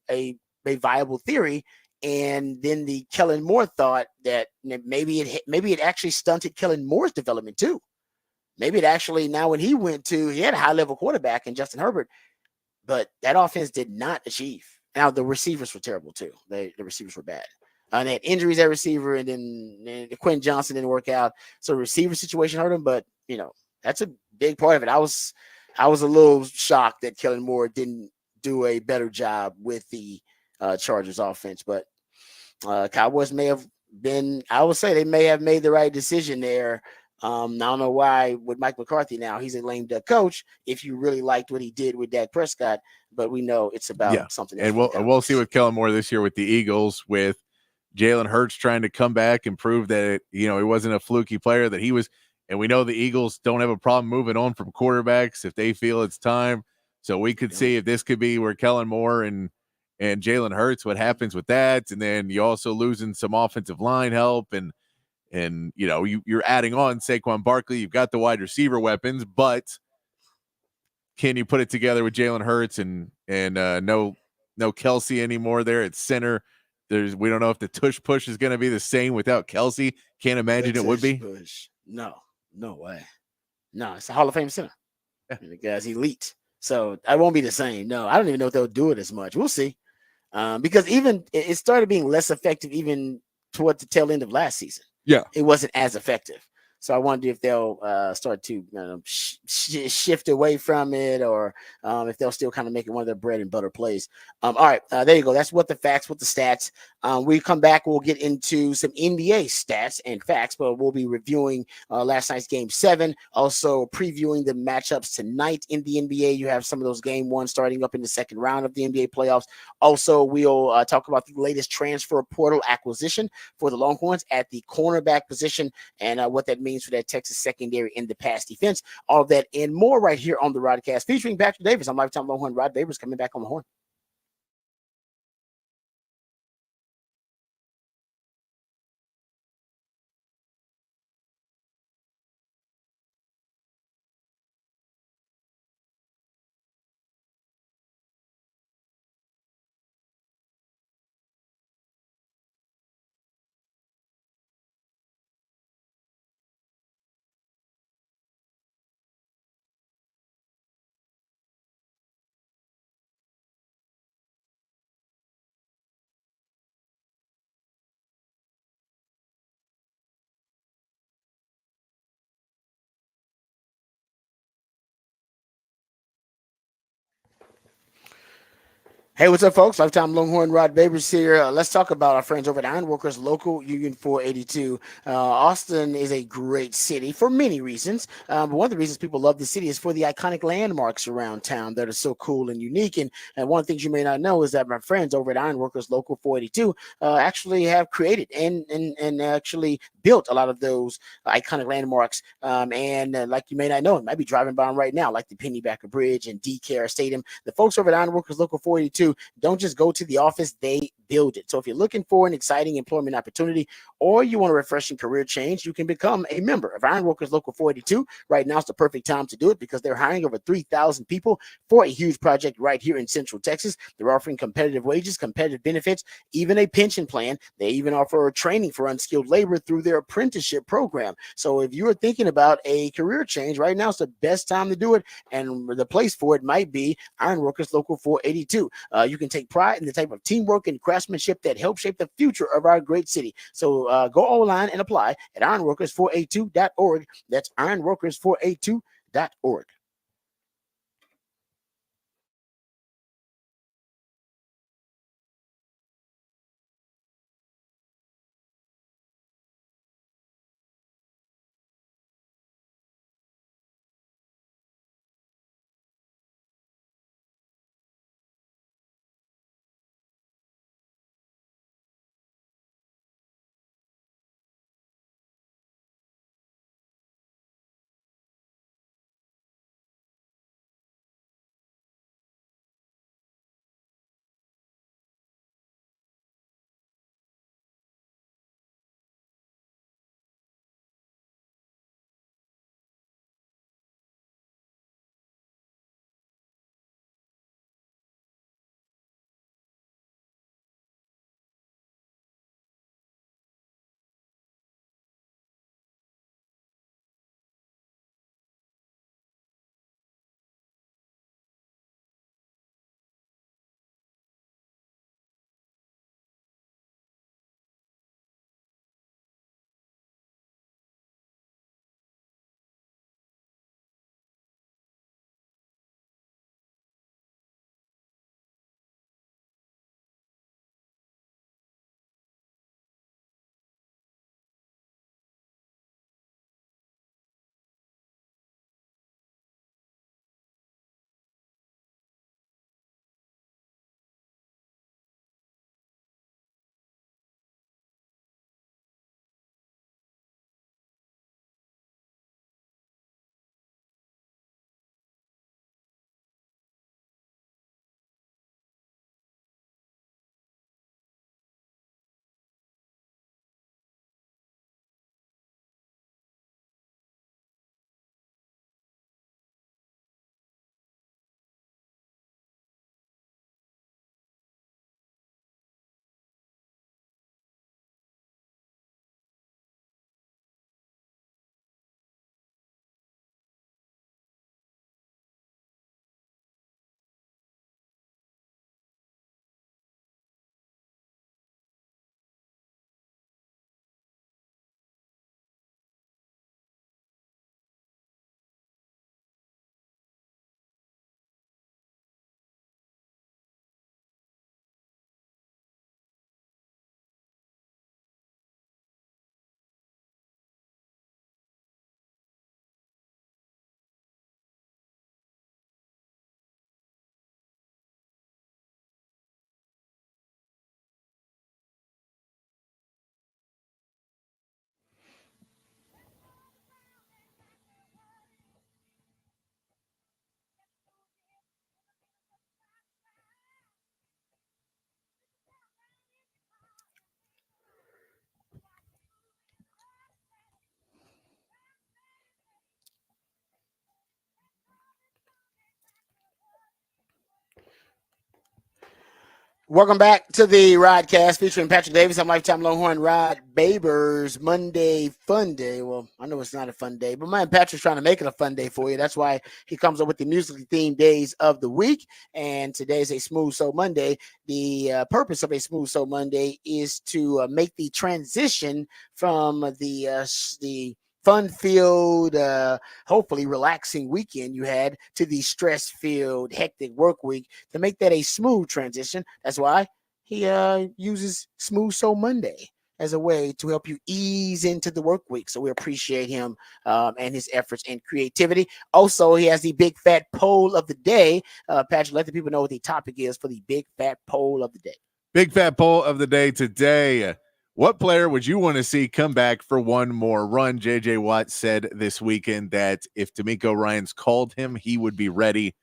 a viable theory. And then the Kellen Moore thought that maybe it actually stunted Kellen Moore's development too. Maybe it actually, now when he had a high level quarterback in Justin Herbert, but that offense did not achieve. Now the receivers were terrible too. The receivers were bad. They had injuries at receiver, and then Quentin Johnson didn't work out. So the receiver situation hurt him, but that's a big part of it. I was a little shocked that Kellen Moore didn't do a better job with the Chargers offense, but Cowboys may have been, I would say they may have made the right decision there. I don't know why with Mike McCarthy now, he's a lame duck coach if you really liked what he did with Dak Prescott, but we know it's about something else. And we'll see with Kellen Moore this year with the Eagles, with Jalen Hurts trying to come back and prove that, he wasn't a fluky player, that he was. And we know the Eagles don't have a problem moving on from quarterbacks if they feel it's time. So we could see if this could be where Kellen Moore and Jalen Hurts, what happens with that. And then you also losing some offensive line help, and you're adding on Saquon Barkley. You've got the wide receiver weapons, but can you put it together with Jalen Hurts and no Kelsey anymore there at center? We don't know if the tush push is going to be the same without Kelsey. Can't imagine it would be. Push. No way. No, it's a Hall of Fame center. Yeah. And the guy's elite. So I won't be the same. No, I don't even know if they'll do it as much. We'll see. Because even it started being less effective even toward the tail end of last season. Yeah. It wasn't as effective. So I wonder if they'll start to shift away from it, or if they'll still kind of make it one of their bread and butter plays. All right, there you go. That's what the facts, what the stats. We come back, we'll get into some NBA stats and facts, but we'll be reviewing last night's Game 7, also previewing the matchups tonight in the NBA. You have some of those Game 1 starting up in the second round of the NBA playoffs. Also, we'll talk about the latest transfer portal acquisition for the Longhorns at the cornerback position, and what that means for that Texas secondary in the pass defense. All of that and more right here on the Rodcast, featuring Patrick Davis. I'm lifetime Longhorn Rod Babers, coming back on the horn. Hey, what's up, folks? Lifetime Longhorn Rod Babers here. Let's talk about our friends over at Ironworkers Local Union 482. Austin is a great city for many reasons. But one of the reasons people love the city is for the iconic landmarks around town that are so cool and unique. And one of the things you may not know is that my friends over at Ironworkers Local 482 actually have created and actually built a lot of those iconic landmarks. And like you may not know, it might be driving by them right now, like the Pennybacker Bridge and DCare Stadium. The folks over at Ironworkers Local 482 don't just go to the office, they build it. So if you're looking for an exciting employment opportunity, or you want a refreshing career change, you can become a member of Ironworkers Local 482. Right now is the perfect time to do it because they're hiring over 3,000 people for a huge project right here in Central Texas. They're offering competitive wages, competitive benefits, even a pension plan. They even offer training for unskilled labor through their apprenticeship program. So if you're thinking about a career change, right now is the best time to do it. And the place for it might be Ironworkers Local 482. You can take pride in the type of teamwork and craftsmanship that helps shape the future of our great city. So go online and apply at ironworkers482.org. That's ironworkers482.org. Welcome back to the Rodcast featuring Patrick Davis. I'm lifetime Longhorn Rod Babers. Monday Fun Day. Well, I know it's not a fun day, but my and Patrick's trying to make it a fun day for you. That's why he comes up with the musically themed days of the week. And today is a Smooth Soul Monday. The purpose of a Smooth Soul Monday is to make the transition from the fun-filled, hopefully relaxing weekend you had to the stress-filled, hectic work week, to make that a smooth transition. That's why he uses Smooth Soul Monday as a way to help you ease into the work week. So we appreciate him and his efforts and creativity. Also, he has the big fat poll of the day. Patrick, let the people know what the topic is for the big fat poll of the day. Big fat poll of the day today. What player would you want to see come back for one more run? J.J. Watt said this weekend that if D'Amico Ryans called him, he would be ready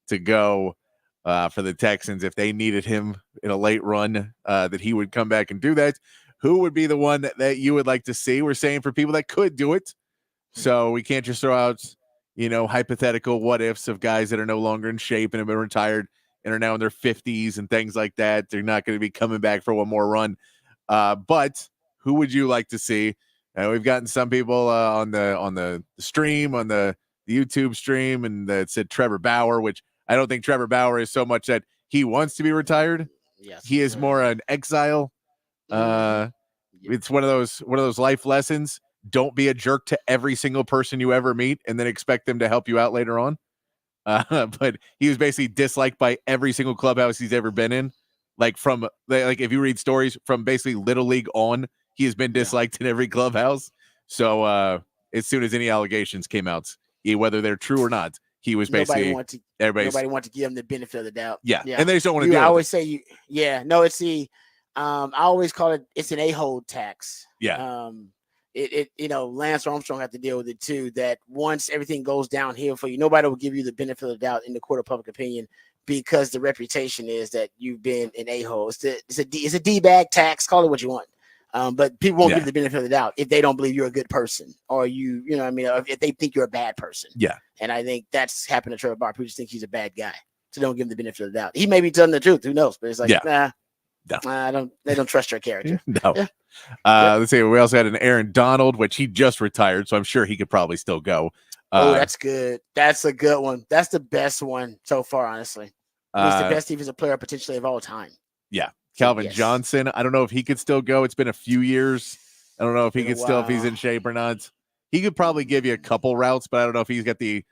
to go for the Texans. If they needed him in a late run, that he would come back and do that. Who would be the one that you would like to see? We're saying for people that could do it. So we can't just throw out, hypothetical what ifs of guys that are no longer in shape and have been retired and are now in their 50s and things like that. They're not going to be coming back for one more run. But who would you like to see? We've gotten some people on the stream, on the YouTube stream, and that said Trevor Bauer, which I don't think Trevor Bauer is so much that he wants to be retired. Yes, he is more an exile. It's one of those life lessons. Don't be a jerk to every single person you ever meet and then expect them to help you out later on. But he was basically disliked by every single clubhouse he's ever been in. Like if you read stories from basically Little League on, he has been disliked in every clubhouse. So as soon as any allegations came out, whether they're true or not, he was basically nobody wanted to give him the benefit of the doubt. Yeah. And they just don't want to do it. I always say it's I always call it's an a-hole tax. Yeah. Lance Armstrong had to deal with it too, that once everything goes downhill for you, nobody will give you the benefit of the doubt in the court of public opinion, because the reputation is that you've been an a-hole. It's a D-bag tax, call it what you want. But people won't give the benefit of the doubt if they don't believe you're a good person, or if they think you're a bad person. Yeah. And I think that's happened to Trevor Bauer. People just think he's a bad guy, so don't give him the benefit of the doubt. He may be telling the truth, who knows? But it's like, they don't trust your character. No. Yeah. Let's see. We also had an Aaron Donald, which he just retired, so I'm sure he could probably still go. That's good. That's a good one. That's the best one so far, honestly. He's the best defensive player potentially of all time. Yeah. Calvin Johnson. I don't know if he could still go. It's been a few years. I don't know if he could still, if he's in shape or not. He could probably give you a couple routes, but I don't know if he's got the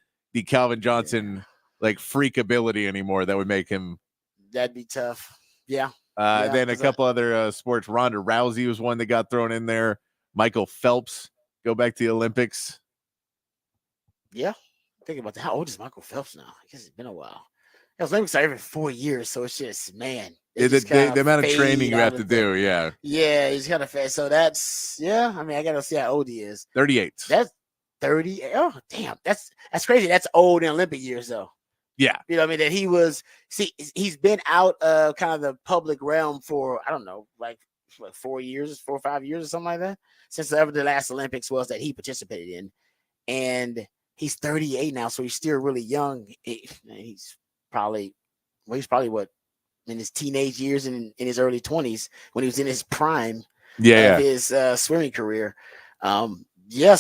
Calvin Johnson like freak ability anymore that would make him. That'd be tough. Yeah. Then a couple other sports. Ronda Rousey was one that got thrown in there. Michael Phelps, go back to the Olympics. Yeah. Think about that. How old is Michael Phelps now? I guess it's been a while. The Olympics are every 4 years, so it's just, man. The amount of training you have to do, yeah. Yeah, he's kind of fast. So that's, I mean, I got to see how old he is. 38. That's 30. Oh, damn. That's crazy. That's old in Olympic years, though. Yeah. You know what I mean? That he's been out of kind of the public realm for, I don't know, like 4 or 5 years or something like that, since ever the last Olympics was that he participated in. And he's 38 now, so he's still really young. He's probably what, in his teenage years and in his early 20s, when he was in his prime of his swimming career. So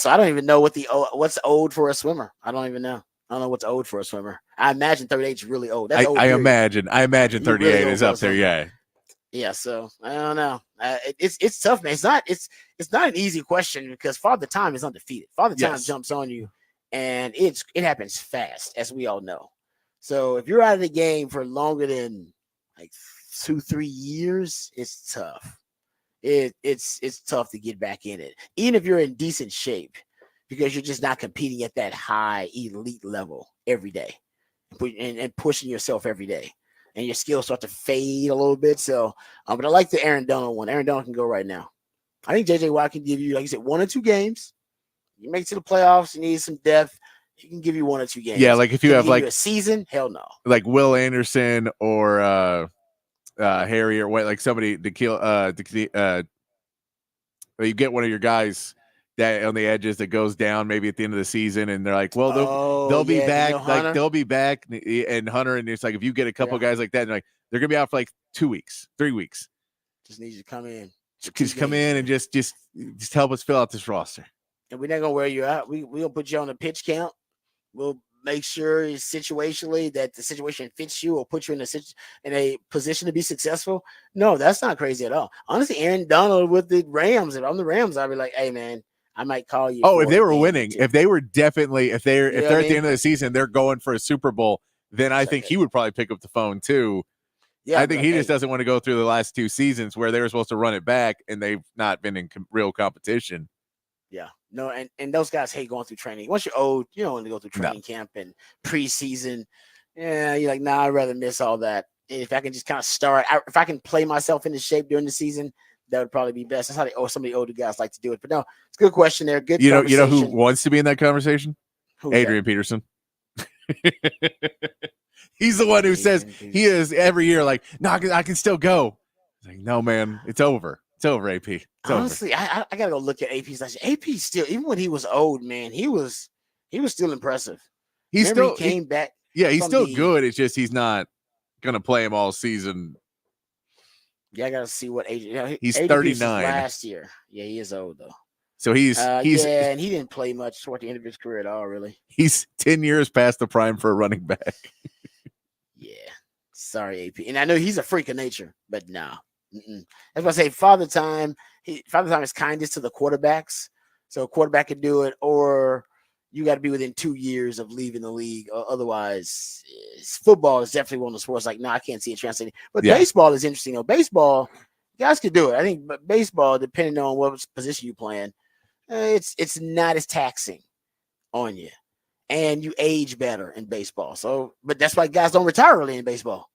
I don't even know what's old for a swimmer. I don't even know. I don't know what's old for a swimmer. I imagine 38 is really old. That's old. I imagine 38 really is up there. Yeah. Yeah. So I don't know. It's tough, man. It's not an easy question, because Father Time is undefeated. Father Time jumps on you, and it happens fast, as we all know. So if you're out of the game for longer than like 2-3 years, it's tough. It's tough to get back in it, even if you're in decent shape, because you're just not competing at that high elite level every day and pushing yourself every day, and your skills start to fade a little bit. So, but I like the Aaron Donald one. Aaron Donald can go right now. I think JJ Watt can give you, like you said, 1 or 2 games. You make it to the playoffs, you need some depth. He can give you 1 or 2 games. Yeah, like if you have like a season, hell no. Like Will Anderson or Harry or what, like somebody to kill you get one of your guys that on the edges that goes down maybe at the end of the season, and they're like, well, they'll be back, like they'll be back, and Hunter, and it's like if you get a couple guys like that, and like They're going to be out for like 2 weeks, 3 weeks. Just need you to come in. Just come in and just help us fill out this roster. And we're not gonna wear you out. We'll put you on a pitch count. We'll make sure situationally that the situation fits you or put you in a position to be successful. No, that's not crazy at all. Honestly, Aaron Donald with the Rams. If I'm the Rams, I'd be like, hey man, I might call you. Oh, if they were winning, if they're at the end of the season, they're going for a Super Bowl, then I think he would probably pick up the phone too. Yeah, I think he just doesn't want to go through the last 2 seasons where they were supposed to run it back and they've not been in real competition. Yeah, no, and those guys hate going through training. Once you're old, you don't want to go through training camp and preseason. Yeah, you're like, nah, I'd rather miss all that. And if I can just kind of start, if I can play myself into shape during the season, that would probably be best. That's how some of the older guys like to do it. But no, it's a good question there. Good. You know who wants to be in that conversation? Adrian Peterson. He's the one who says he is every year like, no, I can still go. Like, no, man, it's over. It's over, AP. It's Honestly, over. I gotta go look at AP's last year. AP still, even when he was old, man, he was still impressive. He came back. Yeah, he's still good. It's just he's not gonna play him all season. Yeah, I gotta see what age. He's 39 last year. Yeah, he is old though. So he's and he didn't play much toward the end of his career at all, really. He's 10 years past the prime for a running back. Yeah, sorry, AP. And I know he's a freak of nature, but no. That's why I say Father Time is kindest to the quarterbacks. So a quarterback can do it, or you got to be within 2 years of leaving the league. Otherwise, football is definitely one of the sports like, no, I can't see it translating. But baseball is interesting. Though. Baseball, guys can do it. I think baseball, depending on what position you're playing, it's not as taxing on you. And you age better in baseball. So, but that's why guys don't retire early in baseball.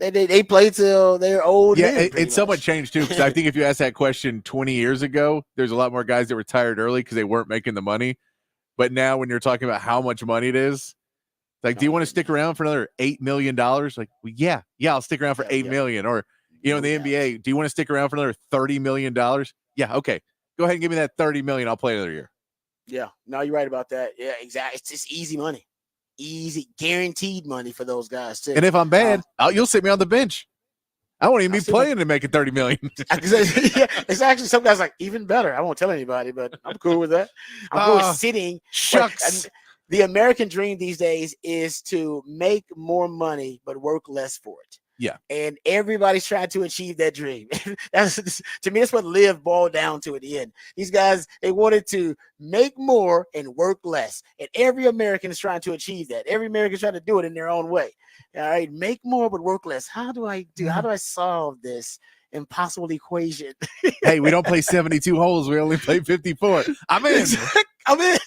They play till they're old. Yeah, it's so much changed too. Because I think if you asked that question 20 years ago, there's a lot more guys that retired early because they weren't making the money. But now, when you're talking about how much money it is, like, do you want to stick around for another $8 million? Like, well, yeah, I'll stick around for $8 million. Or, in the NBA, do you want to stick around for another $30 million? Yeah, okay, go ahead and give me that $30 million. I'll play another year. Yeah, no, you're right about that. Yeah, exactly. It's just easy money. Easy, guaranteed money for those guys too. And if I'm bad, you'll sit me on the bench. I won't even be playing to make it $30 million. Yeah, it's actually some guys like even better. I won't tell anybody, but I'm cool with that. I'm cool with sitting. Shucks. The American dream these days is to make more money but work less for it. Yeah. And everybody's trying to achieve that dream. To me, that's what Live boiled down to at the end. These guys, they wanted to make more and work less. And every American is trying to achieve that. Every American is trying to do it in their own way. All right, make more but work less. How do I solve this impossible equation? Hey, we don't play 72 holes. We only play 54. I'm in. I'm in.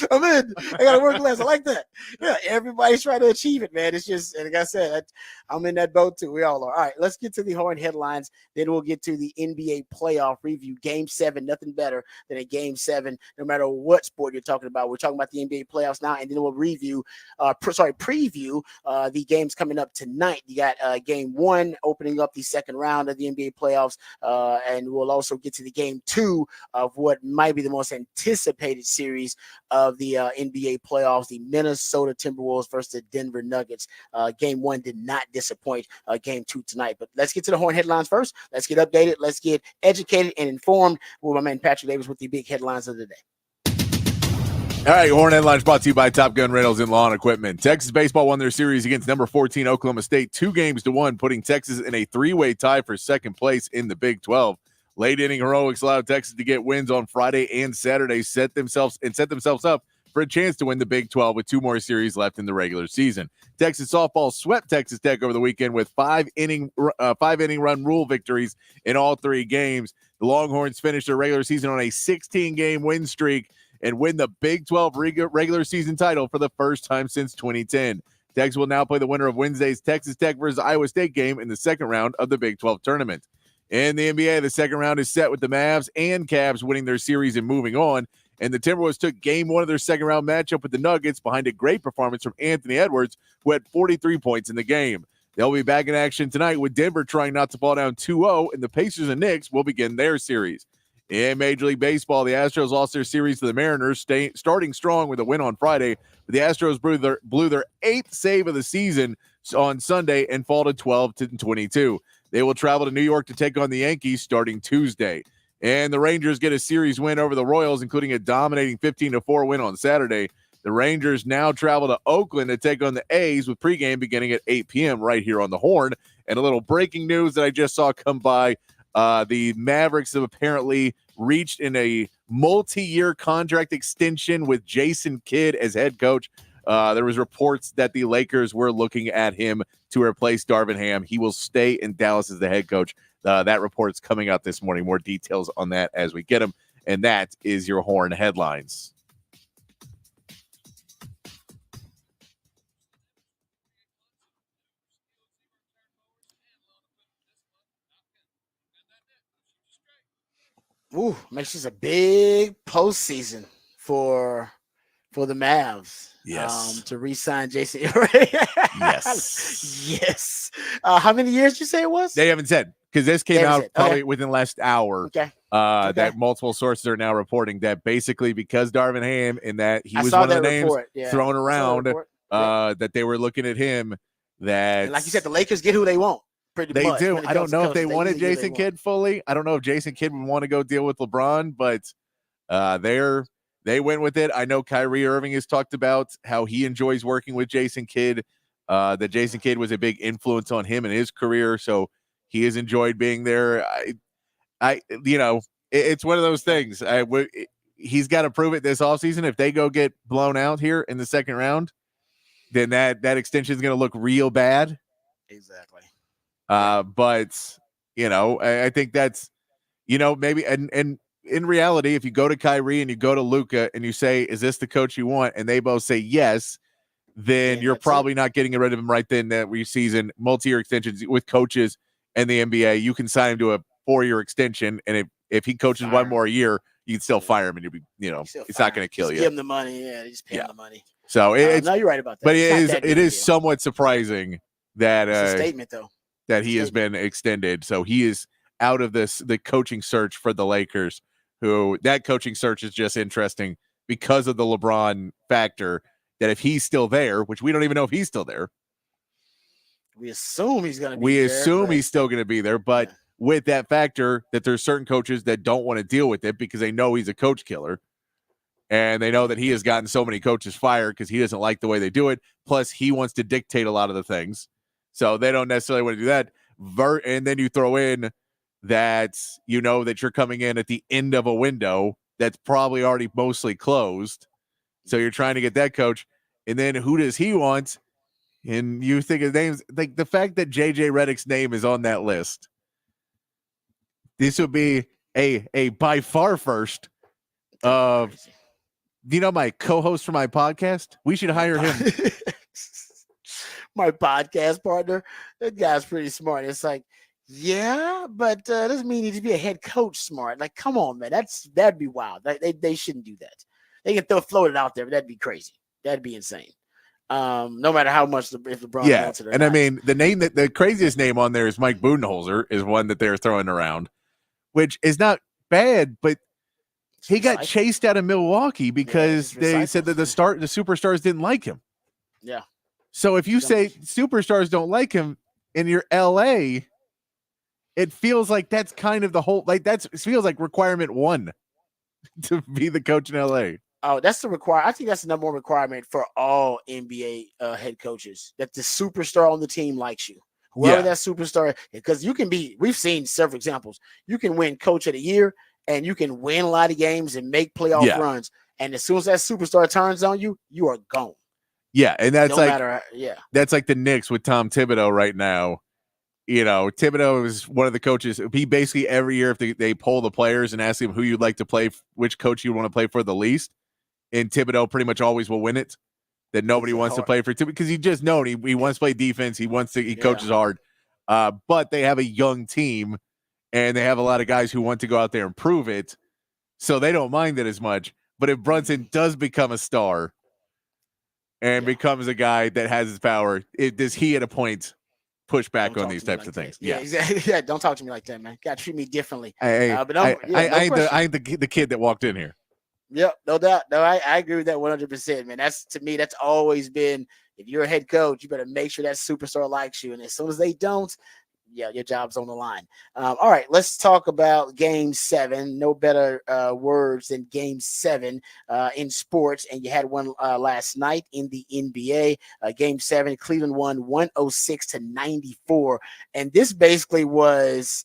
I gotta work less. I like that. Yeah, everybody's trying to achieve it, man. It's just, and like I said, I'm in that boat too. We all are. All right, let's get to the horn headlines. Then we'll get to the NBA playoff review. Game 7, nothing better than a Game 7, no matter what sport you're talking about. We're talking about the NBA playoffs now, and then we'll preview the games coming up tonight. You got Game 1 opening up the second round of the NBA playoffs, and we'll also get to the Game 2 of what might be the most anticipated series of the NBA playoffs, the Minnesota Timberwolves versus the Denver Nuggets. Game 1 did not disappoint. Game 2 tonight. But let's get to the horn headlines first. Let's get updated. Let's get educated and informed with my man Patrick Davis with the big headlines of the day. All right, horn headlines brought to you by Top Gun Rentals and Lawn Equipment. Texas baseball won their series against number 14 Oklahoma State 2-1, putting Texas in a 3-way tie for second place in the Big 12. Late inning heroics allowed Texas to get wins on Friday and Saturday, set themselves up for a chance to win the Big 12 with 2 more series left in the regular season. Texas softball swept Texas Tech over the weekend with 5-inning run rule victories in all 3 games. The Longhorns finished their regular season on a 16-game win streak and win the Big 12 regular season title for the first time since 2010. Texas will now play the winner of Wednesday's Texas Tech versus Iowa State game in the second round of the Big 12 tournament. In the NBA, the second round is set with the Mavs and Cavs winning their series and moving on. And the Timberwolves took Game 1 of their second round matchup with the Nuggets behind a great performance from Anthony Edwards, who had 43 points in the game. They'll be back in action tonight with Denver trying not to fall down 2-0, and the Pacers and Knicks will begin their series. In Major League Baseball, the Astros lost their series to the Mariners, starting strong with a win on Friday. But the Astros blew their 8th save of the season on Sunday and fall to 12-22. They will travel to New York to take on the Yankees starting Tuesday. And the Rangers get a series win over the Royals, including a dominating 15-4 win on Saturday. The Rangers now travel to Oakland to take on the A's with pregame beginning at 8 p.m. right here on the Horn. And a little breaking news that I just saw come by. The Mavericks have apparently reached in a multi-year contract extension with Jason Kidd as head coach. There was reports that the Lakers were looking at him to replace Darvin Ham. He will stay in Dallas as the head coach. That report's coming out this morning. More details on that as we get them. And that is your Horn headlines. Ooh, makes this a big postseason for the Mavs. Yes. To re-sign Jason. Yes. Yes. How many years did you say it was? They haven't said, because this came out probably within the last hour. Okay. That multiple sources are now reporting that basically because Darvin Ham and that he was one of the names thrown around, that they were looking at him. That, and like you said, the Lakers get who they want. Pretty much. Do. I don't know if they wanted Jason Kidd fully. I don't know if Jason Kidd would want to go deal with LeBron, but they went with it. I know Kyrie Irving has talked about how he enjoys working with Jason Kidd, that Jason Kidd was a big influence on him in his career, so he has enjoyed being there. It's one of those things. He's got to prove it this offseason. If they go get blown out here in the second round, then that extension is going to look real bad. Exactly. But I think that's, maybe, and in reality, if you go to Kyrie and you go to Luka and you say, is this the coach you want? And they both say yes, then you're probably not getting rid of him right then. That season multi-year extensions with coaches and the NBA, you can sign him to a 4-year extension. And if he coaches one more year, you can still fire him and you'll be, it's not going to kill you. Give him the money. Yeah. Just pay him the money. So no, you're right about that. But it is somewhat surprising that, it's a statement though, that he has been extended. So he is out of the coaching search for the Lakers, who that coaching search is just interesting because of the LeBron factor, that if he's still there, which we don't even know if he's still there. We assume he's going to be there. We assume he's still going to be there, but with that factor that there's certain coaches that don't want to deal with it because they know he's a coach killer. And they know that he has gotten so many coaches fired because he doesn't like the way they do it. Plus, he wants to dictate a lot of the things. So they don't necessarily want to do that. And then you throw in that that you're coming in at the end of a window that's probably already mostly closed. So you're trying to get that coach. And then who does he want? And you think of names like the fact that JJ Redick's name is on that list. This would be a by far first of my co-host for my podcast. We should hire him. My podcast partner, that guy's pretty smart. It's like, yeah, but doesn't mean you need to be a head coach smart. Like, come on, man, that'd be wild. They shouldn't do that. They can float it out there, but that'd be crazy. That'd be insane. No matter how much if LeBron wants it or and not. I mean, the craziest name on there is Mike Budenholzer is one that they're throwing around, which is not bad, but he got chased out of Milwaukee because they said that the superstars didn't like him. Yeah. So if you say superstars don't like him and you're LA, it feels like that's kind of the whole, like it feels like requirement 1 to be the coach in LA. Oh, that's the requirement. I think that's the number one requirement for all NBA head coaches, that the superstar on the team likes you. Whoever that superstar, because we've seen several examples. You can win coach of the year and you can win a lot of games and make playoff runs. And as soon as that superstar turns on you, you are gone. Yeah. And that's that's like the Knicks with Tom Thibodeau right now. Thibodeau is one of the coaches. He basically every year, if they poll the players and ask him who you'd like to play, which coach you want to play for the least, and Thibodeau pretty much always will win it. That nobody wants to play for Thibodeau because he just knows he wants to play defense. He coaches hard. But they have a young team and they have a lot of guys who want to go out there and prove it. So they don't mind it as much. But if Brunson does become a star and becomes a guy that has his power, does he at a point push back on these types of things? Yeah, exactly. Yeah, don't talk to me like that, man. Got to treat me differently. I ain't the kid that walked in here. Yep, no doubt. No, I agree with that 100%, man. That's to me, that's always been if you're a head coach, you better make sure that superstar likes you. And as soon as they don't, yeah, your job's on the line. All right, let's talk about Game 7. No better words than Game 7 in sports, and you had one last night in the NBA. Game 7, Cleveland won 106-94, and this basically was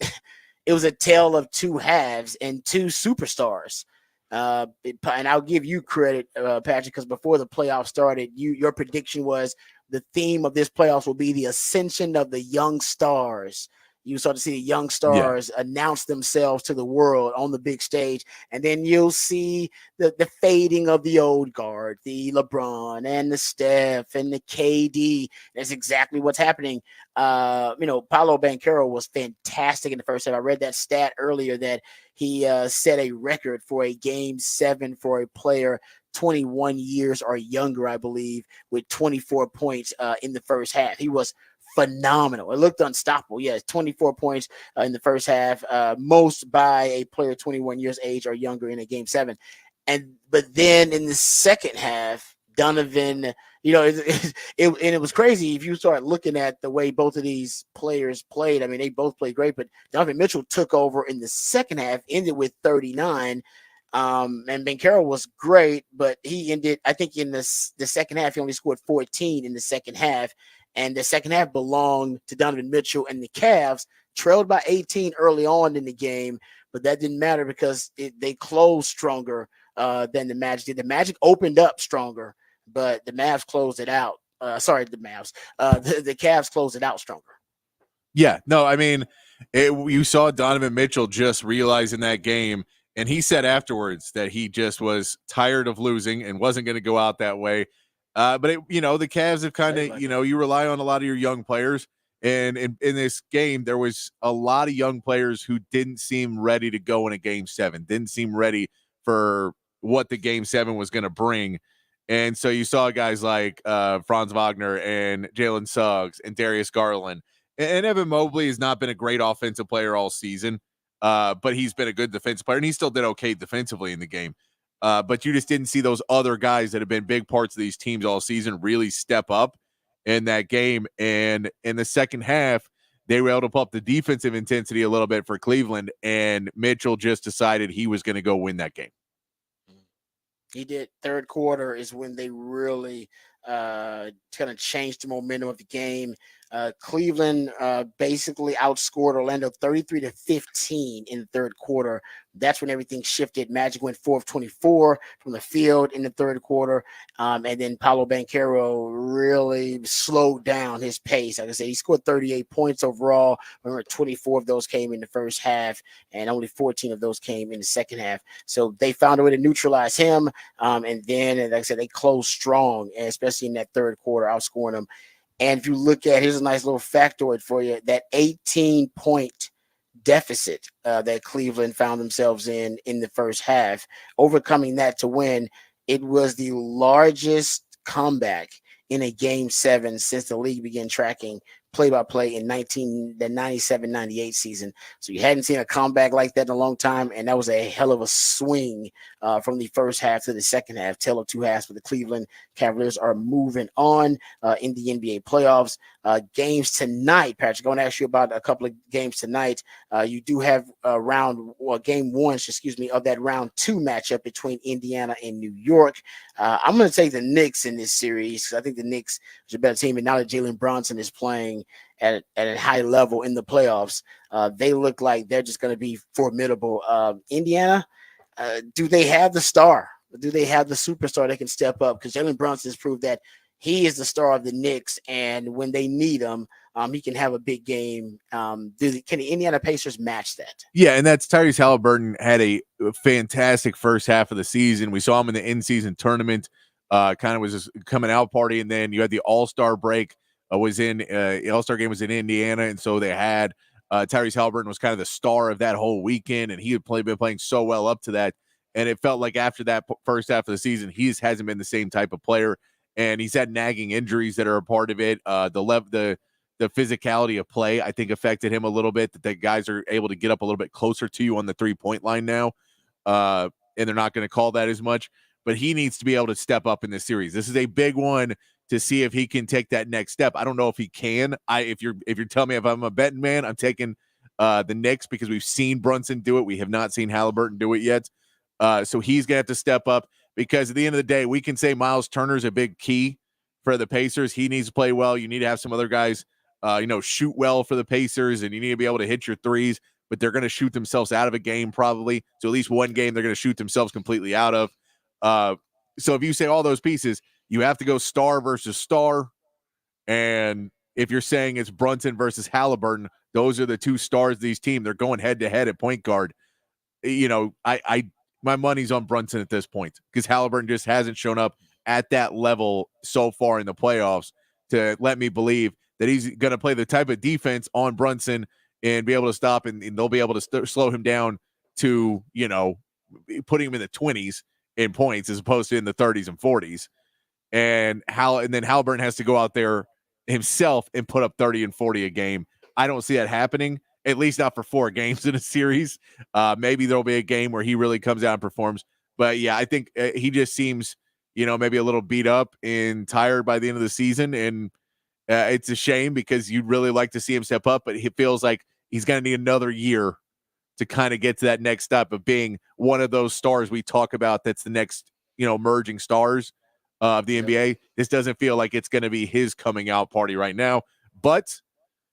it was a tale of two halves and two superstars. And I'll give you credit, Patrick, because before the playoffs started, your prediction was the theme of this playoffs will be the ascension of the young stars. You start to see the young stars announce themselves to the world on the big stage, and then you'll see the fading of the old guard, the LeBron and the Steph and the KD. That's exactly what's happening. Paolo Banchero was fantastic in the first half. I read that stat earlier that he set a record for a Game 7 for a player 21 years or younger, I believe, with 24 points in the first half. He was phenomenal. It looked unstoppable. Yes, 24 points in the first half, most by a player 21 years age or younger in a Game 7. But then in the second half, Donovan, it was crazy if you start looking at the way both of these players played. I mean, they both played great, but Donovan Mitchell took over in the second half, ended with 39. And Banchero was great, but he ended, I think, in the second half, he only scored 14 in the second half. And the second half belonged to Donovan Mitchell, and the Cavs trailed by 18 early on in the game, but that didn't matter because they closed stronger than the Magic did. The Magic opened up stronger, but the Mavs closed it out. The Mavs. The Cavs closed it out stronger. Yeah, no, I mean, you saw Donovan Mitchell just realize in that game, and he said afterwards that he just was tired of losing and wasn't going to go out that way. But the Cavs have kind of, you rely on a lot of your young players, and in this game, there was a lot of young players who didn't seem ready to go in a Game 7, didn't seem ready for what the Game 7 was going to bring. And so you saw guys like Franz Wagner and Jalen Suggs and Darius Garland. And Evan Mobley has not been a great offensive player all season, but he's been a good defensive player, and he still did okay defensively in the game. But you just didn't see those other guys that have been big parts of these teams all season really step up in that game. And in the second half, they were able to pull up the defensive intensity a little bit for Cleveland, and Mitchell just decided he was going to go win that game. He did. Third quarter is when they really kind of changed the momentum of the game. Cleveland basically outscored Orlando 33-15 in the third quarter. That's when everything shifted. Magic went 4 of 24 from the field in the third quarter. And then Paolo Banchero really slowed down his pace. Like I said, he scored 38 points overall. Remember, 24 of those came in the first half, and only 14 of those came in the second half. So they found a way to neutralize him. And then, like I said, they closed strong, especially in that third quarter, outscoring them. And if you look at, here's a nice little factoid for you, that 18-point deficit that Cleveland found themselves in the first half, overcoming that to win, it was the largest comeback in a Game 7 since the league began tracking play-by-play in the 97-98 season. So you hadn't seen a comeback like that in a long time, and that was a hell of a swing from the first half to the second half. Tale of two halves for the Cleveland Cavaliers are moving on in the NBA playoffs. Games tonight, Patrick, I want to ask you about a couple of games tonight. You do have game one, of that round 2 matchup between Indiana and New York. I'm going to take the Knicks in this series because I think the Knicks is a better team, and now that Jalen Brunson is playing at a high level in the playoffs, they look like they're just going to be formidable. Indiana, do they have the star? Do they have the superstar that can step up? Because Jalen Brunson has proved that he is the star of the Knicks, and when they need him, he can have a big game. Can the Indiana Pacers match that? Yeah, and that's Tyrese Halliburton had a fantastic first half of the season. We saw him in the in-season tournament, kind of was his coming out party, and then you had the All-Star break. All-Star game was in Indiana, and so they had Tyrese Halliburton was kind of the star of that whole weekend, and he had been playing so well up to that. And it felt like after that first half of the season, he just hasn't been the same type of player, and he's had nagging injuries that are a part of it. The physicality of play, I think, affected him a little bit, that the guys are able to get up a little bit closer to you on the 3-point line now. and they're not going to call that as much. But he needs to be able to step up in this series. This is a big one to see if he can take that next step. I don't know if he can. If you're telling me if I'm a betting man, I'm taking the Knicks because we've seen Brunson do it. We have not seen Halliburton do it yet. So he's going to have to step up because at the end of the day, we can say Miles Turner's a big key for the Pacers. He needs to play well. You need to have some other guys, shoot well for the Pacers, and you need to be able to hit your threes, but they're going to shoot themselves out of a game probably. So at least one game they're going to shoot themselves completely out of. So if you say all those pieces, you have to go star versus star. And if you're saying it's Brunson versus Halliburton, those are the two stars of these teams. They're going head to head at point guard. My money's on Brunson at this point because Halliburton just hasn't shown up at that level so far in the playoffs to let me believe that he's going to play the type of defense on Brunson and be able to stop and they'll be able to slow him down to, putting him in the 20s in points as opposed to in the 30s and 40s. And then Halliburton has to go out there himself and put up 30 and 40 a game. I don't see that happening, at least not for 4 games in a series. Maybe there'll be a game where he really comes out and performs. But yeah, I think he just seems, maybe a little beat up and tired by the end of the season. And it's a shame because you'd really like to see him step up, but it feels like he's going to need another year to kind of get to that next step of being one of those stars we talk about. That's the next, merging stars of the NBA. This doesn't feel like it's going to be his coming out party right now, but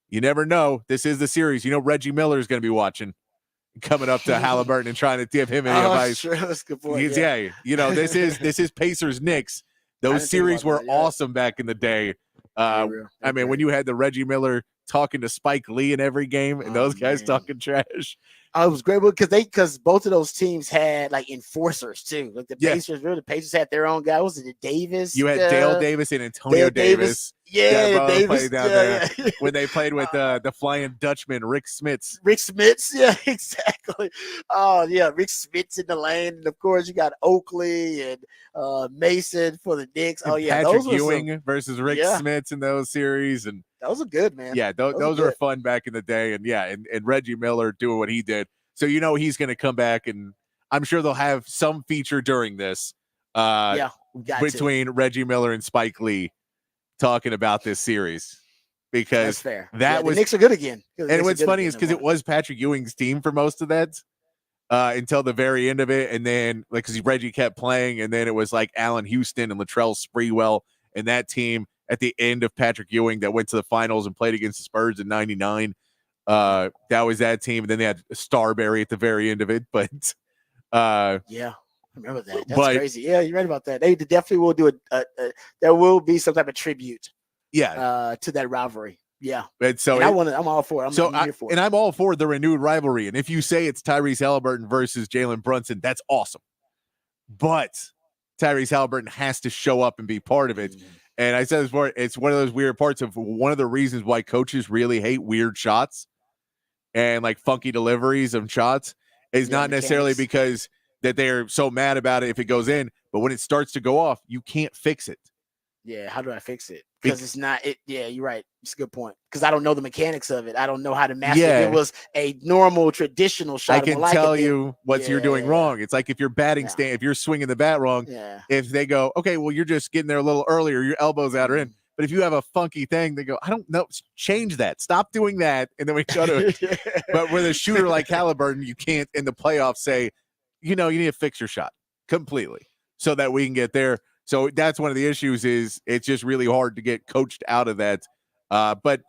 you never know. This is the series. Reggie Miller is going to be watching, coming up to Halliburton and trying to give him any advice. Sure, that's a good point. This is Pacers Knicks. Those series were awesome back in the day. When you had the Reggie Miller talking to Spike Lee in every game and those guys talking trash. It was great because both of those teams had like enforcers too. Like the Pacers had their own guy. Was it Davis? You had Dale Davis and Antonio Davis. Yeah, Davis down there when they played with the Flying Dutchman, Rick Smits. Yeah, exactly. Oh yeah, Rick Smits in the lane, and of course you got Oakley and Mason for the Knicks. And Patrick Ewing versus Rick Smits in those series, and those are good, man. Yeah, those were fun back in the day, and and Reggie Miller doing what he did. So he's going to come back, and I'm sure they'll have some feature during this. Between Reggie Miller and Spike Lee talking about this series because that's fair. The Knicks are good again. And what's funny is because it was Patrick Ewing's team for most of that until the very end of it, and then because Reggie kept playing, and then it was like Allen Houston and Latrell Sprewell and that team at the end of Patrick Ewing that went to the finals and played against the Spurs in '99. That was that team, and then they had Starberry at the very end of it. But I remember that. That's crazy. Yeah, you're right about that. They definitely will do there will be some type of tribute. To that rivalry. Yeah. And so I'm all for it. I'm here for it. And I'm all for the renewed rivalry. And if you say it's Tyrese Halliburton versus Jalen Brunson, that's awesome. But Tyrese Halliburton has to show up and be part of it. And I said this before, it's one of those weird parts of one of the reasons why coaches really hate weird shots and like funky deliveries of shots is not necessarily because that they're so mad about it if it goes in, but when it starts to go off, you can't fix it. Yeah, how do I fix it? Because it's not it. Yeah, you're right. It's a good point. Because I don't know the mechanics of it. I don't know how to master it. If it was a normal traditional shot, I can tell you what you're doing wrong. It's like if you're batting stand, if you're swinging the bat wrong, if they go, okay, well, you're just getting there a little earlier, your elbows out or in. But if you have a funky thing, they go, I don't know, change that. Stop doing that. And then we go to it. But with a shooter like Halliburton, you can't in the playoffs say, you need to fix your shot completely so that we can get there. So that's one of the issues is it's just really hard to get coached out of that. But,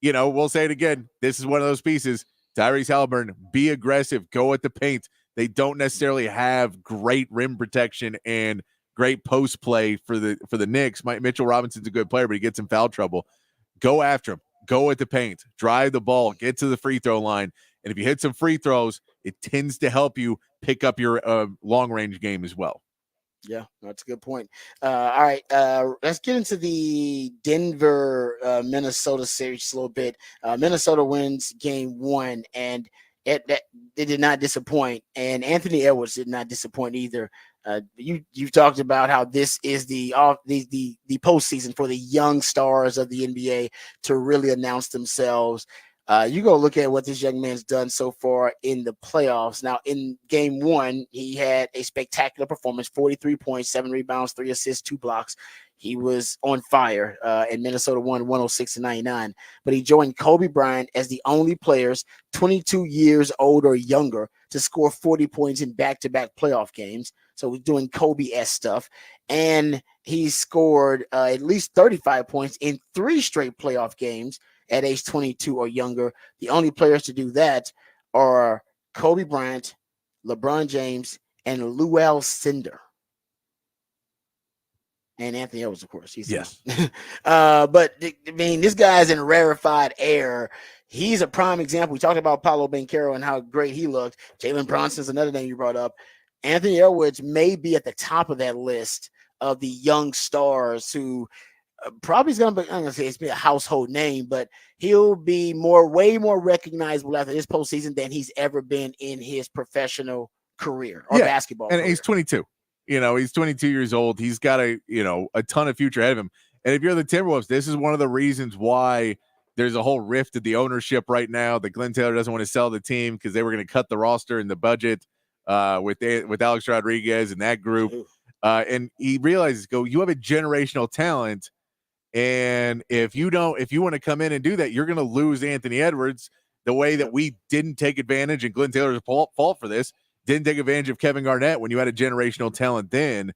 we'll say it again. This is one of those pieces. Tyrese Halliburton, be aggressive, go at the paint. They don't necessarily have great rim protection and great post play for the Knicks. Mitchell Robinson's a good player, but he gets in foul trouble. Go after him. Go at the paint. Drive the ball. Get to the free throw line. And if you hit some free throws, it tends to help you pick up your long-range game as well. Yeah, that's a good point. All right, let's get into the Denver Minnesota series a little bit. Minnesota wins game 1, and it did not disappoint, and Anthony Edwards did not disappoint either. You've talked about how this is the postseason for the young stars of the NBA to really announce themselves. You go look at what this young man's done so far in the playoffs. Now, in game one, he had a spectacular performance, 43 points, 7 rebounds, 3 assists, 2 blocks. He was on fire, and Minnesota won 106-99. But he joined Kobe Bryant as the only players 22 years old or younger to score 40 points in back-to-back playoff games. So he's doing Kobe-esque stuff. And he scored at least 35 points in 3 straight playoff games at age 22 or younger. The only players to do that are Kobe Bryant, LeBron James, and Luol Cinder. And Anthony Edwards, of course. Yes. But I mean, this guy's in rarefied air. He's a prime example. We talked about Paolo Banchero and how great he looked. Jalen Bronson's another name you brought up. Anthony Edwards may be at the top of that list of the young stars who probably is going to be, I'm going to say it's be a household name, but he'll be way more recognizable after this postseason than he's ever been in his professional career or basketball and career. He's 22. He's 22 years old. He's got a ton of future ahead of him. And if you're the Timberwolves, this is one of the reasons why there's a whole rift at the ownership right now. That Glenn Taylor doesn't want to sell the team because they were going to cut the roster and the budget with Alex Rodriguez and that group. And he realizes, you have a generational talent. And if you want to come in and do that, you're going to lose Anthony Edwards the way that we didn't take advantage, and Glenn Taylor's fault for this, didn't take advantage of Kevin Garnett when you had a generational talent then,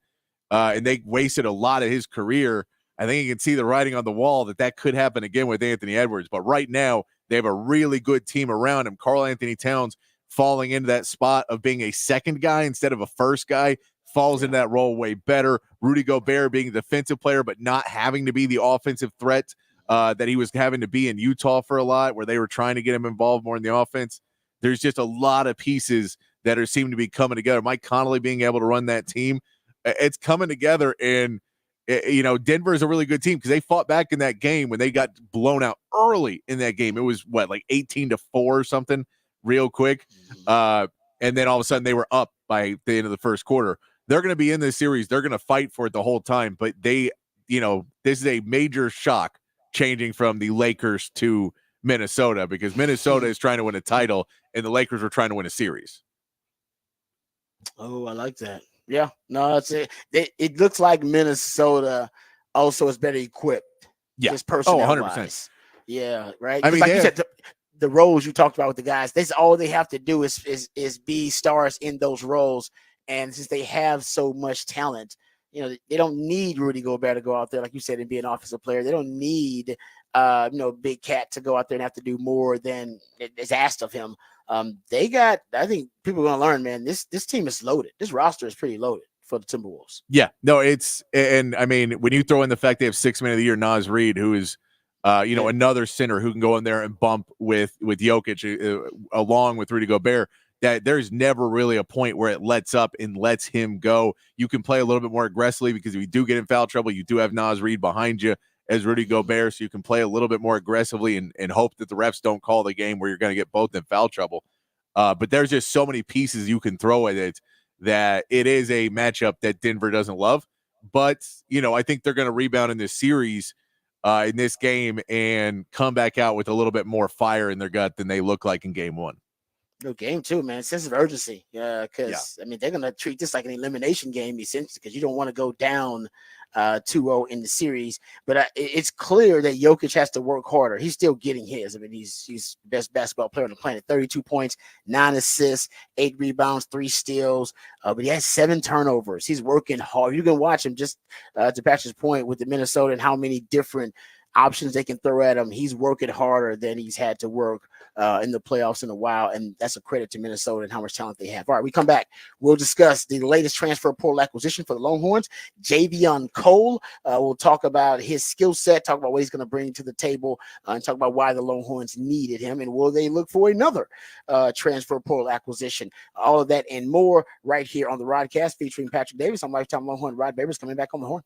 and they wasted a lot of his career. I think you can see the writing on the wall that could happen again with Anthony Edwards. But right now, they have a really good team around him. Karl Anthony Towns falling into that spot of being a second guy instead of a first guy falls into that role way better. Rudy Gobert being a defensive player, but not having to be the offensive threat that he was having to be in Utah for a lot, where they were trying to get him involved more in the offense. There's just a lot of pieces that seem to be coming together. Mike Conley being able to run that team, it's coming together. And Denver is a really good team because they fought back in that game when they got blown out early in that game. It was like 18-4 or something, real quick, and then all of a sudden they were up by the end of the first quarter. They're going to be in this series. They're going to fight for it the whole time. But this is a major shock changing from the Lakers to Minnesota, because Minnesota is trying to win a title and the Lakers are trying to win a series. Oh, I like that. Yeah, no, it looks like Minnesota also is better equipped. Yeah. Just personnel 100%. wise. Yeah, right. I mean, like you said, the roles you talked about with the guys, that's all they have to do is be stars in those roles. And since they have so much talent, they don't need Rudy Gobert to go out there, like you said, and be an offensive player. They don't need Big Cat to go out there and have to do more than is asked of him. I think people are going to learn, man, this team is loaded. This roster is pretty loaded for the Timberwolves. Yeah, no, and I mean, when you throw in the fact they have 6 Man of the Year, Naz Reid, who is, another center who can go in there and bump with Jokic along with Rudy Gobert, that there's never really a point where it lets up and lets him go. You can play a little bit more aggressively because if you do get in foul trouble, you do have Naz Reid behind you as Rudy Gobert, so you can play a little bit more aggressively and hope that the refs don't call the game where you're going to get both in foul trouble. But there's just so many pieces you can throw at it that it is a matchup that Denver doesn't love. But, I think they're going to rebound in this series, in this game, and come back out with a little bit more fire in their gut than they look like in game one. No, game two, man, sense of urgency. Because I mean, they're gonna treat this like an elimination game, essentially, because you don't want to go down 2-0 in the series. But it's clear that Jokic has to work harder. He's still getting his. I mean, he's the best basketball player on the planet. 32 points, 9 assists, 8 rebounds, 3 steals. But he has 7 turnovers. He's working hard. You can watch him, just to Patrick's point with the Minnesota and how many different options they can throw at him. He's working harder than he's had to work in the playoffs in a while, and that's a credit to Minnesota and how much talent they have. All right, we come back. We'll discuss the latest transfer portal acquisition for the Longhorns, Javion Cole. We'll talk about his skill set, talk about what he's going to bring to the table, and talk about why the Longhorns needed him, and will they look for another transfer portal acquisition. All of that and more right here on the Rodcast featuring Patrick Davis. I'm lifetime Longhorn Rod Babers coming back on the horn.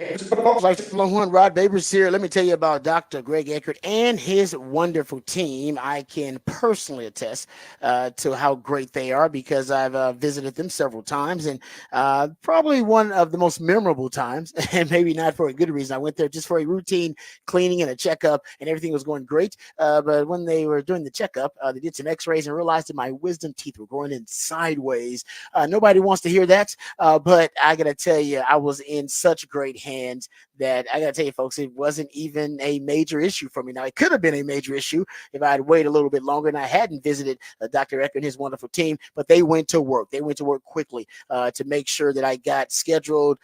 Hello, Juan Rod Babers here. Let me tell you about Dr. Greg Eckert and his wonderful team. I can personally attest to how great they are because I've visited them several times, and probably one of the most memorable times, and maybe not for a good reason. I went there just for a routine cleaning and a checkup, and everything was going great. But when they were doing the checkup, they did some x-rays and realized that my wisdom teeth were growing in sideways. Nobody wants to hear that, but I got to tell you, I was in such great hands that I got to tell you, folks, it wasn't even a major issue for me. Now, it could have been a major issue if I had waited a little bit longer and I hadn't visited Dr. Ecker and his wonderful team, but they went to work. They went to work quickly to make sure that I got scheduled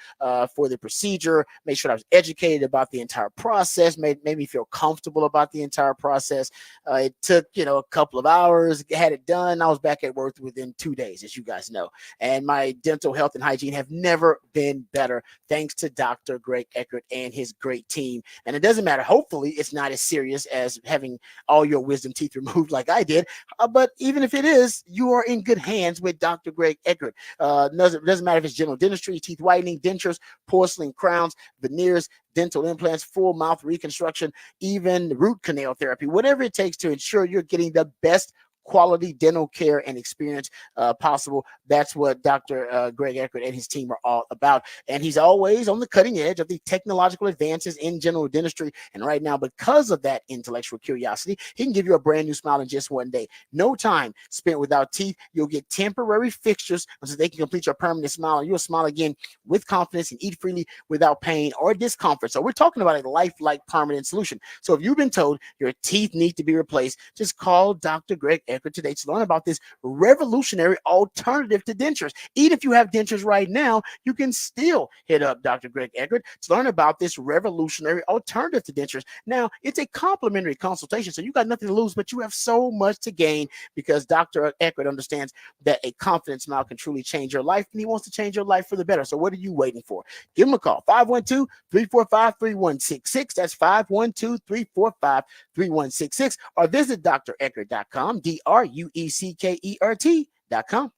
for the procedure, made sure I was educated about the entire process, made me feel comfortable about the entire process. It took, a couple of hours, had it done. I was back at work within 2 days, as you guys know. And my dental health and hygiene have never been better, thanks to Dr. Greg Eckert and his great team. And it doesn't matter. Hopefully, it's not as serious as having all your wisdom teeth removed like I did. But even if it is, you are in good hands with Dr. Greg Eckert. Doesn't matter if it's general dentistry, teeth whitening, dentures, porcelain crowns, veneers, dental implants, full mouth reconstruction, even root canal therapy, whatever it takes to ensure you're getting the best quality dental care and experience possible. That's what Dr. Greg Eckert and his team are all about. And he's always on the cutting edge of the technological advances in general dentistry. And right now, because of that intellectual curiosity, he can give you a brand new smile in just one day. No time spent without teeth. You'll get temporary fixtures so they can complete your permanent smile. And you'll smile again with confidence and eat freely without pain or discomfort. So we're talking about a lifelike permanent solution. So if you've been told your teeth need to be replaced, just call Dr. Greg Eckert today to learn about this revolutionary alternative to dentures. Even if you have dentures right now, you can still hit up Dr. Greg Eckert to learn about this revolutionary alternative to dentures. Now, it's a complimentary consultation, so you got nothing to lose, but you have so much to gain because Dr. Eckert understands that a confident smile can truly change your life, and he wants to change your life for the better. So what are you waiting for? Give him a call, 512-345-3166. That's 512-345-3166, or visit dreckert.com, DRUECKERT.com.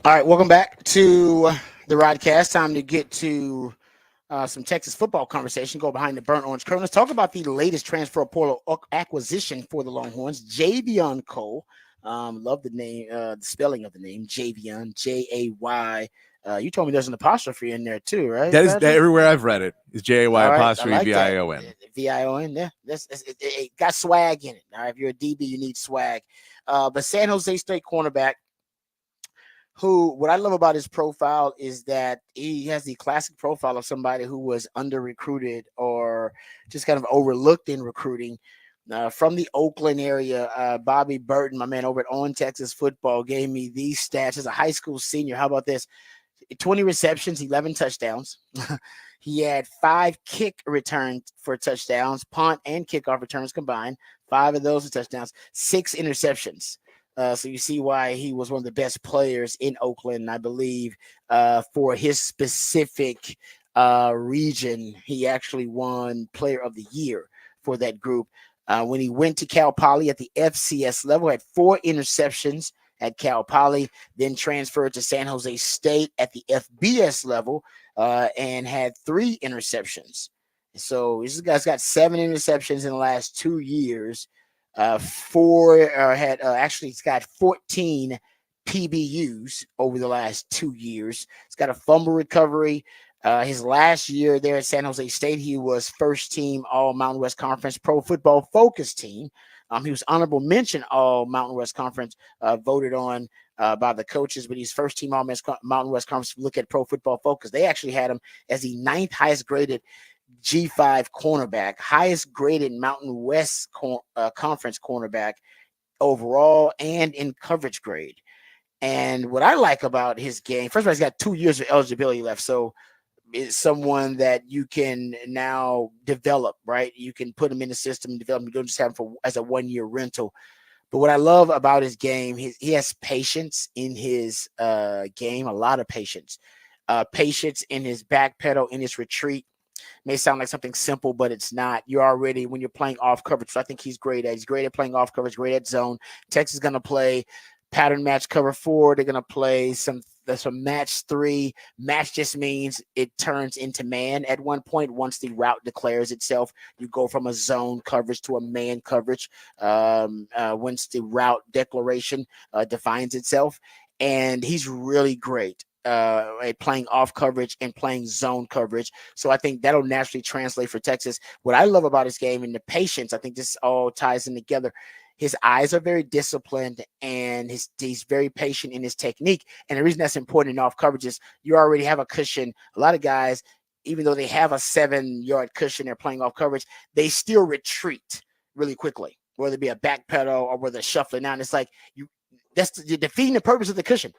All right, welcome back to the Rodcast. Time to get to some Texas football conversation. Go behind the burnt orange curtain. Let's talk about the latest transfer portal acquisition for the Longhorns, Javion Cole. Love the name, the spelling of the name, Javion, Jay. You told me there's an apostrophe in there too, right? That is Patrick? everywhere I've read it is Jay All right, I apostrophe like that. VION. VION. Yeah, it got swag in it. All right, if you're a DB, you need swag. But San Jose State cornerback, who what I love about his profile is that he has the classic profile of somebody who was under recruited or just kind of overlooked in recruiting. From the Oakland area, Bobby Burton, my man over at On Texas Football, gave me these stats as a high school senior. How about this? 20 receptions, 11 touchdowns. He had 5 kick returns for touchdowns, punt and kickoff returns combined. 5 of those are touchdowns, 6 interceptions. So you see why he was one of the best players in Oakland, I believe, for his specific region. He actually won Player of the Year for that group. When he went to Cal Poly at the FCS level, had 4 interceptions at Cal Poly, then transferred to San Jose State at the FBS level and had 3 interceptions. So this guy's got 7 interceptions in the last 2 years. He's got 14 PBUs over the last 2 years. He's got a fumble recovery. His last year there at San Jose State, he was first team All Mountain West Conference Pro Football Focus team. He was honorable mention All Mountain West Conference, voted on by the coaches, but he's first team All Mountain West Conference. Look at Pro Football Focus. They actually had him as the 9th highest graded G5 cornerback, highest graded Mountain West Conference cornerback overall and in coverage grade. And what I like about his game, first of all, he's got 2 years of eligibility left. So it's someone that you can now develop, right? You can put him in the system and develop him. You don't just have him as a 1-year rental. But what I love about his game, he has patience in his game, a lot of patience. Patience in his back pedal, in his retreat. May sound like something simple, but it's not. You're already, when you're playing off coverage, so I think he's great at. He's great at playing off coverage, great at zone. Texas is going to play pattern match cover 4. They're going to play some match 3. Match just means it turns into man at one point. Once the route declares itself, you go from a zone coverage to a man coverage once the route declaration defines itself. And he's really great playing off coverage and playing zone coverage. So I think that'll naturally translate for Texas. What I love about his game and the patience, I think this all ties in together. His eyes are very disciplined and he's very patient in his technique. And the reason that's important in off coverage is you already have a cushion. A lot of guys, even though they have a 7-yard cushion, they're playing off coverage, they still retreat really quickly, whether it be a back pedal or whether they're shuffling out. And it's like you're defeating the purpose of the cushion.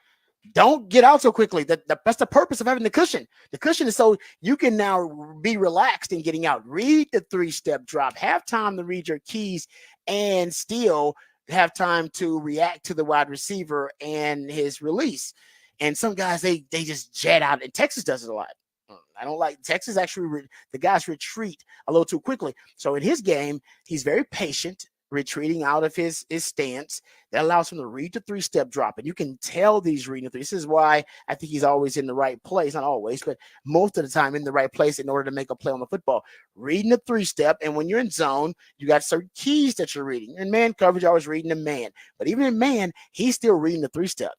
Don't get out so quickly. That's the purpose of having the cushion. The cushion is so you can now be relaxed in getting out. Read the 3-step drop. Have time to read your keys and still have time to react to the wide receiver and his release. And some guys, they just jet out. And Texas does it a lot. I don't like Texas. Actually, the guys retreat a little too quickly. So in his game, he's very patient, retreating out of his stance. That allows him to read the 3-step drop. And you can tell these reading the 3. This is why I think he's always in the right place. Not always, but most of the time in the right place in order to make a play on the football. Reading the 3-step. And when you're in zone, you got certain keys that you're reading. In man coverage, I was reading the man. But even in man, he's still reading the 3-step.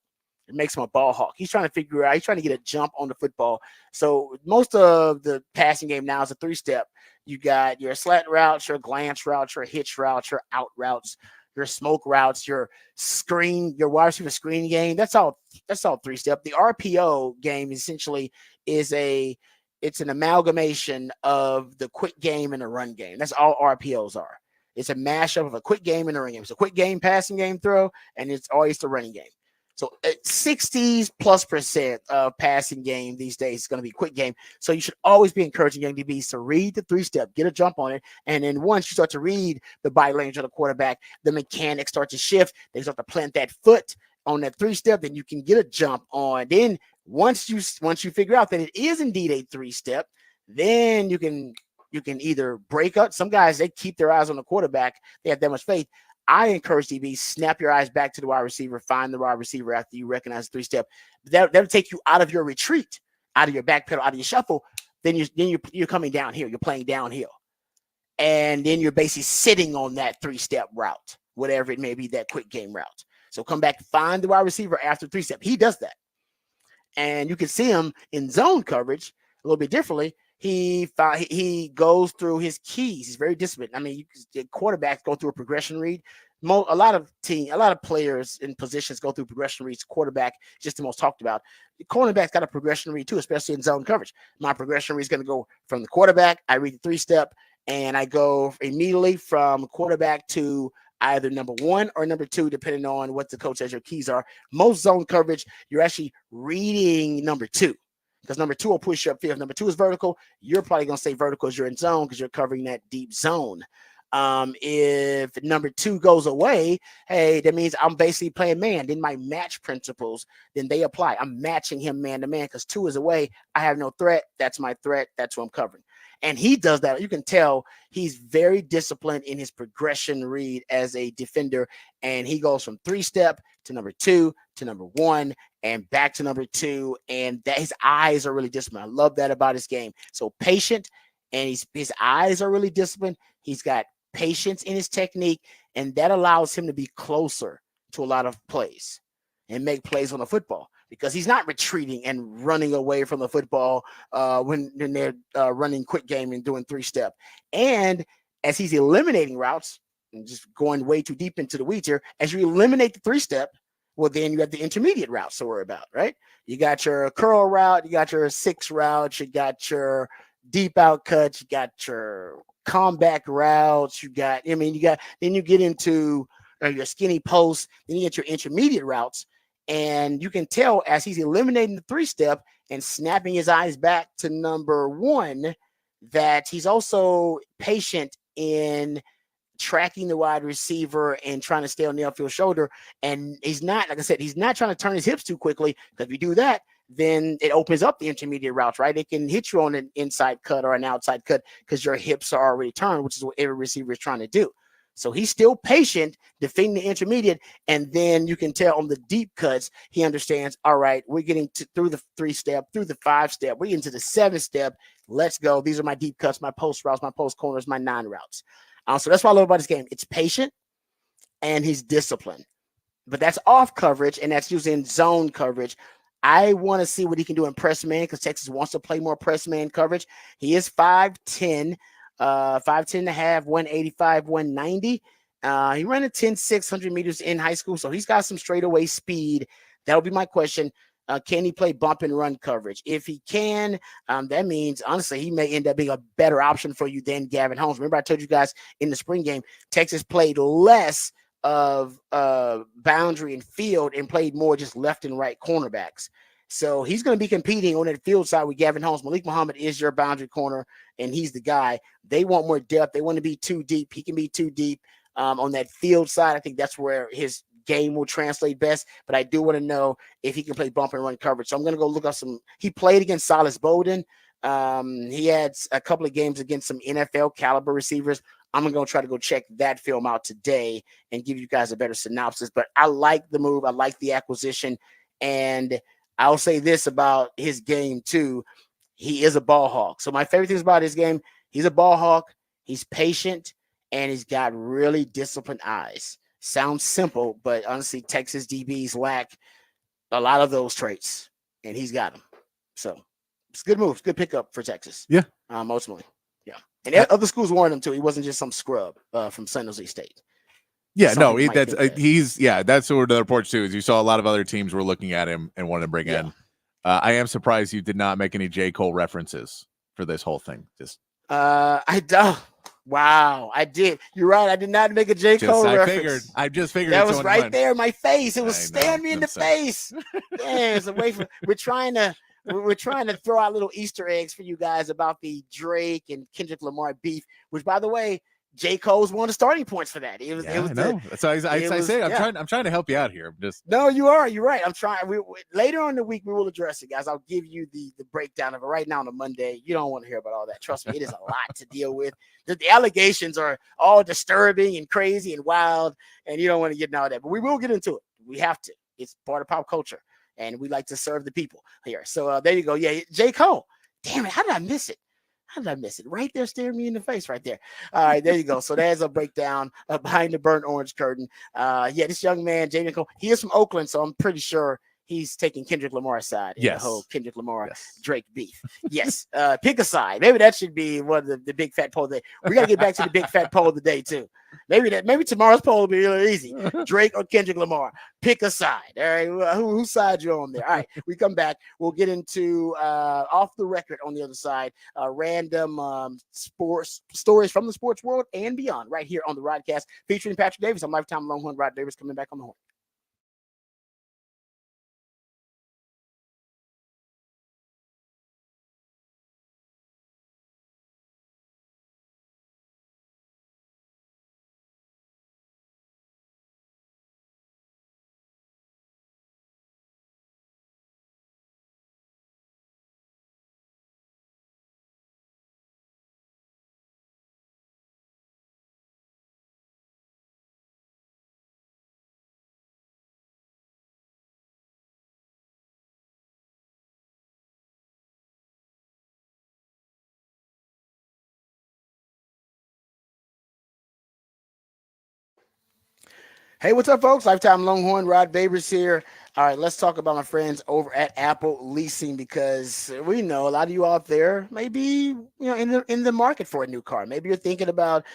It makes him a ball hawk. He's trying to figure out, he's trying to get a jump on the football. So most of the passing game now is a 3-step. You got your slant routes, your glance routes, your hitch routes, your out routes, your smoke routes, your screen, your wide receiver screen game. That's all 3-step. The RPO game essentially is it's an amalgamation of the quick game and the run game. That's all RPOs are. It's a mashup of a quick game and a run game. It's a quick game, passing game, throw, and it's always the running game. So 60+% of passing game these days is going to be quick game. So you should always be encouraging young DBs to read the 3-step, get a jump on it. And then once you start to read the body language of the quarterback, the mechanics start to shift. They start to plant that foot on that 3-step, then you can get a jump on. Then once you figure out that it is indeed a 3-step, then you can either break up. Some guys, they keep their eyes on the quarterback. They have that much faith. I encourage DB, snap your eyes back to the wide receiver, find the wide receiver after you recognize the 3-step. That'll take you out of your retreat, out of your back pedal, out of your shuffle. Then you're coming downhill. You're playing downhill. And then you're basically sitting on that 3-step route, whatever it may be, that quick game route. So come back, find the wide receiver after 3-step. He does that. And you can see him in zone coverage a little bit differently. He goes through his keys. He's very disciplined. I mean, quarterbacks go through a progression read. A lot of players in positions go through progression reads. Quarterback is just the most talked about. The cornerback's got a progression read too, especially in zone coverage. My progression read is going to go from the quarterback. I read the 3-step, and I go immediately from quarterback to either number 1 or number 2, depending on what the coach says your keys are. Most zone coverage, you're actually reading number 2. Because number 2 will push you upfield. If number 2 is vertical, you're probably going to stay vertical as you're in zone because you're covering that deep zone. If number 2 goes away, hey, that means I'm basically playing man. Then my match principles, then they apply. I'm matching him man to man because 2 is away. I have no threat. That's my threat. That's what I'm covering. And he does that. You can tell he's very disciplined in his progression read as a defender. And he goes from 3-step to number 2 to number 1 and back to number 2. And that his eyes are really disciplined. I love that about his game. So patient, and his eyes are really disciplined. He's got patience in his technique, and that allows him to be closer to a lot of plays and make plays on the football because he's not retreating and running away from the football when they're running quick game and doing 3-step. And as he's eliminating routes and just going way too deep into the weeds here, as you eliminate the 3-step, well, then you have the intermediate routes to worry about, right? You got your curl route, you got your 6 routes, you got your deep out cuts, you got your comeback routes, then you get into your skinny posts, then you get your intermediate routes. And you can tell as he's eliminating the 3-step and snapping his eyes back to number 1 that he's also patient in tracking the wide receiver and trying to stay on the upfield shoulder. And he's not, like I said, he's not trying to turn his hips too quickly, because if you do that, then it opens up the intermediate routes, right? It can hit you on an inside cut or an outside cut because your hips are already turned, which is what every receiver is trying to do. So he's still patient, defending the intermediate, and then you can tell on the deep cuts, he understands, all right, we're getting through the 3-step, through the 5-step, we're into the 7-step, let's go. These are my deep cuts, my post routes, my post corners, my 9 routes. So that's what I love about this game. It's patient, and he's disciplined. But that's off coverage, and that's using zone coverage. I want to see what he can do in press man because Texas wants to play more press man coverage. He is 5'10", 5'10 and a half, 185, 190. He ran a 10.6 100 meters in high school, so he's got some straightaway speed. That'll be my question. Can he play bump and run coverage? If he can, that means, honestly, he may end up being a better option for you than Gavin Holmes. Remember, I told you guys in the spring game, Texas played less of boundary and field and played more just left and right cornerbacks. So he's going to be competing on that field side with Gavin Holmes. Malik Muhammad is your boundary corner, and he's the guy. They want more depth. They want to be too deep. He can be too deep on that field side. I think that's where his game will translate best. But I do want to know if he can play bump and run coverage. So I'm going to go look up some. He played against Silas Bowden. He had a couple of games against some NFL caliber receivers. I'm going to try to go check that film out today and give you guys a better synopsis. But I like the move. I like the acquisition. And I'll say this about his game too. He is a ball hawk. So my favorite things about his game, he's a ball hawk. He's patient, and he's got really disciplined eyes. Sounds simple, but honestly, Texas DBs lack a lot of those traits, and he's got them. So it's a good move. It's a good pickup for Texas. Yeah. Ultimately. Yeah. And other schools wanted him too. He wasn't just some scrub from San Jose State. Yeah, no, that's sort of the reports too. Is you saw a lot of other teams were looking at him and wanted to bring in. I am surprised you did not make any J. Cole references for this whole thing. Just I don't. Wow, I did. You're right. I did not make a J. Cole reference. I just figured that was right there in my face. It was staring me in the face. Yeah, it's away from. We're trying to throw out little Easter eggs for you guys about the Drake and Kendrick Lamar beef. Which, by the way, J. Cole's one of the starting points for that. It was I know. That's why I say I'm trying to help you out here. I'm just no, you are. You're right. I'm trying. Later on in the week we will address it, guys. I'll give you the breakdown of it. Right now on a Monday, you don't want to hear about all that. Trust me, it is a lot to deal with. The allegations are all disturbing and crazy and wild, and you don't want to get into all that. But we will get into it. We have to. It's part of pop culture, and we like to serve the people here. So there you go. Yeah, J. Cole. Damn it! How did I miss it? How did I miss it? Right there, staring me in the face, right there. All right, there you go. So there's a breakdown behind the burnt orange curtain. Yeah, this young man, Jaden Cole, he is from Oakland, so I'm pretty sure he's taking Kendrick Lamar's side in the whole Kendrick Lamar Drake beef. Yes, pick a side. Maybe that should be one of the big fat poll of the day. We got to get back to the big fat poll of the day too. Maybe tomorrow's poll will be really easy. Drake or Kendrick Lamar. Pick a side. All right, whose side you on there? All right, we come back. We'll get into off the record on the other side. Random sports stories from the sports world and beyond, right here on the Rodcast, featuring Patrick Davis. I'm lifetime Longhorn Rod Davis coming back on the horn. Hey, what's up, folks? Lifetime Longhorn, Rod Babers here. All right, let's talk about my friends over at Apple Leasing, because we know a lot of you out there may be, in the market for a new car. Maybe you're thinking about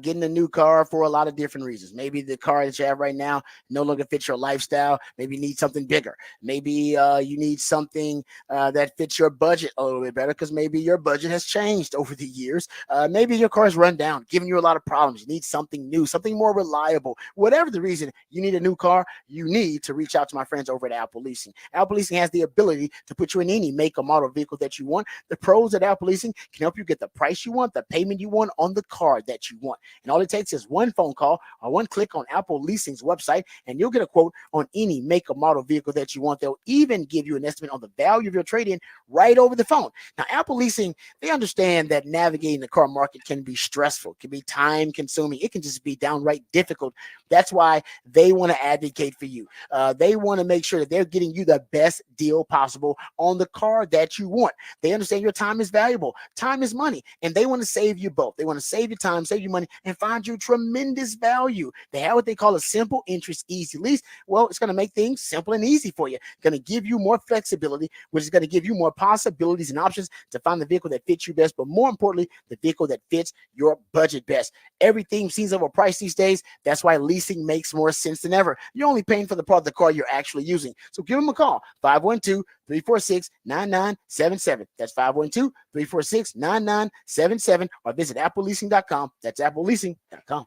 getting a new car for a lot of different reasons. Maybe the car that you have right now no longer fits your lifestyle. Maybe you need something bigger. Maybe you need something that fits your budget a little bit better, because maybe your budget has changed over the years. Maybe your car is run down, giving you a lot of problems. You need something new, something more reliable. Whatever the reason you need a new car, you need to reach out to my friends over at Apple Leasing. Apple Leasing has the ability to put you in any make or model vehicle that you want. The pros at Apple Leasing can help you get the price you want, the payment you want on the car that you want. And all it takes is one phone call or one click on Apple Leasing's website, and you'll get a quote on any make or model vehicle that you want. They'll even give you an estimate on the value of your trade-in right over the phone. Now, Apple Leasing, they understand that navigating the car market can be stressful, can be time consuming. It can just be downright difficult. That's why they want to advocate for you. They want to make sure that they're getting you the best deal possible on the car that you want. They understand your time is valuable. Time is money, and they want to save you both. They want to save your time, save you money, and find you tremendous value. They have what they call a simple interest easy lease. Well, it's going to make things simple and easy for you. Going to give you more flexibility, which is going to give you more possibilities and options to find the vehicle that fits you best, but more importantly, the vehicle that fits your budget best. Everything seems overpriced these days. That's why leasing makes more sense than ever. You're only paying for the part of the car you're actually using. So give them a call, 512-346-9977. That's 512-346-9977, or visit appleleasing.com. That's appleleasing.com.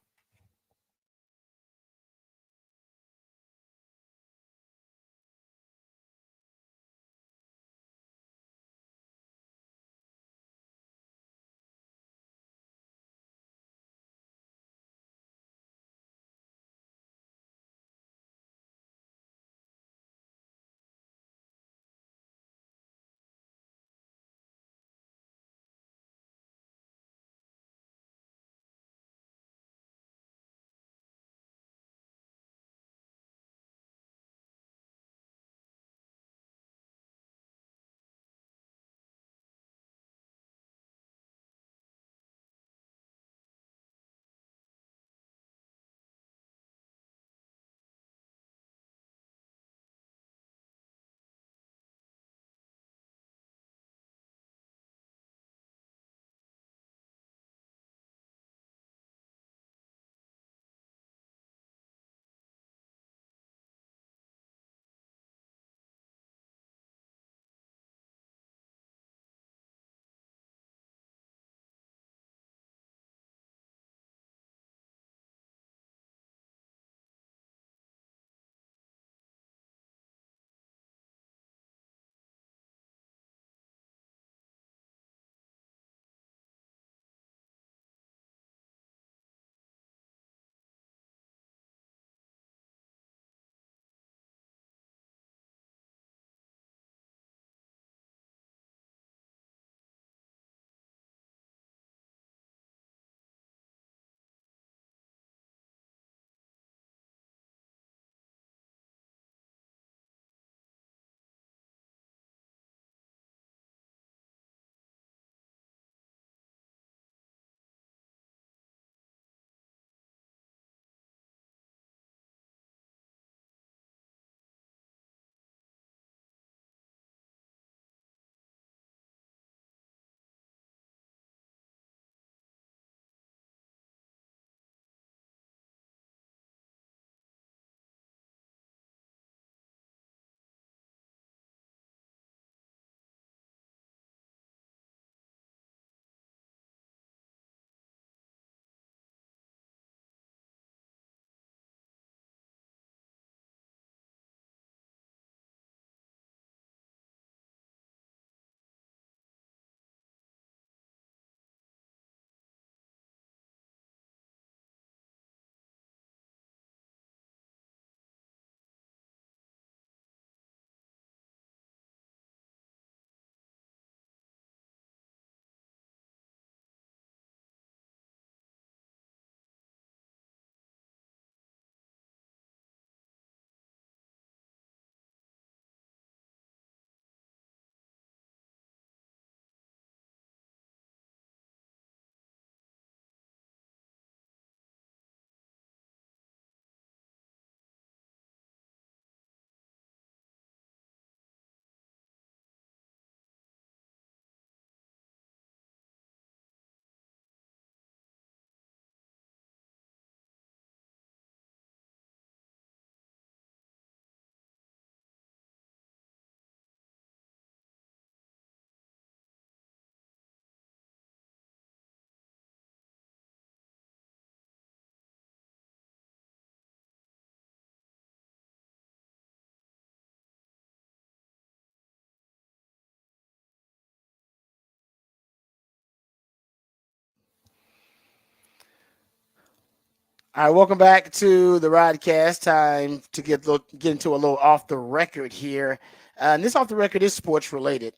All right, welcome back to the Rodcast. Time to get into a little off the record here. And this off the record is sports related.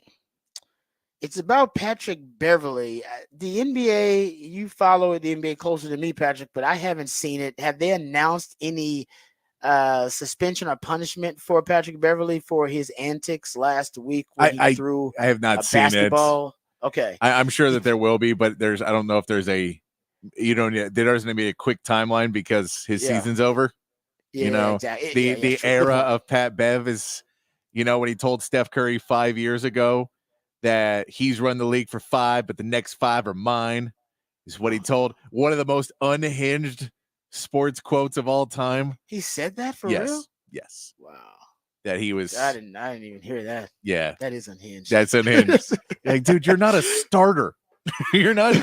It's about Patrick Beverley. The NBA, you follow the NBA closer than me, Patrick, but I haven't seen it. Have they announced any suspension or punishment for Patrick Beverley for his antics last week when he threw I have not a seen basketball? Okay. I'm sure that there will be, but I don't know if there's there doesn't be a quick timeline because his season's over. Yeah, exactly. The era of Pat Bev is, when he told Steph Curry 5 years ago that he's run the league for 5, but the next 5 are mine, is what he told. One of the most unhinged sports quotes of all time. He said that for real? Yes. Wow. That he was. I didn't even hear that. Yeah. That is unhinged. That's unhinged. Like, dude, you're not a starter. You're not.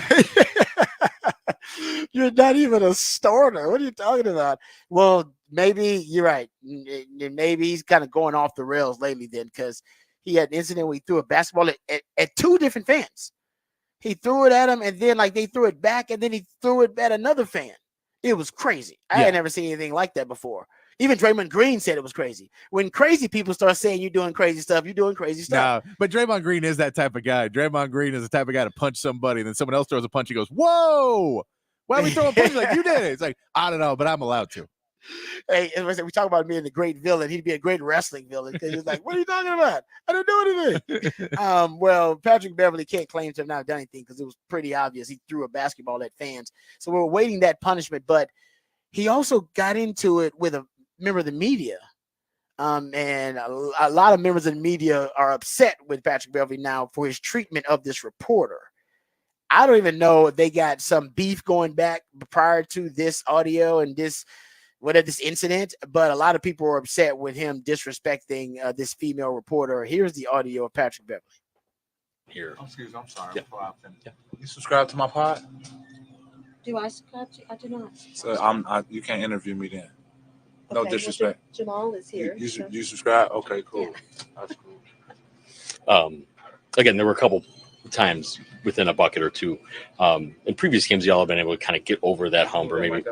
You're not even a starter. What are you talking about? Well, maybe you're right. Maybe he's kind of going off the rails lately then, because he had an incident where he threw a basketball at 2 different fans. He threw it at him, and then they threw it back, and then he threw it at another fan. It was crazy. I had never seen anything like that before. Even Draymond Green said it was crazy. When crazy people start saying you're doing crazy stuff, you're doing crazy stuff. No, but Draymond Green is that type of guy. Draymond Green is the type of guy to punch somebody, and then someone else throws a punch. He goes, "Whoa! Why are we throwing punches like you did it?" It's like, I don't know, but I'm allowed to. Hey, as I said, we talk about being the great villain. He'd be a great wrestling villain because he's like, "What are you talking about? I didn't do anything." Well, Patrick Beverley can't claim to have not done anything because it was pretty obvious he threw a basketball at fans. So we're awaiting that punishment. But he also got into it with a member of the media. And a lot of members of the media are upset with Patrick Beverley now for his treatment of this reporter. I don't even know if they got some beef going back prior to this audio and this incident, but a lot of people are upset with him disrespecting this female reporter. Here's the audio of Patrick Beverley. Here. Oh, excuse me, I'm sorry. Yeah. Before I finish. Yeah. You subscribe to my pod? Do I subscribe to? I do not. So you can't interview me then. No disrespect. Well, Jamal is here. You subscribe? Okay, cool. Yeah. That's cool. Again, there were a couple times within a bucket or two. In previous games, y'all have been able to kind of get over that hump, or maybe.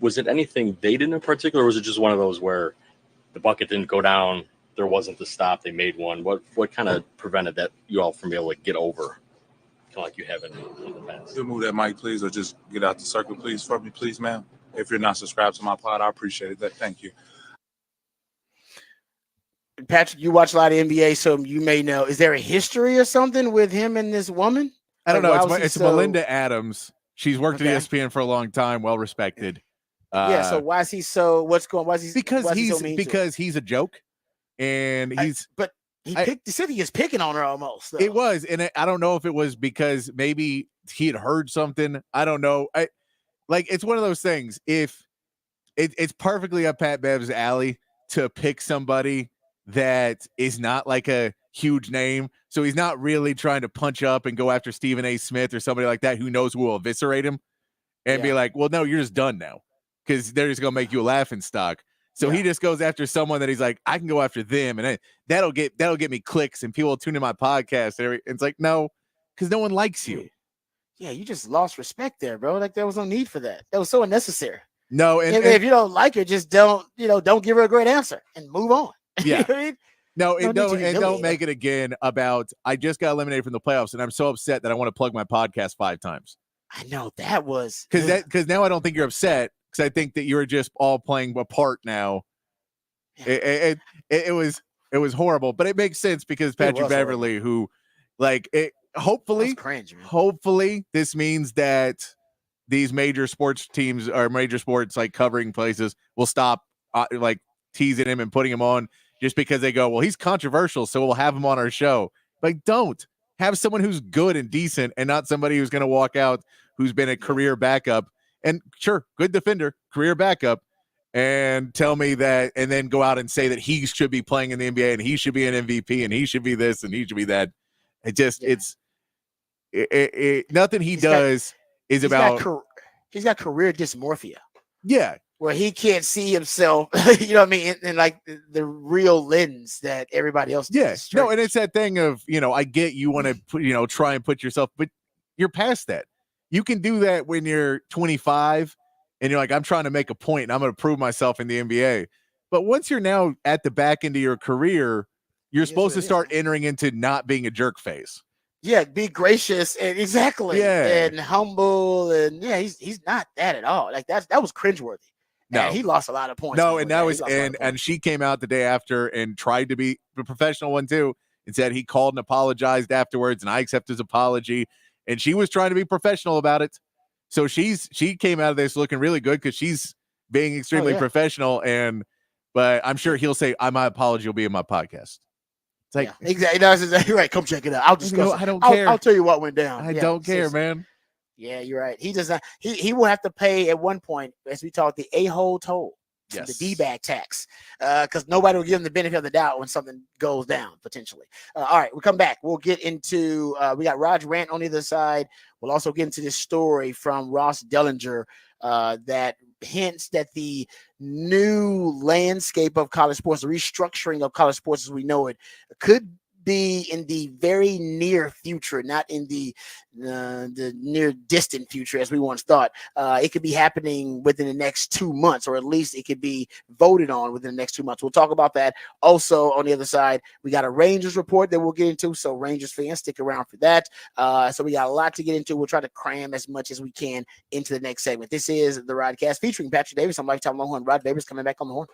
Was it anything they did in particular, or was it just one of those where the bucket didn't go down, there wasn't the stop, they made one? What kind of prevented that you all from being able to get over, kind of like you have in the past? You move that mic, please, or just get out the circle, please, for me, please, ma'am. If you're not subscribed to my pod, I appreciate that. Thank you. Patrick, you watch a lot of NBA, so you may know. Is there a history or something with him and this woman? I don't know. It's Melinda Adams. She's worked at ESPN for a long time, well respected. So why is he so? What's going? Why is he? Because why is he so mean because he's a joke, and he's. He said he was picking on her almost. Though. It was, and I don't know if it was because maybe he had heard something. I don't know. It's one of those things. If it's perfectly up Pat Bev's alley to pick somebody that is not like a huge name. So he's not really trying to punch up and go after Stephen A. Smith or somebody like that who knows who will eviscerate him and be like, well, no, you're just done now because they're just going to make you a laughing stock. So he just goes after someone that he's like, I can go after them, and that'll get me clicks, and people will tune in my podcast. And it's like, no, because no one likes you. Yeah, you just lost respect there, bro. Like there was no need for that. That was so unnecessary. No, and if you don't like her, just don't give her a great answer and move on. Yeah. You know what I mean? No, don't make it again about I just got eliminated from the playoffs, and I'm so upset that I want to plug my podcast 5 times. I know that was because now I don't think you're upset. Because I think that you're just all playing a part now. Yeah. It was horrible, but it makes sense because Patrick Beverley, who, hopefully this means that these major sports teams or major sports covering places will stop teasing him and putting him on just because they go, well, he's controversial, so we'll have him on our show. Don't have someone who's good and decent and not somebody who's going to walk out who's been a career backup. And sure, good defender, career backup, and tell me that, and then go out and say that he should be playing in the NBA and he should be an MVP and he should be this and he should be that. It just, nothing he does is about. He's got career dysmorphia. Yeah. Where he can't see himself, you know what I mean, in the real lens that everybody else does. Yeah. No, and it's that thing of, I get you want to try and put yourself, but you're past that. you can do that when you're 25 and you're like, I'm trying to make a point and I'm going to prove myself in the NBA. But once you're now at the back end of your career, you're supposed to start entering into not being a jerk face. Yeah, be gracious and exactly and humble, and he's not that at all. Like that was cringeworthy. No, and he lost a lot of points. No, man, and that was and she came out the day after and tried to be the professional one too, and said he called and apologized afterwards, and I accept his apology. And she was trying to be professional about it. So she came out of this looking really good because she's being extremely professional. But I'm sure he'll say, my apology will be in my podcast. It's like exactly. That's exactly right. Come check it out. I'll discuss. I don't care. I'll tell you what went down. I don't care, man. Yeah, you're right. He does not. He will have to pay at one point, as we talk, the a-hole toll. Yes. The D-bag tax, because nobody will give them the benefit of the doubt when something goes down potentially. All right, we'll come back. We'll get into we got Raj Rant on the other side. We'll also get into this story from Ross Dellinger that hints that the new landscape of college sports, the restructuring of college sports as we know it, could be in the very near future, not in the near distant future as we once thought. It could be happening within the next 2 months, or at least it could be voted on within the next 2 months. We'll talk about that. Also, on the other side, we got a Rangers report that we'll get into, so Rangers fans, stick around for that. So we got a lot to get into. We'll try to cram as much as we can into the next segment. This is the Rodcast featuring Patrick Davis. I'm Lifetime Longhorn. Rod Davis coming back on the horn.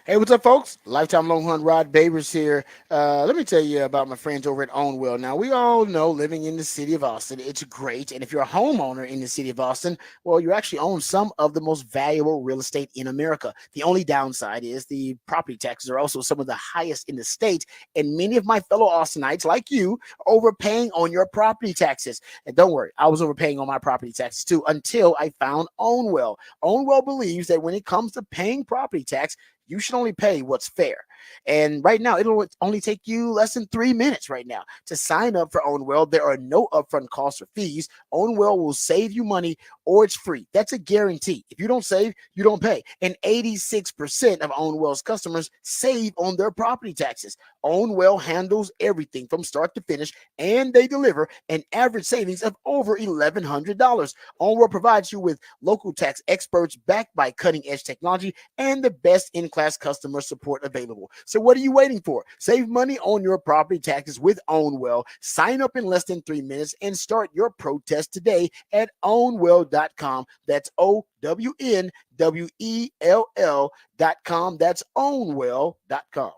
Hey, what's up, folks? Lifetime Longhorn Rod Babers here. Let me tell you about my friends over at Ownwell. Now, we all know living in the city of Austin, it's great. And if you're a homeowner in the city of Austin, well, you actually own some of the most valuable real estate in America. The only downside is the property taxes are also some of the highest in the state. And many of my fellow Austinites, like you, are overpaying on your property taxes. And don't worry, I was overpaying on my property taxes too until I found Ownwell. Ownwell believes that when it comes to paying property tax, you should only pay what's fair. And right now, it'll only take you less than 3 minutes right now to sign up for Ownwell. There are no upfront costs or fees. Ownwell will save you money, or it's free. That's a guarantee. If you don't save, you don't pay. And 86% of Ownwell's customers save on their property taxes. Ownwell handles everything from start to finish, and they deliver an average savings of over $1,100. Ownwell provides you with local tax experts backed by cutting-edge technology and the best in-class customer support available. So what are you waiting for? Save money on your property taxes with Ownwell. Sign up in less than 3 minutes and start your protest today at ownwell.com. That's OWNWELL.com. That's ownwell.com.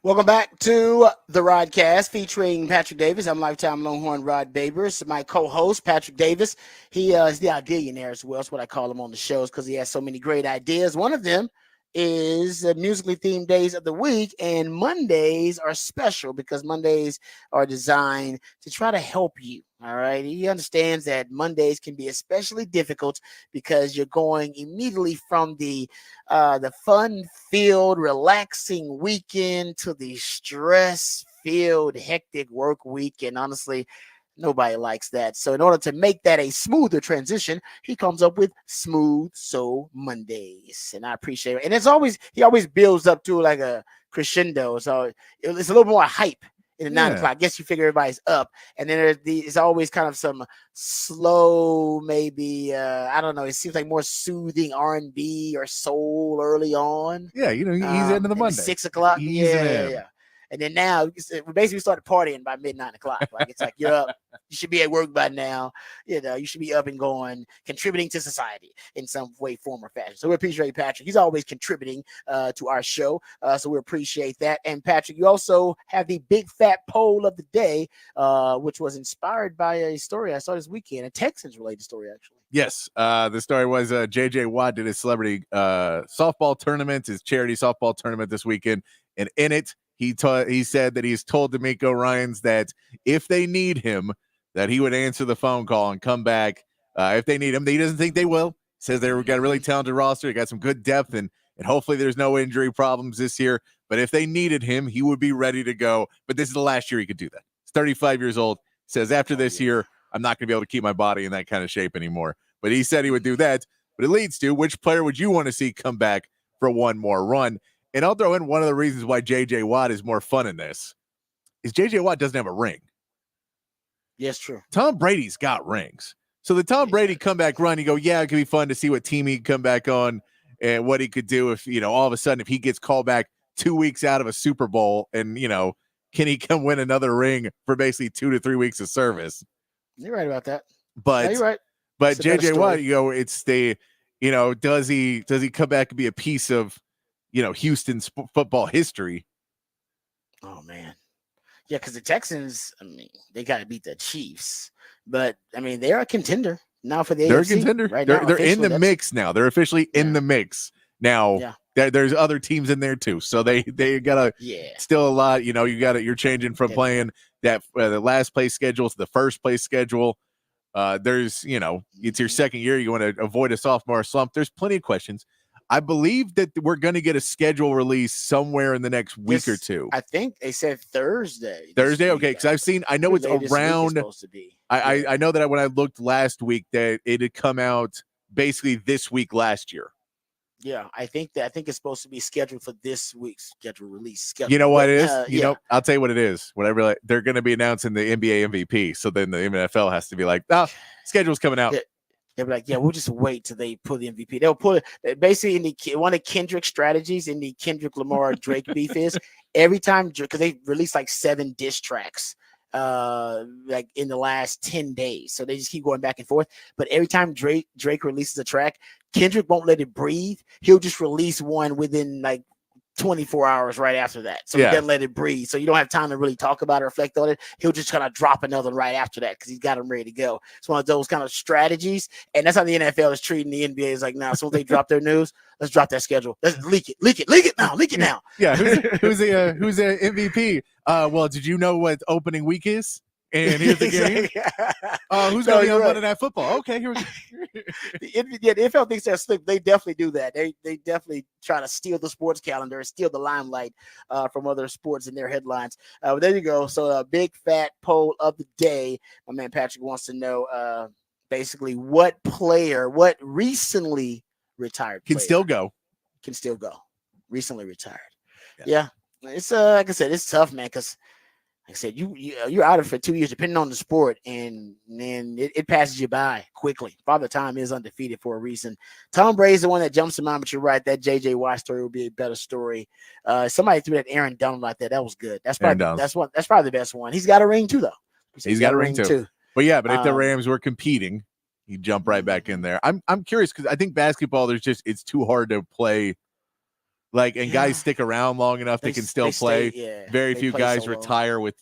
Welcome back to the Rodcast featuring Patrick Davis. I'm lifetime Longhorn Rod Babers. My co-host, Patrick Davis. He is the Ideallionaire as well. That's what I call him on the shows because he has so many great ideas. One of them is musically themed days of the week, and Mondays are special because Mondays are designed to try to help you. All right. He understands that Mondays can be especially difficult because you're going immediately from the fun-filled, relaxing weekend to the stress-filled, hectic work week. And honestly, nobody likes that. So in order to make that a smoother transition, he comes up with Smooth Soul Mondays. And I appreciate it. And he always builds up to like a crescendo. So it's a little more hype in the 9 o'clock. I guess you figure everybody's up. And then it's always kind of some slow, maybe, I don't know. It seems like more soothing R&B or soul early on. Yeah, ease into the Monday. 6 o'clock. Yeah. And then now we basically started partying by 9 o'clock. Like it's like you're up, you should be at work by now. You should be up and going, contributing to society in some way, form, or fashion. So we appreciate Patrick. He's always contributing to our show. So we appreciate that. And Patrick, you also have the big fat poll of the day, which was inspired by a story I saw this weekend, a Texans related story, actually. Yes, the story was J.J. Watt did his celebrity softball tournament, his charity softball tournament this weekend, and in it, he said that he's told D'Amico Ryans that if they need him, that he would answer the phone call and come back if they need him. He doesn't think they will. Says they've got a really talented roster. They got some good depth, and hopefully there's no injury problems this year. But if they needed him, he would be ready to go. But this is the last year he could do that. He's 35 years old. Says after this year, I'm not going to be able to keep my body in that kind of shape anymore. But he said he would do that. But it leads to, which player would you want to see come back for one more run? And I'll throw in one of the reasons why J.J. Watt is more fun in this is J.J. Watt doesn't have a ring. Yes, true. Tom Brady's got rings. So the Tom Brady comeback run, you go, yeah, it could be fun to see what team he could come back on and what he could do if, all of a sudden, if he gets called back 2 weeks out of a Super Bowl and, can he come win another ring for basically 2 to 3 weeks of service? You're right about that. But you're right. But J.J. Watt, it's the, does he come back and be a piece of, Houston's football history? Oh, man. Yeah, because the Texans, they got to beat the Chiefs. But, they're a contender now for the AFC. They're a contender. Right they're now, in the mix now. They're officially in the mix. Now, there's other teams in there, too. So they got to still a lot. You're changing from playing that the last place schedule to the first place schedule. There's, it's your second year. You want to avoid a sophomore slump. There's plenty of questions. I believe that we're going to get a schedule release somewhere in the next week or two. I think they said Thursday. Okay, because I know it's around. Supposed to be. I know that when I looked last week that it had come out basically this week last year. Yeah, I think it's supposed to be scheduled for this week's schedule release. You know what it is? I'll tell you what it is. Whatever, they're going to be announcing the NBA MVP. So then the NFL has to be like, schedule's coming out. They'll be like, we'll just wait till they pull the MVP. They'll put it basically in one of Kendrick's strategies in the Kendrick Lamar Drake beef is every time, because they released like 7 diss tracks like in the last 10 days. So they just keep going back and forth. But every time Drake releases a track, Kendrick won't let it breathe. He'll just release one within like 24 hours right after that. So he doesn't let it breathe. So you don't have time to really talk about it, reflect on it. He'll just kind of drop another right after that because he's got them ready to go. It's one of those kind of strategies. And that's how the NFL is treating the NBA. Is like, now, so they drop their news, let's drop that schedule. Let's leak it now. Yeah. Who's the MVP? Well, did you know what opening week is? And here's the game. Who's going to be on Monday Night Football? Okay, here we go. The NFL thinks they're slick. They definitely do that. They definitely try to steal the sports calendar and steal the limelight from other sports in their headlines. But there you go. So a big fat poll of the day. My man Patrick wants to know basically what recently retired player can still go. Recently retired. Yeah. It's like I said, it's tough, man, because like I said, you're out of it for 2 years, depending on the sport, and then it passes you by quickly. Father Time is undefeated for a reason. Tom Brady's the one that jumps in mind, but you're right. That J.J. Watt story would be a better story. Somebody threw that Aaron Donald like that. That was good. That's probably the best one. He's got a ring too, though. He's got a ring too. But if the Rams were competing, he'd jump right back in there. I'm curious because I think basketball, it's too hard to play Like, and guys Yeah. stick around long enough they can still play. Very few guys retire with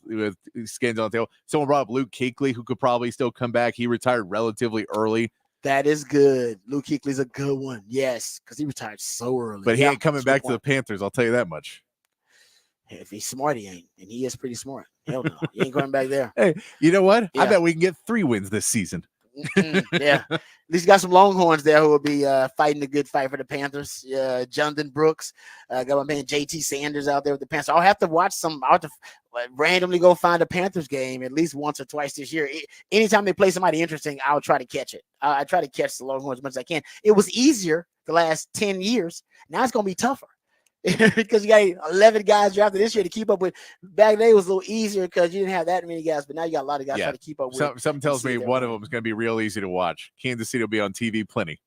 skins on the tail. Someone brought up Luke Kuechly, who could probably still come back. He retired relatively early. That is good. Luke Kuechly's a good one. Yes, because he retired so early. But he ain't coming back to the Panthers. I'll tell you that much. If he's smart, he ain't. And he is pretty smart. Hell no. He ain't going back there. Hey, you know what? Yeah. I bet we can get 3 wins this season. Yeah. At least got some Longhorns there who will be fighting a good fight for the Panthers. Jonathan Brooks. Got my man JT Sanders out there with the Panthers. I'll have to watch some. I'll have to randomly go find a Panthers game at least once or twice this year. Anytime they play somebody interesting, I'll try to catch it. I try to catch the Longhorns as much as I can. It was easier the last 10 years. Now it's going to be tougher. Because you got 11 guys drafted this year to keep up with. Back then it was a little easier because you didn't have that many guys, but now you got a lot of guys trying to keep up with. Something tells me one of them is going to be real easy to watch. Kansas City will be on TV plenty.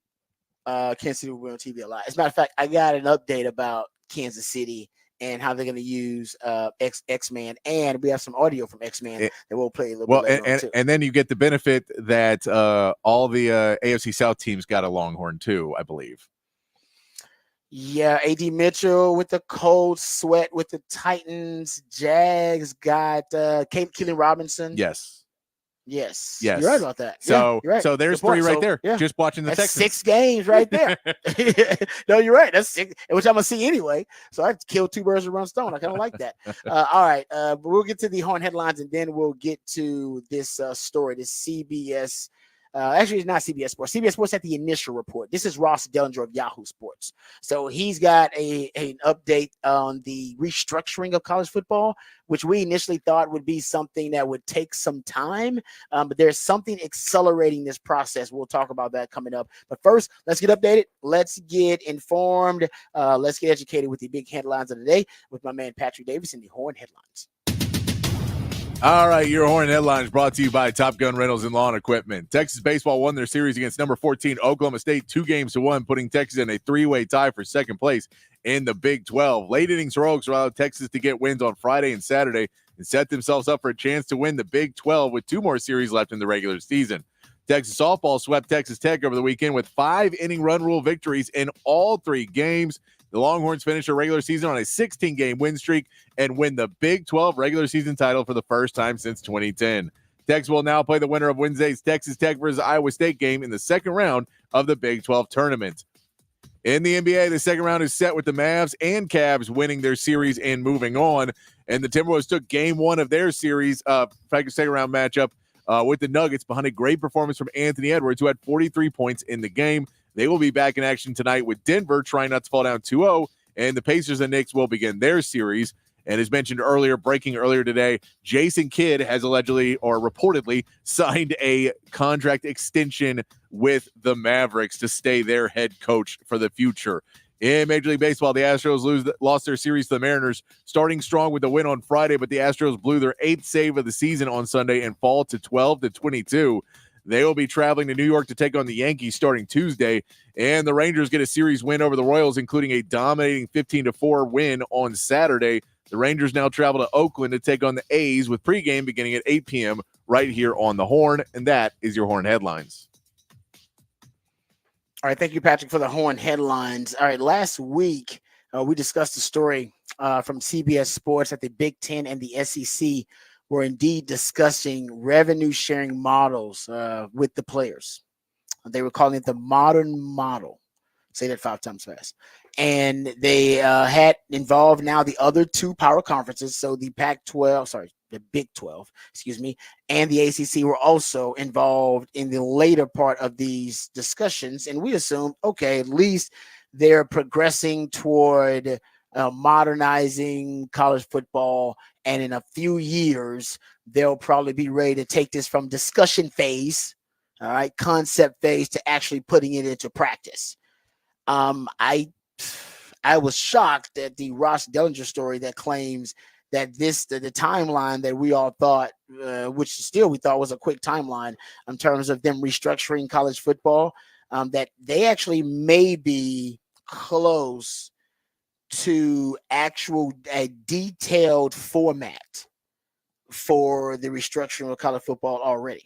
Kansas City will be on TV a lot. As a matter of fact, I got an update about Kansas City and how they're going to use X-Man, and we have some audio from X-Man that we'll play a little bit later on too. And then you get the benefit that all the AFC South teams got a Longhorn too, I believe. Yeah, AD Mitchell with the Colts, Sweat with the Titans, Jags got Keelan Robinson. Yes. You're right about that. So, you're right. So there's 3 right there. Yeah. Just watching the Texans. 6 games right there. No, you're right. That's 6, which I'm gonna see anyway. So I killed 2 birds with 1 stone. I kind of like that. All right, but we'll get to the Horn headlines and then we'll get to this story, this CBS. Actually, it's not CBS Sports. CBS Sports had the initial report. This is Ross Dellinger of Yahoo Sports. So he's got an update on the restructuring of college football, which we initially thought would be something that would take some time. But there's something accelerating this process. We'll talk about that coming up. But first, let's get updated. Let's get informed. Let's get educated with the big headlines of the day with my man Patrick Davis in the Horn headlines. All right, your Horn headlines brought to you by Top Gun Rentals and Lawn Equipment. Texas baseball won their series against number 14 Oklahoma State 2-1, putting Texas in a 3-way tie for second place in the Big 12. Late innings heroics allowed Texas to get wins on Friday and Saturday and set themselves up for a chance to win the Big 12 with 2 more series left in the regular season. Texas softball swept Texas Tech over the weekend with 5-inning run rule victories in all 3 games. The Longhorns finish a regular season on a 16-game win streak and win the Big 12 regular season title for the first time since 2010. Texas will now play the winner of Wednesday's Texas Tech versus Iowa State game in the second round of the Big 12 tournament. In the NBA, the second round is set with the Mavs and Cavs winning their series and moving on. And the Timberwolves took game 1 of their series, second round matchup with the Nuggets behind a great performance from Anthony Edwards, who had 43 points in the game. They will be back in action tonight with Denver trying not to fall down 2-0, and the Pacers and Knicks will begin their series. And as mentioned earlier, breaking earlier today, Jason Kidd has allegedly or reportedly signed a contract extension with the Mavericks to stay their head coach for the future. In Major League Baseball, the Astros lost their series to the Mariners, starting strong with the win on Friday, but the Astros blew their 8th save of the season on Sunday and fall to 12-22. They will be traveling to New York to take on the Yankees starting Tuesday, and the Rangers get a series win over the Royals, including a dominating 15-4 win on Saturday. The Rangers now travel to Oakland to take on the A's with pregame beginning at 8 p.m. right here on the Horn, and that is your Horn headlines. All right, thank you, Patrick, for the Horn headlines. All right, last week we discussed a story from CBS Sports that the Big Ten and the SEC were indeed discussing revenue-sharing models with the players. They were calling it the modern model. Say that 5 times fast. And they had involved now the other 2 power conferences. So the the Big 12, and the ACC were also involved in the later part of these discussions. And we assumed, okay, at least they're progressing toward modernizing college football. And in a few years, they'll probably be ready to take this from discussion phase, all right, concept phase, to actually putting it into practice. I was shocked at the Ross Dellinger story that claims that the timeline that we all thought, which still we thought was a quick timeline in terms of them restructuring college football, that they actually may be close to a detailed format for the restructuring of college football already.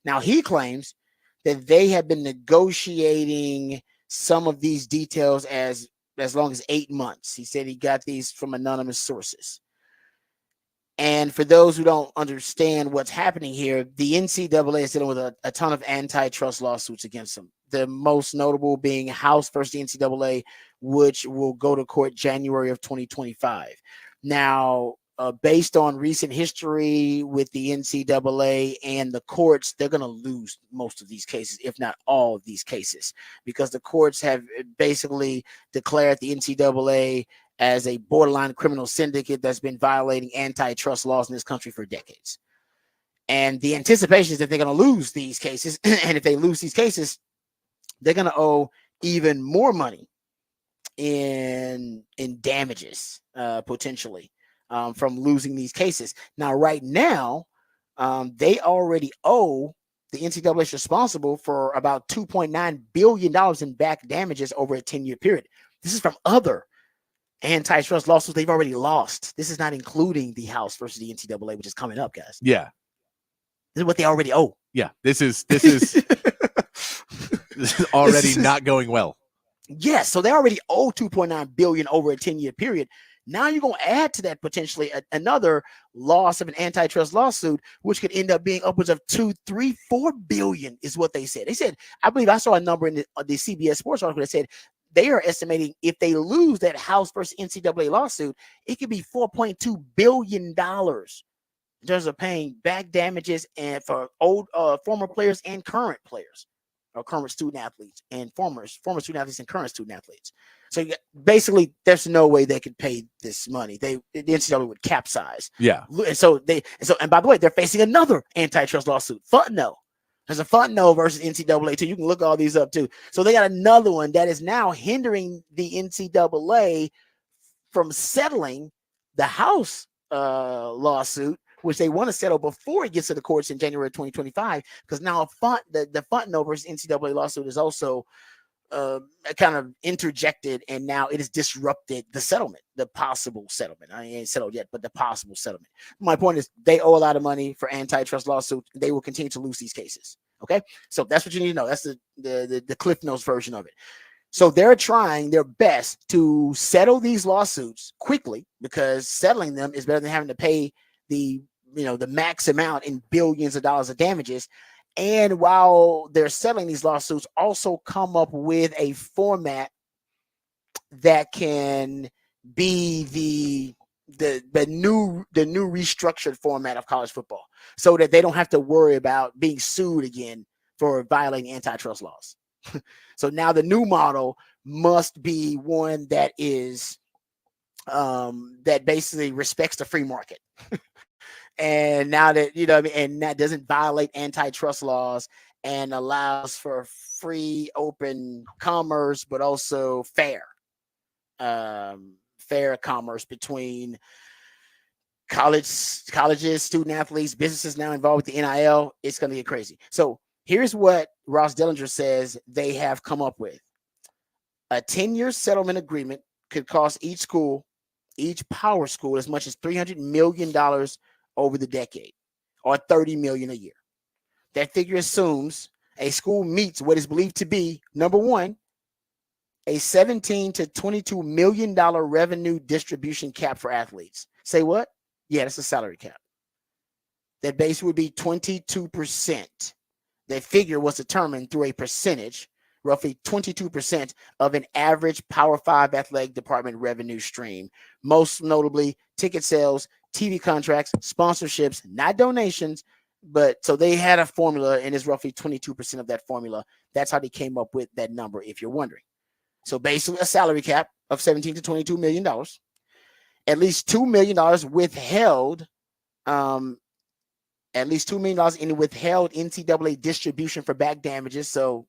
Now, he claims that they have been negotiating some of these details as as long as 8 months. He said he got these from anonymous sources. And for those who don't understand what's happening here, the NCAA is dealing with a ton of antitrust lawsuits against them. The most notable being House versus the NCAA, which will go to court January of 2025. Now, based on recent history with the NCAA and the courts, they're going to lose most of these cases, if not all of these cases, because the courts have basically declared the NCAA as a borderline criminal syndicate that's been violating antitrust laws in this country for decades. And the anticipation is that they're going to lose these cases. And if they lose these cases, they're going to owe even more money in damages, potentially, from losing these cases. Now, right now, they already owe, the NCAA is responsible for about $2.9 billion in back damages over a 10-year period. This is from other antitrust lawsuits they've already lost. This is not including the House versus the NCAA, which is coming up, guys. Yeah. This is what they already owe. Yeah. This is already not going well. Yes, so they already owe $2.9 billion over a 10-year period. Now you're going to add to that potentially another loss of an antitrust lawsuit, which could end up being upwards of $2, $3, $4 billion is what they said. They said, I believe I saw a number in the CBS Sports article that said they are estimating if they lose that House versus NCAA lawsuit, it could be $4.2 billion in terms of paying back damages and for former players and current players, or current student athletes and former student athletes and current student athletes. So basically, there's no way they could pay this money. The NCAA would capsize. Yeah. And by the way, they're facing another antitrust lawsuit, Fontenot. There's a Fontenot versus NCAA too. You can look all these up too. So they got another one that is now hindering the NCAA from settling the House lawsuit, which they want to settle before it gets to the courts in January 2025. Because now the Fontenot versus NCAA lawsuit is also kind of interjected, and now it has disrupted the settlement, the possible settlement. I ain't settled yet, but the possible settlement. My point is, they owe a lot of money for antitrust lawsuits. They will continue to lose these cases. Okay, so that's what you need to know. That's the Cliff Notes version of it. So they're trying their best to settle these lawsuits quickly, because settling them is better than having to pay the max amount in billions of dollars of damages. And while they're settling these lawsuits, also come up with a format that can be the new restructured format of college football, so that they don't have to worry about being sued again for violating antitrust laws. So now the new model must be one that is that basically respects the free market. And now that, and that doesn't violate antitrust laws and allows for free, open commerce, but also fair commerce between colleges, student athletes, businesses now involved with the NIL. It's going to get crazy. So here's what Ross Dellinger says they have come up with. A 10-year settlement agreement could cost each power school, as much as $300 million over the decade, or $30 million a year. That figure assumes a school meets what is believed to be, number one, a $17 to $22 million revenue distribution cap for athletes. Say what? Yeah, that's a salary cap. That base would be 22%. That figure was determined through a percentage, roughly 22% of an average Power 5 athletic department revenue stream, most notably ticket sales, TV contracts, sponsorships, not donations. But so they had a formula, and it's roughly 22% of that formula. That's how they came up with that number, if you're wondering. So basically a salary cap of $17 to $22 million, at least $2 million withheld, at least $2 million in withheld NCAA distribution for back damages. So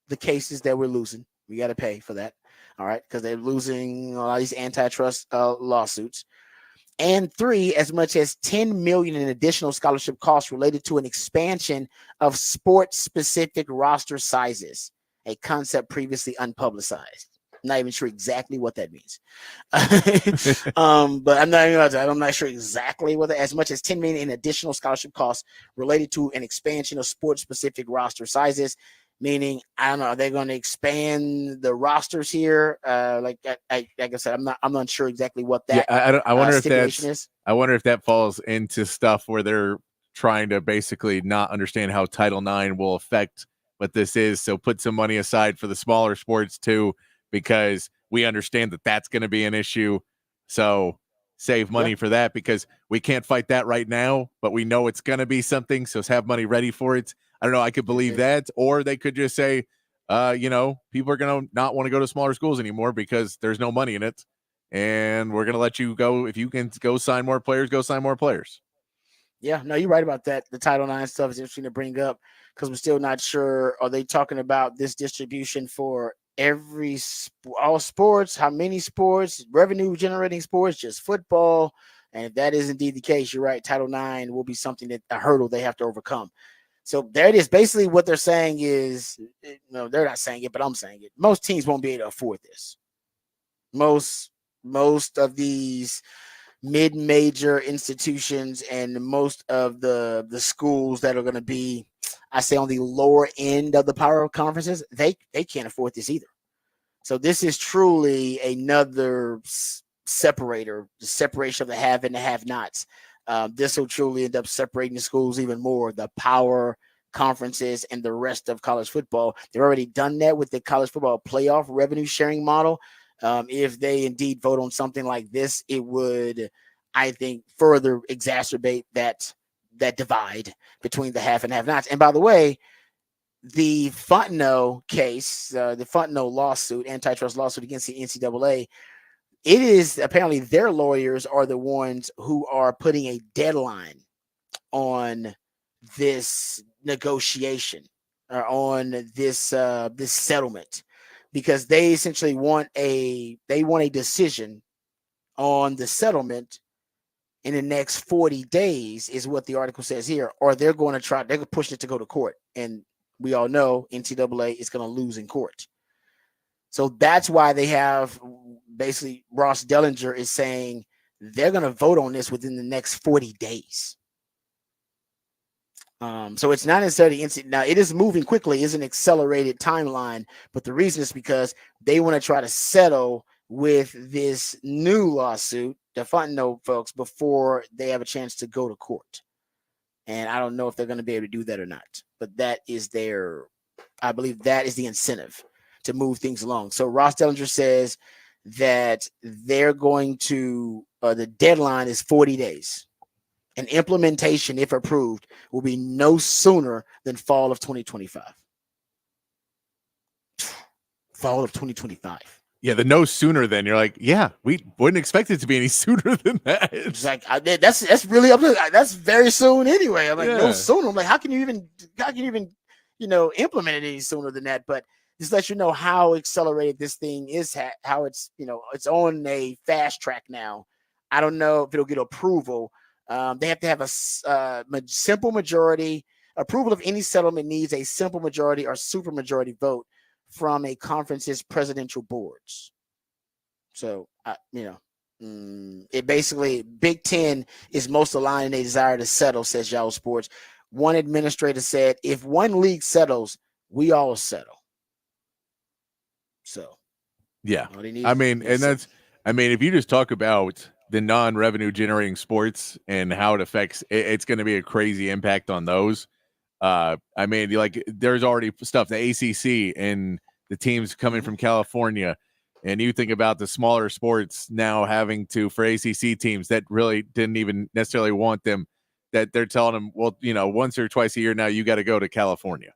the cases that we're losing, we got to pay for that. All right, because they're losing a lot of these antitrust lawsuits. And 3, as much as $10 million in additional scholarship costs related to an expansion of sport-specific roster sizes, a concept previously unpublicized. I'm not even sure exactly what that means. But I'm not sure exactly what as much as $10 million in additional scholarship costs related to an expansion of sport-specific roster sizes. Meaning, I don't know, are they going to expand the rosters here? Like I said, I'm not sure exactly what that I wonder if stipulation is. I wonder if that falls into stuff where they're trying to basically not understand how Title IX will affect what this is. So put some money aside for the smaller sports too, because we understand that that's going to be an issue. So save money for that, because we can't fight that right now, but we know it's going to be something. So have money ready for it. I don't know. I could believe that, or they could just say, people are going to not want to go to smaller schools anymore because there's no money in it. And we're going to let you go. If you can go sign more players, go sign more players. Yeah, no, you're right about that. The Title IX stuff is interesting to bring up because we're still not sure. Are they talking about this distribution for all sports? How many sports? Revenue generating sports? Just football? And if that is indeed the case, you're right. Title IX will be something that a hurdle they have to overcome. So there it is. Basically, what they're saying is, no, they're not saying it, but I'm saying it. Most teams won't be able to afford this. Most of these mid-major institutions and most of the schools that are going to be, I say, on the lower end of the power conferences, they can't afford this either. So this is truly another separator, the separation of the have and the have-nots. This will truly end up separating the schools even more. The power conferences and the rest of college football. They've already done that with the college football playoff revenue sharing model. If they indeed vote on something like this, it would, I think, further exacerbate that divide between the have and have-nots. And by the way, the Fontenot case, the Fontenot lawsuit, antitrust lawsuit against the NCAA, it is apparently their lawyers are the ones who are putting a deadline on this negotiation or on this this settlement, because they essentially want a decision on the settlement in the next 40 days is what the article says here, or they're going to push it to go to court. And we all know NCAA is going to lose in court. So that's why they have basically Ross Dellinger is saying they're going to vote on this within the next 40 days. So it's not necessarily instant. Now, it is moving quickly. It's an accelerated timeline, but the reason is because they want to try to settle with this new lawsuit, the Fontenot folks, before they have a chance to go to court. And I don't know if they're going to be able to do that or not, but that is I believe that is the incentive to move things along. So Ross Dellinger says that they're going to, the deadline is 40 days. And implementation, if approved, will be no sooner than fall of 2025. Fall of 2025. Yeah, the no sooner than. You're like, yeah, we wouldn't expect it to be any sooner than that. It's like that's really that's very soon anyway. I'm like, no sooner. I'm like, how can you even implement it any sooner than that? But just let you know how accelerated this thing is, how it's it's on a fast track now. I don't know if it'll get approval. They have to have a simple majority. Approval of any settlement needs a simple majority or supermajority vote from a conference's presidential boards. So, it basically, Big Ten is most aligned in a desire to settle, says Yahoo Sports. One administrator said, if one league settles, we all settle. So, yeah. I mean, if you just talk about the non-revenue generating sports and how it affects, it's going to be a crazy impact on those. I mean, there's already stuff, the ACC and the teams coming from California, and you think about the smaller sports now having to, for ACC teams that really didn't even necessarily want them, that they're telling them, well, once or twice a year now, you got to go to California.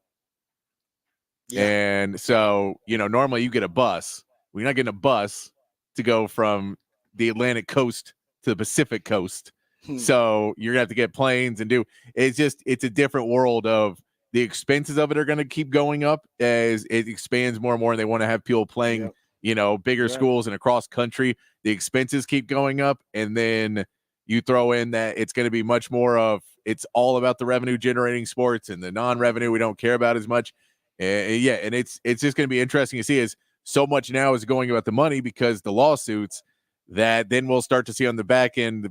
Yeah. And so, normally you get a bus. We're not getting a bus to go from the Atlantic coast to the Pacific coast. So you're gonna have to get planes and it's a different world of the expenses of it are going to keep going up as it expands more and more. And they want to have people playing, bigger schools and across country. The expenses keep going up. And then you throw in that it's going to be much more of, it's all about the revenue generating sports, and the non-revenue we don't care about as much. And it's just going to be interesting to see, as so much now is going about the money because the lawsuits, that then we'll start to see on the back end,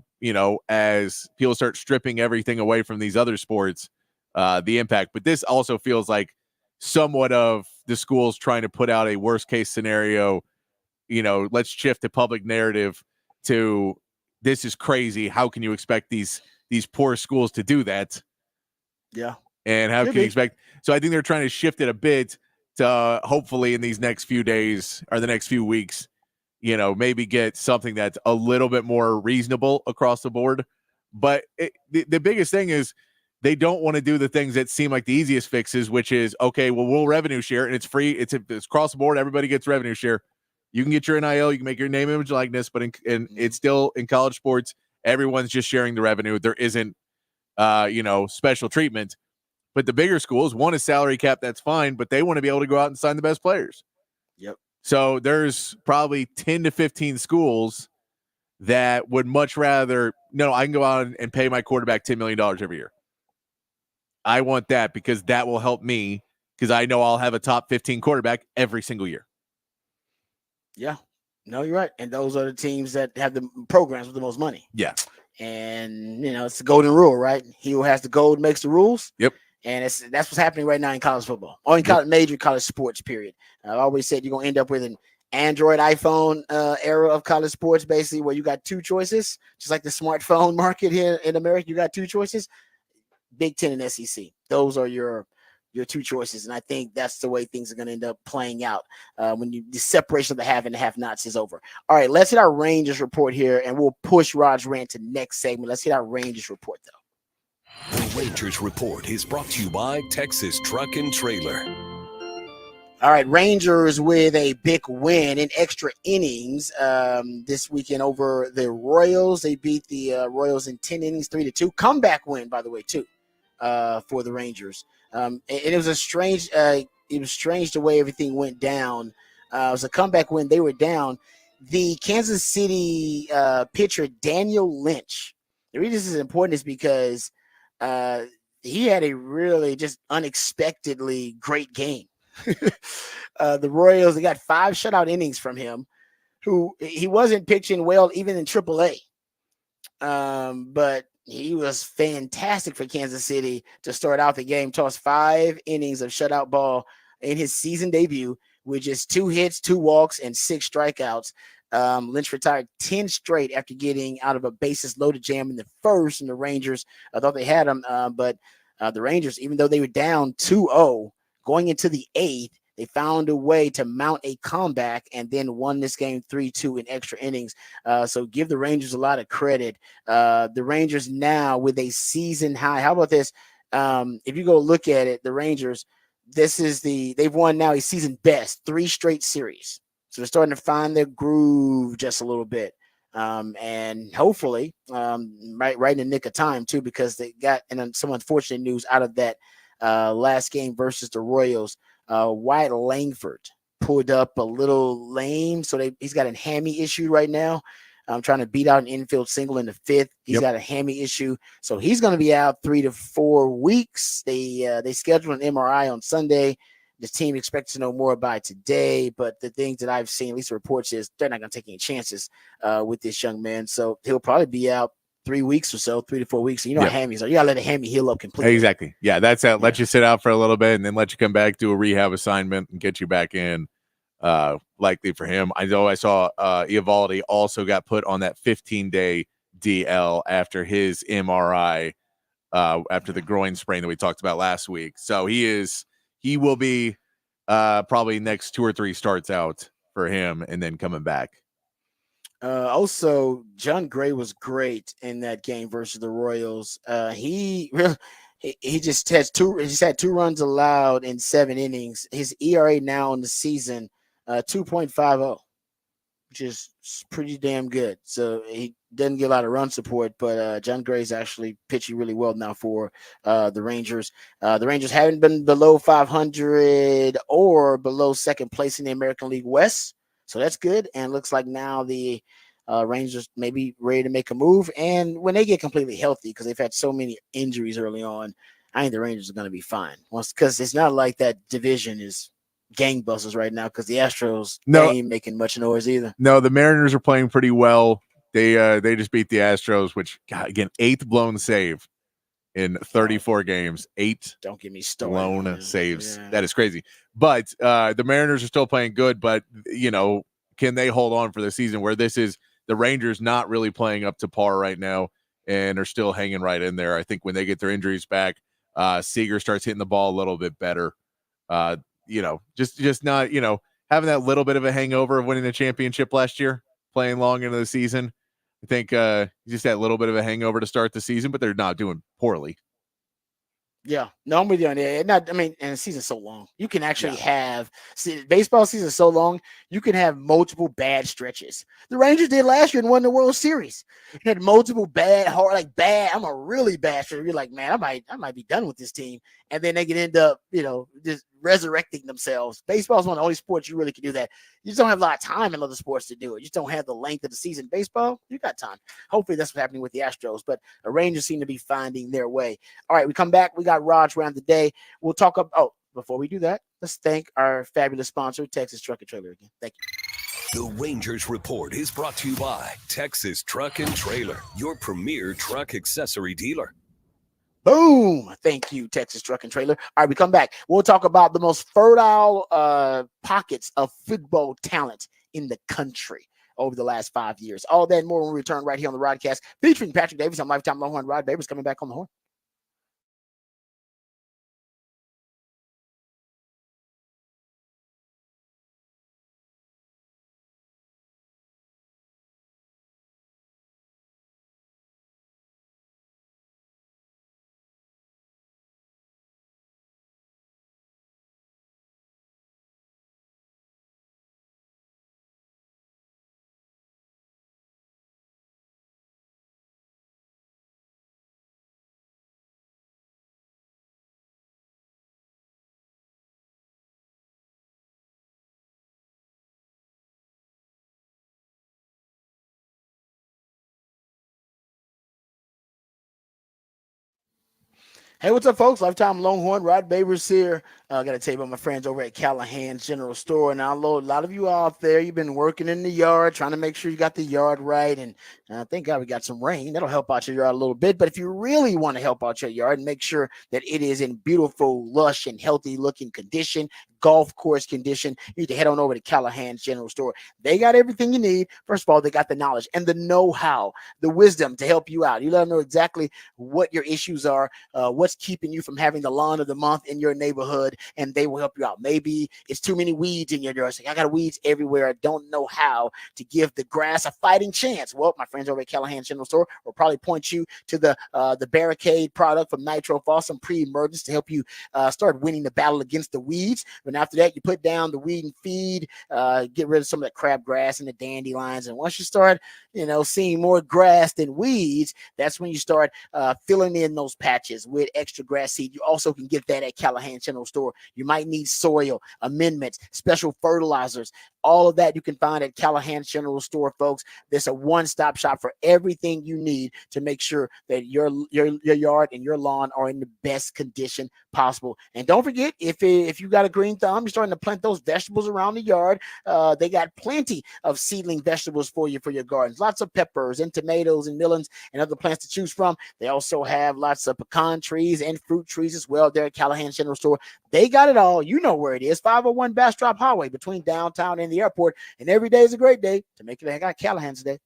as people start stripping everything away from these other sports, the impact. But this also feels like somewhat of the schools trying to put out a worst case scenario. Let's shift the public narrative to this is crazy. How can you expect these poor schools to do that? Yeah. And how can you expect? So I think they're trying to shift it a bit to hopefully in these next few days or the next few weeks, maybe get something that's a little bit more reasonable across the board. But the biggest thing is they don't want to do the things that seem like the easiest fixes, which is, okay, well, we'll revenue share and it's free. It's across the board. Everybody gets revenue share. You can get your NIL, you can make your name, image, likeness, but it's still in college sports. Everyone's just sharing the revenue. There isn't, special treatment. But the bigger schools, one is salary cap, that's fine, but they want to be able to go out and sign the best players. Yep. So there's probably 10 to 15 schools that would much rather, no, I can go out and pay my quarterback $10 million every year. I want that because that will help me because I know I'll have a top 15 quarterback every single year. Yeah. No, you're right. And those are the teams that have the programs with the most money. Yeah. And, it's the golden rule, right? He who has the gold makes the rules. Yep. And that's what's happening right now in college football or in major college sports, period. I've always said you're going to end up with an Android, iPhone era of college sports, basically, where you got two choices, just like the smartphone market here in America. You got two choices, Big Ten and SEC. Those are your two choices. And I think that's the way things are going to end up playing out when the separation of the have and the have-nots is over. All right, let's hit our Rangers report here, and we'll push Rod's rant to next segment. Let's hit our Rangers report, though. The Rangers Report is brought to you by Texas Truck and Trailer. All right, Rangers with a big win in extra innings this weekend over the Royals. They beat the Royals in 10 innings, 3-2. Comeback win, by the way, too, for the Rangers. And it was strange the way everything went down. It was a comeback win. They were down. The Kansas City pitcher, Daniel Lynch. The reason this is important is because he had a really just unexpectedly great game. The Royals, they got 5 shutout innings from him, who he wasn't pitching well even in AAA. But he was fantastic for Kansas City to start out the game. Tossed 5 innings of shutout ball in his season debut with just 2 hits, 2 walks, and 6 strikeouts. Lynch retired 10 straight after getting out of a bases loaded jam in the first, and the Rangers, I thought they had him, but the Rangers, even though they were down 2-0 going into the 8th, they found a way to mount a comeback and then won this game 3-2 in extra innings. So give the Rangers a lot of credit. The Rangers now with a season high. How about this? If you go look at it, the Rangers, they've won now a season best 3 straight series. So they're starting to find their groove just a little bit. And hopefully, right in the nick of time, too, because they got some unfortunate news out of that last game versus the Royals. Wyatt Langford pulled up a little lame. So he's got a hammy issue right now. Trying to beat out an infield single in the 5th. He's got a hammy issue. So he's going to be out 3 to 4 weeks. They scheduled an MRI on Sunday. The team expects to know more by today, but the things that I've seen, at least the reports, is they're not going to take any chances with this young man. So he'll probably be out 3 weeks or so, 3 to 4 weeks. And you know how hammies are. You got to let a hammy heal up completely. Exactly. Yeah, that's it. Let you sit out for a little bit and then let you come back, do a rehab assignment, and get you back in. Likely for him. I know I saw Eovaldi also got put on that 15-day DL after his MRI after the groin sprain that we talked about last week. So he will be probably next 2 or 3 starts out for him and then coming back. Also, John Gray was great in that game versus the Royals. He just has he's had 2 runs allowed in 7 innings. His ERA now in the season 2.50, which is pretty damn good. So he doesn't get a lot of run support, but John Gray's actually pitching really well now for the Rangers. The Rangers haven't been below 500 or below second place in the American League West. So that's good. And it looks like now the Rangers may be ready to make a move. And when they get completely healthy, because they've had so many injuries early on, I think the Rangers are going to be fine. Because it's not like that division is gangbusters right now, because the Astros ain't making much noise either. No, the Mariners are playing pretty well. They just beat the Astros, which, God, again, 8th blown save in 34 games, 8 Don't get me started. blown saves. Yeah. That is crazy. But the Mariners are still playing good, but can they hold on for the season where this is the Rangers not really playing up to par right now and are still hanging right in there? I think when they get their injuries back, Seager starts hitting the ball a little bit better. Just not, having that little bit of a hangover of winning the championship last year, playing long into the season. I think just that little bit of a hangover to start the season, but they're not doing poorly. Yeah, no, I'm with you on that. And the season's so long. You can actually baseball season is so long. You can have multiple bad stretches. The Rangers did last year and won the World Series. They had multiple bad. I'm a really bad stretch. You're like, man, I might be done with this team, and then they can end up, just resurrecting themselves. Baseball is one of the only sports you really can do that. You just don't have a lot of time in other sports to do it. You just don't have the length of the season. Baseball, you got time. Hopefully, that's what's happening with the Astros. But the Rangers seem to be finding their way. All right, we come back. We got Raj around the day. We'll talk about. Oh, before we do that, let's thank our fabulous sponsor, Texas Truck and Trailer, again. Thank you. The Rangers Report is brought to you by Texas Truck and Trailer, your premier truck accessory dealer. Boom. Thank you, Texas Truck and Trailer. All right, we come back. We'll talk about the most fertile pockets of football talent in the country over the last 5 years. All that and more when we return right here on the Rodcast, featuring Patrick Davis on Lifetime Longhorn. Rod Babers coming back on the horn. Hey, what's up, folks? Lifetime Longhorn, Rod Babers here. I got to tell you about my friends over at Callahan's General Store. And I know a lot of you out there, you've been working in the yard, trying to make sure you got the yard right. And thank God we got some rain. That'll help out your yard a little bit. But if you really want to help out your yard and make sure that it is in beautiful, lush, and healthy-looking condition, golf course condition, you need to head on over to Callahan's General Store. They got everything you need. First of all, they got the knowledge and the know-how, the wisdom to help you out. You let them know exactly what your issues are, what's keeping you from having the lawn of the month in your neighborhood, and they will help you out. Maybe it's too many weeds in your yard. I got weeds everywhere. I don't know how to give the grass a fighting chance. Well, my friends over at Callahan's General Store will probably point you to the Barricade product from Nitro Fossil pre-emergence to help you start winning the battle against the weeds. And after that, you put down the weed and feed, get rid of some of the crabgrass and the dandelions. And once you start, seeing more grass than weeds, that's when you start filling in those patches with extra grass seed. You also can get that at Callahan General Store. You might need soil amendments, special fertilizers. All of that you can find at Callahan General Store, folks. There's a one-stop shop for everything you need to make sure that your yard and your lawn are in the best condition possible. And don't forget, if you got a green thumb, you're starting to plant those vegetables around the yard. They got plenty of seedling vegetables for you for your gardens. Lots of peppers and tomatoes and melons and other plants to choose from. They also have lots of pecan trees and fruit trees as well there at Callahan General Store. They got it all. You know where it is. 501 Bastrop Highway between downtown and the airport. And every day is a great day to make it hang out Callahan's Day.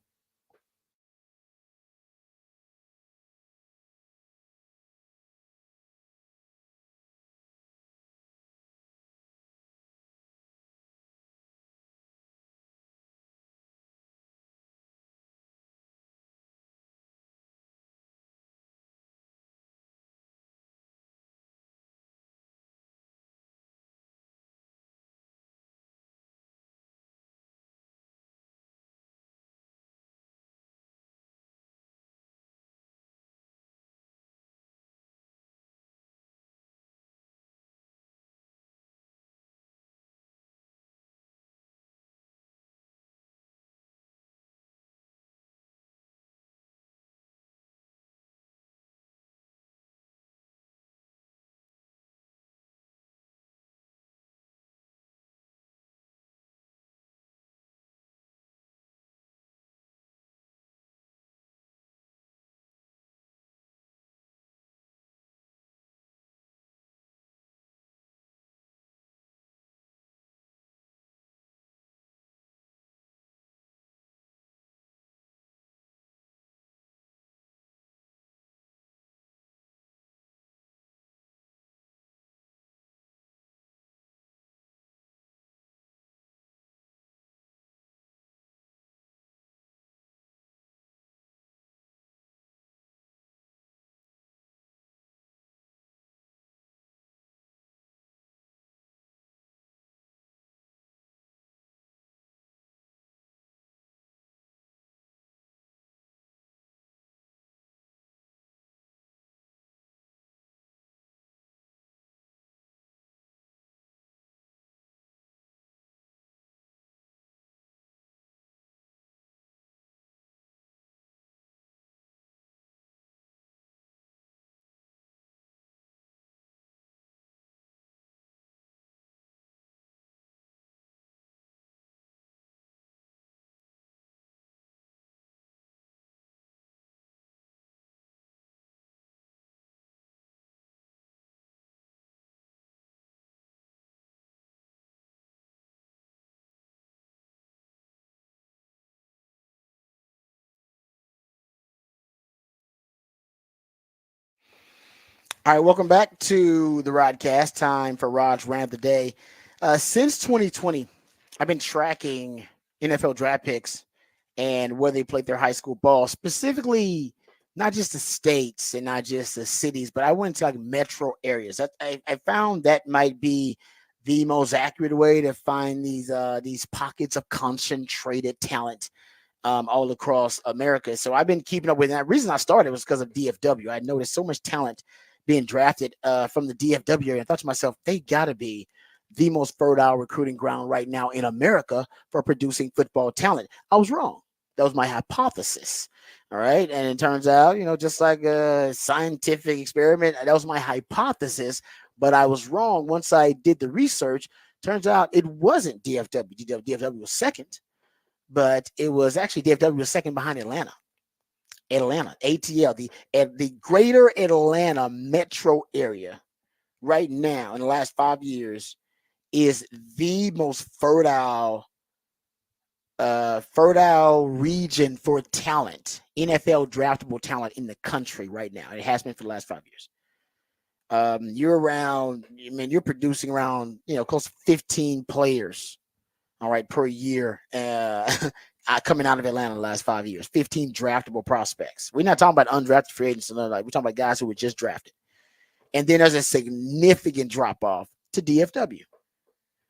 All right, welcome back to the Rodcast. Time for Rod's Rant of the Day. Since 2020, I've been tracking NFL draft picks and where they played their high school ball, specifically not just the states and not just the cities, but I went to like metro areas. I found that might be the most accurate way to find these pockets of concentrated talent all across America. So I've been keeping up with that. The reason I started was because of DFW. I noticed so much talent being drafted from the DFW area. I thought to myself, they got to be the most fertile recruiting ground right now in America for producing football talent. I was wrong. That was my hypothesis. All right. And it turns out, just like a scientific experiment, that was my hypothesis. But I was wrong once I did the research. Turns out it wasn't DFW. DFW was second, but it was actually DFW was second behind Atlanta. ATL, the greater Atlanta metro area right now in the last 5 years is the most fertile region for talent, NFL draftable talent in the country right now. It has been for the last 5 years. You're producing around, close to 15 players, all right, per year, coming out of Atlanta in the last 5 years. 15 draftable prospects. We're not talking about undrafted free agents. We're talking about guys who were just drafted. And then there's a significant drop off to DFW.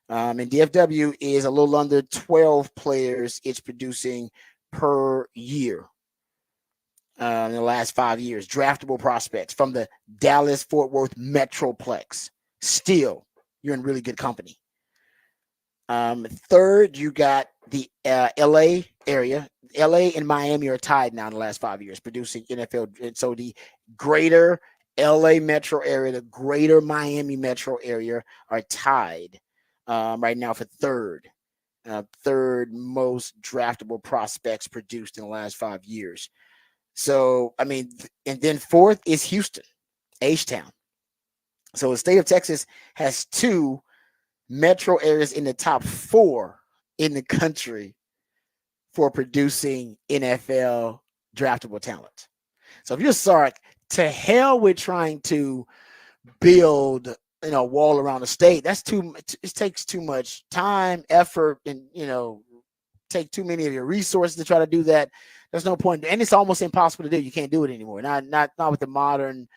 And DFW is a little under 12 players it's producing per year in the last 5 years. Draftable prospects from the Dallas-Fort Worth Metroplex. Still, you're in really good company. Third, you got the LA area. LA and Miami are tied now in the last 5 years, producing NFL. And so the greater LA metro area, the greater Miami metro area are tied right now for third most draftable prospects produced in the last 5 years. So, and then fourth is Houston, H-Town. So the state of Texas has two metro areas in the top 4 in the country for producing NFL draftable talent. So if you're Sark, to hell with trying to build a wall around the state. That's it takes too much time, effort, and take too many of your resources to try to do that. There's no point, and it's almost impossible to do. You can't do it anymore. Not with the modern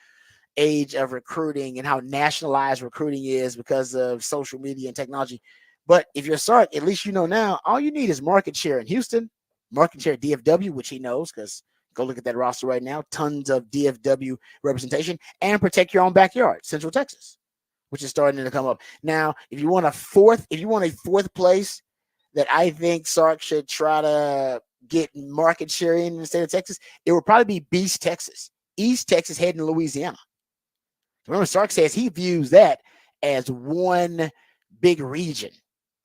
age of recruiting and how nationalized recruiting is because of social media and technology. But if you're Sark, at least now, all you need is market share in Houston, market share at DFW, which he knows because go look at that roster right now. Tons of DFW representation, and protect your own backyard, Central Texas, which is starting to come up. Now, if you want a fourth place that I think Sark should try to get market share in the state of Texas, it would probably be Beast, Texas. East Texas heading to Louisiana. Remember, Sark says he views that as one big region.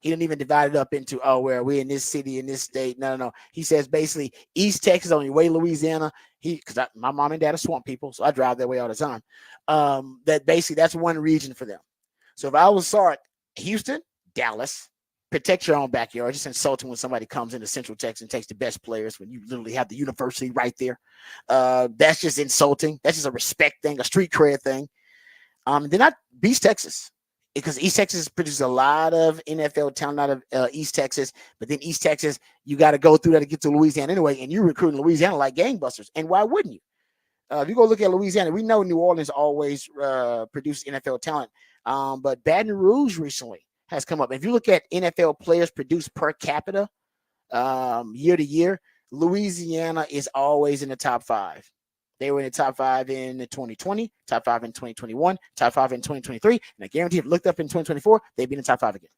He didn't even divide it up into, where we're in this city, in this state. No. He says basically East Texas on your way to Louisiana. Because my mom and dad are swamp people, so I drive that way all the time. That basically that's one region for them. So if I was Sark, Houston, Dallas, protect your own backyard. Just insulting when somebody comes into Central Texas and takes the best players when you literally have the university right there. That's just insulting. That's just a respect thing, a street cred thing. They're not Beast, Texas, because East Texas produces a lot of NFL talent out of East Texas, but then East Texas, you got to go through that to get to Louisiana anyway, and you're recruiting Louisiana like gangbusters. And why wouldn't you? If you go look at Louisiana, we know New Orleans always produces NFL talent, but Baton Rouge recently has come up. If you look at NFL players produced per capita year to year, Louisiana is always in the top 5. They were in the top 5 in 2020, top 5 in 2021, top 5 in 2023. And I guarantee if you looked up in 2024, they'd be in the top 5 again.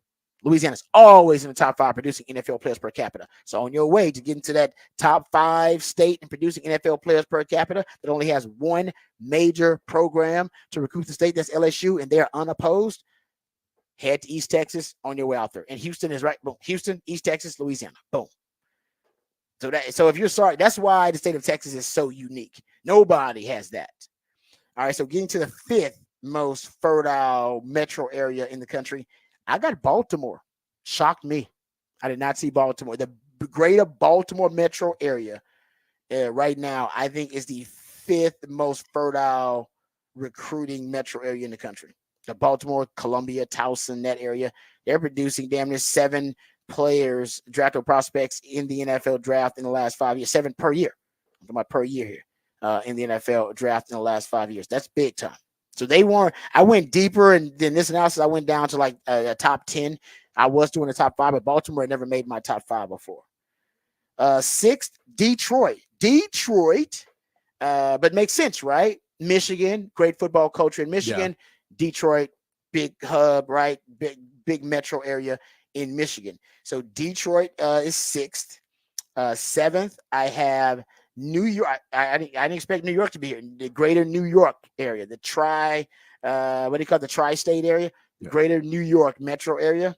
Louisiana's always in the top 5 producing NFL players per capita. So on your way to getting to that top 5 state and producing NFL players per capita that only has one major program to recruit the state, that's LSU, and they're unopposed, head to East Texas on your way out there. And Houston is right. Boom. Houston, East Texas, Louisiana. Boom. So if you're Sark, that's why the state of Texas is so unique. Nobody has that. All right, so getting to the 5th most fertile metro area in the country, I got Baltimore. Shocked me. I did not see Baltimore. The greater Baltimore metro area right now, I think, is the 5th most fertile recruiting metro area in the country. The Baltimore, Columbia, Towson, that area, they're producing damn near 7 players, draftable prospects in the NFL draft in the last 5 years, 7 per year. I'm talking about per year here in the NFL draft in the last 5 years. That's big time. So they weren't. I went deeper, and then this analysis, I went down to like a top 10. I was doing the top 5, but Baltimore had never made my top 5 before. 6th, Detroit. But makes sense, right? Michigan, great football culture in Michigan. Yeah. Detroit, big hub, right? Big metro area in Michigan. So Detroit is 6th. 7th, I have New York. I didn't expect New York to be here. The greater New York area, the what do you call it? The tri-state area, the greater New York metro area,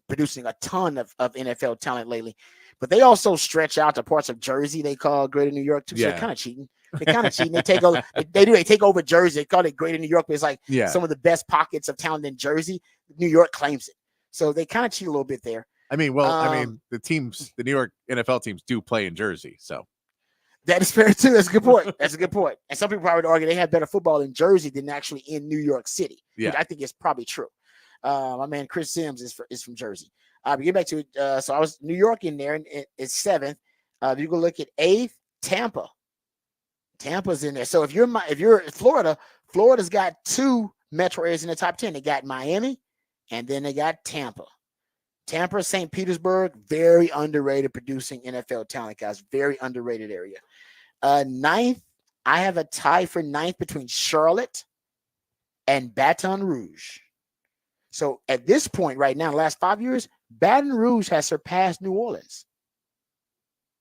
producing a ton of NFL talent lately. But they also stretch out to parts of Jersey they call greater New York too. So they're kind of cheating. They take over. They take over Jersey. They call it greater New York, but it's like some of the best pockets of talent in Jersey. New York claims it. So they kind of cheat a little bit there. I mean, the New York NFL teams do play in Jersey, so that is fair too. That's a good point. And some people probably argue they have better football in Jersey than actually in New York City. Yeah, which I think is probably true. My man Chris Sims is from Jersey. But get back to it. So I was New York in there, and it's 7th. If you go look at 8th, Tampa. Tampa's in there. So if you're Florida, Florida's got 2 metro areas in the top 10. They got Miami, and then they got Tampa. Tampa, St. Petersburg, very underrated producing NFL talent, guys. Very underrated area. 9th, I have a tie for 9th between Charlotte and Baton Rouge. So at this point right now, the last 5 years, Baton Rouge has surpassed New Orleans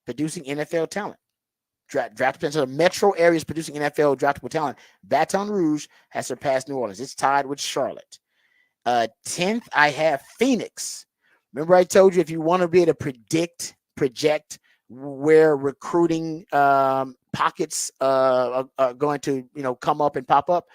producing NFL talent. Draft potential. So the metro areas producing NFL draftable talent. Baton Rouge has surpassed New Orleans. It's tied with Charlotte. 10th, I have Phoenix. Remember I told you if you want to be able to project where recruiting pockets are going to come up and pop up,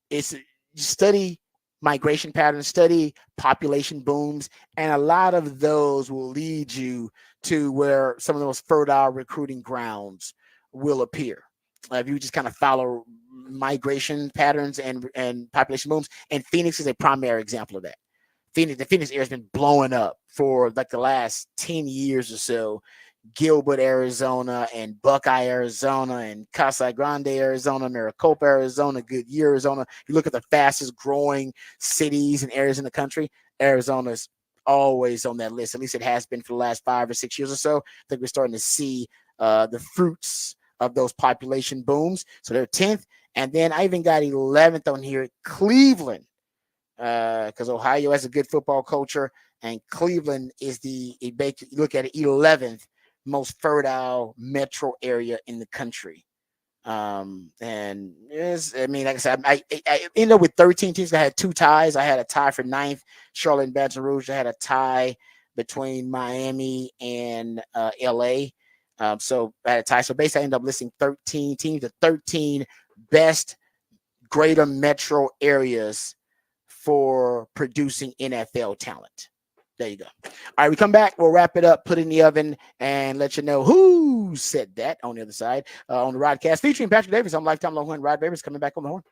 it's study migration patterns, study population booms, and a lot of those will lead you to where some of those fertile recruiting grounds will appear. If you just kind of follow migration patterns and population booms, and Phoenix is a primary example of that. The Phoenix area has been blowing up for like the last 10 years or so. Gilbert, Arizona, and Buckeye, Arizona, and Casa Grande, Arizona, Maricopa, Arizona, Goodyear, Arizona. You look at the fastest growing cities and areas in the country, Arizona's always on that list. At least it has been for the last 5 or 6 years or so. I think we're starting to see the fruits of those population booms. So they're 10th. And then I even got 11th on here, Cleveland, because Ohio has a good football culture, and Cleveland is look at it, 11th most fertile metro area in the country. And like I said, I ended up with 13 teams. I had 2 ties. I had a tie for 9th, Charlotte and Baton Rouge. I had a tie between Miami and LA. So I had a tie. So basically I ended up listing 13 teams, the 13 best greater metro areas for producing NFL talent. There you go. All right, we come back. We'll wrap it up, put it in the oven, and let you know who said that on the other side on the Rodcast featuring Patrick Davis. I'm Lifetime Longhorn. Rod Davis coming back on the horn.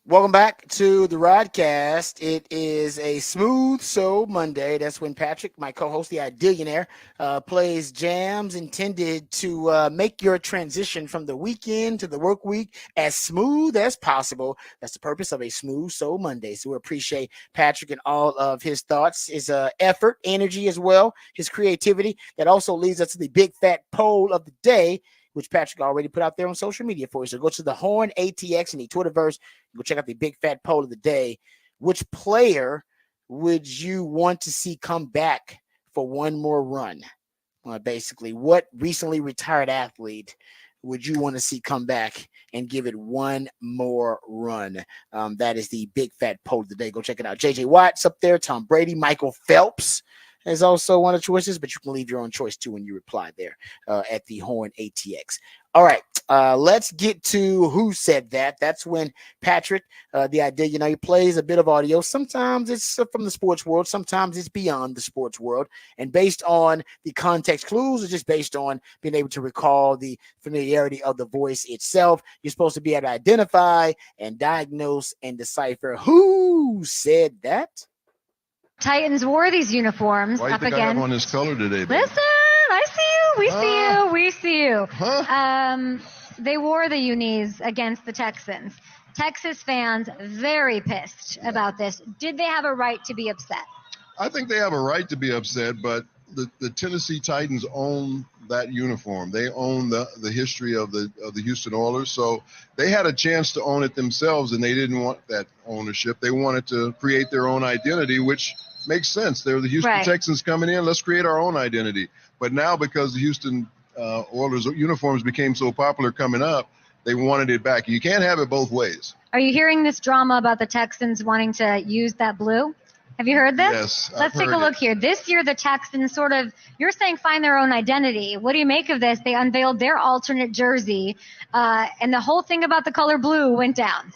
Welcome back to the Rodcast. It is a smooth so Monday. That's when Patrick, my co-host, the Ideallionaire, plays jams intended to make your transition from the weekend to the work week as smooth as possible. That's the purpose of a smooth so Monday. So we appreciate Patrick and all of his thoughts, his effort, energy as well, his creativity. That also leads us to the big fat poll of the day, which Patrick already put out there on social media for you. So go to the Horn ATX in the Twitterverse. Go check out the big fat poll of the day. Which player would you want to see come back for one more run? Basically, what recently retired athlete would you want to see come back and give it one more run? That is the big fat poll of the day. Go check it out. JJ Watt's up there. Tom Brady, Michael Phelps is also one of the choices, but you can leave your own choice too when you reply there at the Horn ATX. All right, let's get to who said that. That's when Patrick, the idea, he plays a bit of audio. Sometimes it's from the sports world. Sometimes it's beyond the sports world. And based on the context clues, or just based on being able to recall the familiarity of the voice itself, you're supposed to be able to identify and diagnose and decipher who said that. Titans wore these uniforms Why you up think again. I have on this color today, baby? Listen, I see you. We see you. We see you. Huh? They wore the unis against the Texans. Texas fans very pissed about this. Did they have a right to be upset? I think they have a right to be upset, but the Tennessee Titans own that uniform. They own the history of the Houston Oilers, so they had a chance to own it themselves, and they didn't want that ownership. They wanted to create their own identity, which makes sense. They're the Houston Texans coming in. Let's create our own identity. But now, because the Houston Oilers uniforms became so popular coming up, they wanted it back. You can't have it both ways. Are you hearing this drama about the Texans wanting to use that blue? Have you heard this? Yes. Let's take a look here. This year, the Texans you're saying find their own identity. What do you make of this? They unveiled their alternate jersey, and the whole thing about the color blue went down.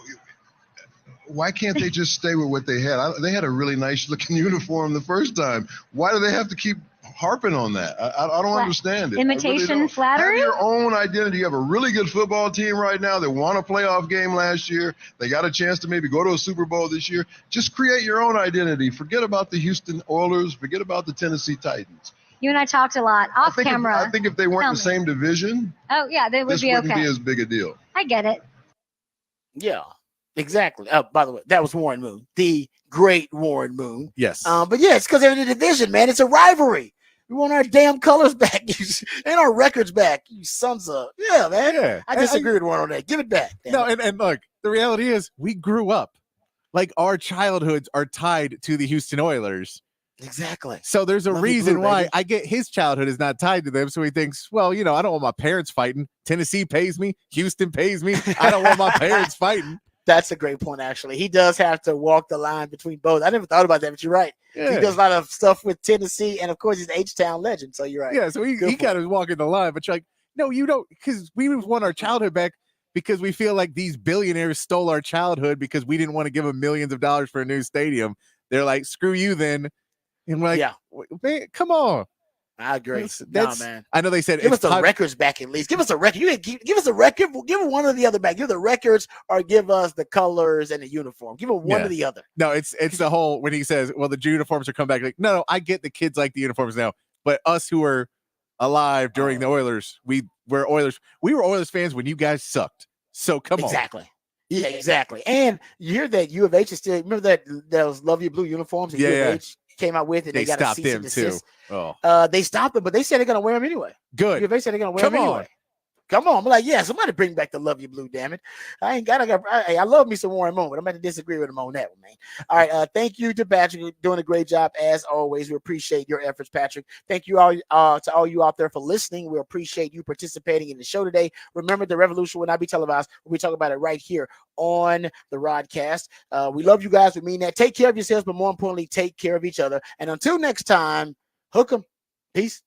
Why can't they just stay with what they had? They had a really nice looking uniform the first time. Why do they have to keep harping on that? I don't understand it. Imitation flattery? Have your own identity. You have a really good football team right now. They won a playoff game last year. They got a chance to maybe go to a Super Bowl this year. Just create your own identity. Forget about the Houston Oilers. Forget about the Tennessee Titans. You and I talked a lot off camera. I think if they weren't the same division, oh yeah, they would this be wouldn't okay. be as big a deal. I get it. Yeah, exactly. By the way, that was Warren Moon, the great Warren Moon. Yes. But yeah, it's because they're in the division, man. It's a rivalry. We want our damn colors back and our records back, you sons of. Yeah, man. Yeah. I disagree with Warren on that. Give it back. No, and look, the reality is we grew up. Like our childhoods are tied to the Houston Oilers. Exactly. So there's a Love reason blue, why baby. I get his childhood is not tied to them. So he thinks, well, I don't want my parents fighting. Tennessee pays me. Houston pays me. I don't want my parents fighting. That's a great point, actually. He does have to walk the line between both. I never thought about that, but you're right. Yeah. He does a lot of stuff with Tennessee, and of course, he's an H-Town legend, so you're right. Yeah, so he kind of walking the line, but you're like, no, you don't, because we want our childhood back because we feel like these billionaires stole our childhood because we didn't want to give them millions of dollars for a new stadium. They're like, screw you then. And we're like, Yeah. Man, come on. I agree. That's, man. I know they said Give us the time- records back at least. Give us a record. Give us a record. Give one or the other back. Give the records or give us the colors and the uniform. Give them one or the other. No, it's the whole when he says, well, the uniforms are coming back. Like, no, I get the kids like the uniforms now, but us who were alive during the Oilers, we were Oilers fans when you guys sucked. So come on. Exactly. Yeah, exactly. And you hear that U of H is still, remember that those Love Your Blue uniforms that U of H came out with, and they got stopped a cease them and too. desist. Oh, They stopped them, but they said they're gonna wear them anyway. Good. U of H said they're gonna wear Come them on. anyway. Come on. I'm like, yeah, somebody bring back the Love You Blue, damn it. I love me some Warren Moon, but I'm going to disagree with him on that one, man. All right. Thank you to Patrick. Doing a great job as always. We appreciate your efforts, Patrick. Thank you all to all you out there for listening. We appreciate you participating in the show today. Remember, the revolution will not be televised. We talk about it right here on the Rodcast. We love you guys. We mean that. Take care of yourselves, but more importantly, take care of each other. And until next time, hook 'em. Peace.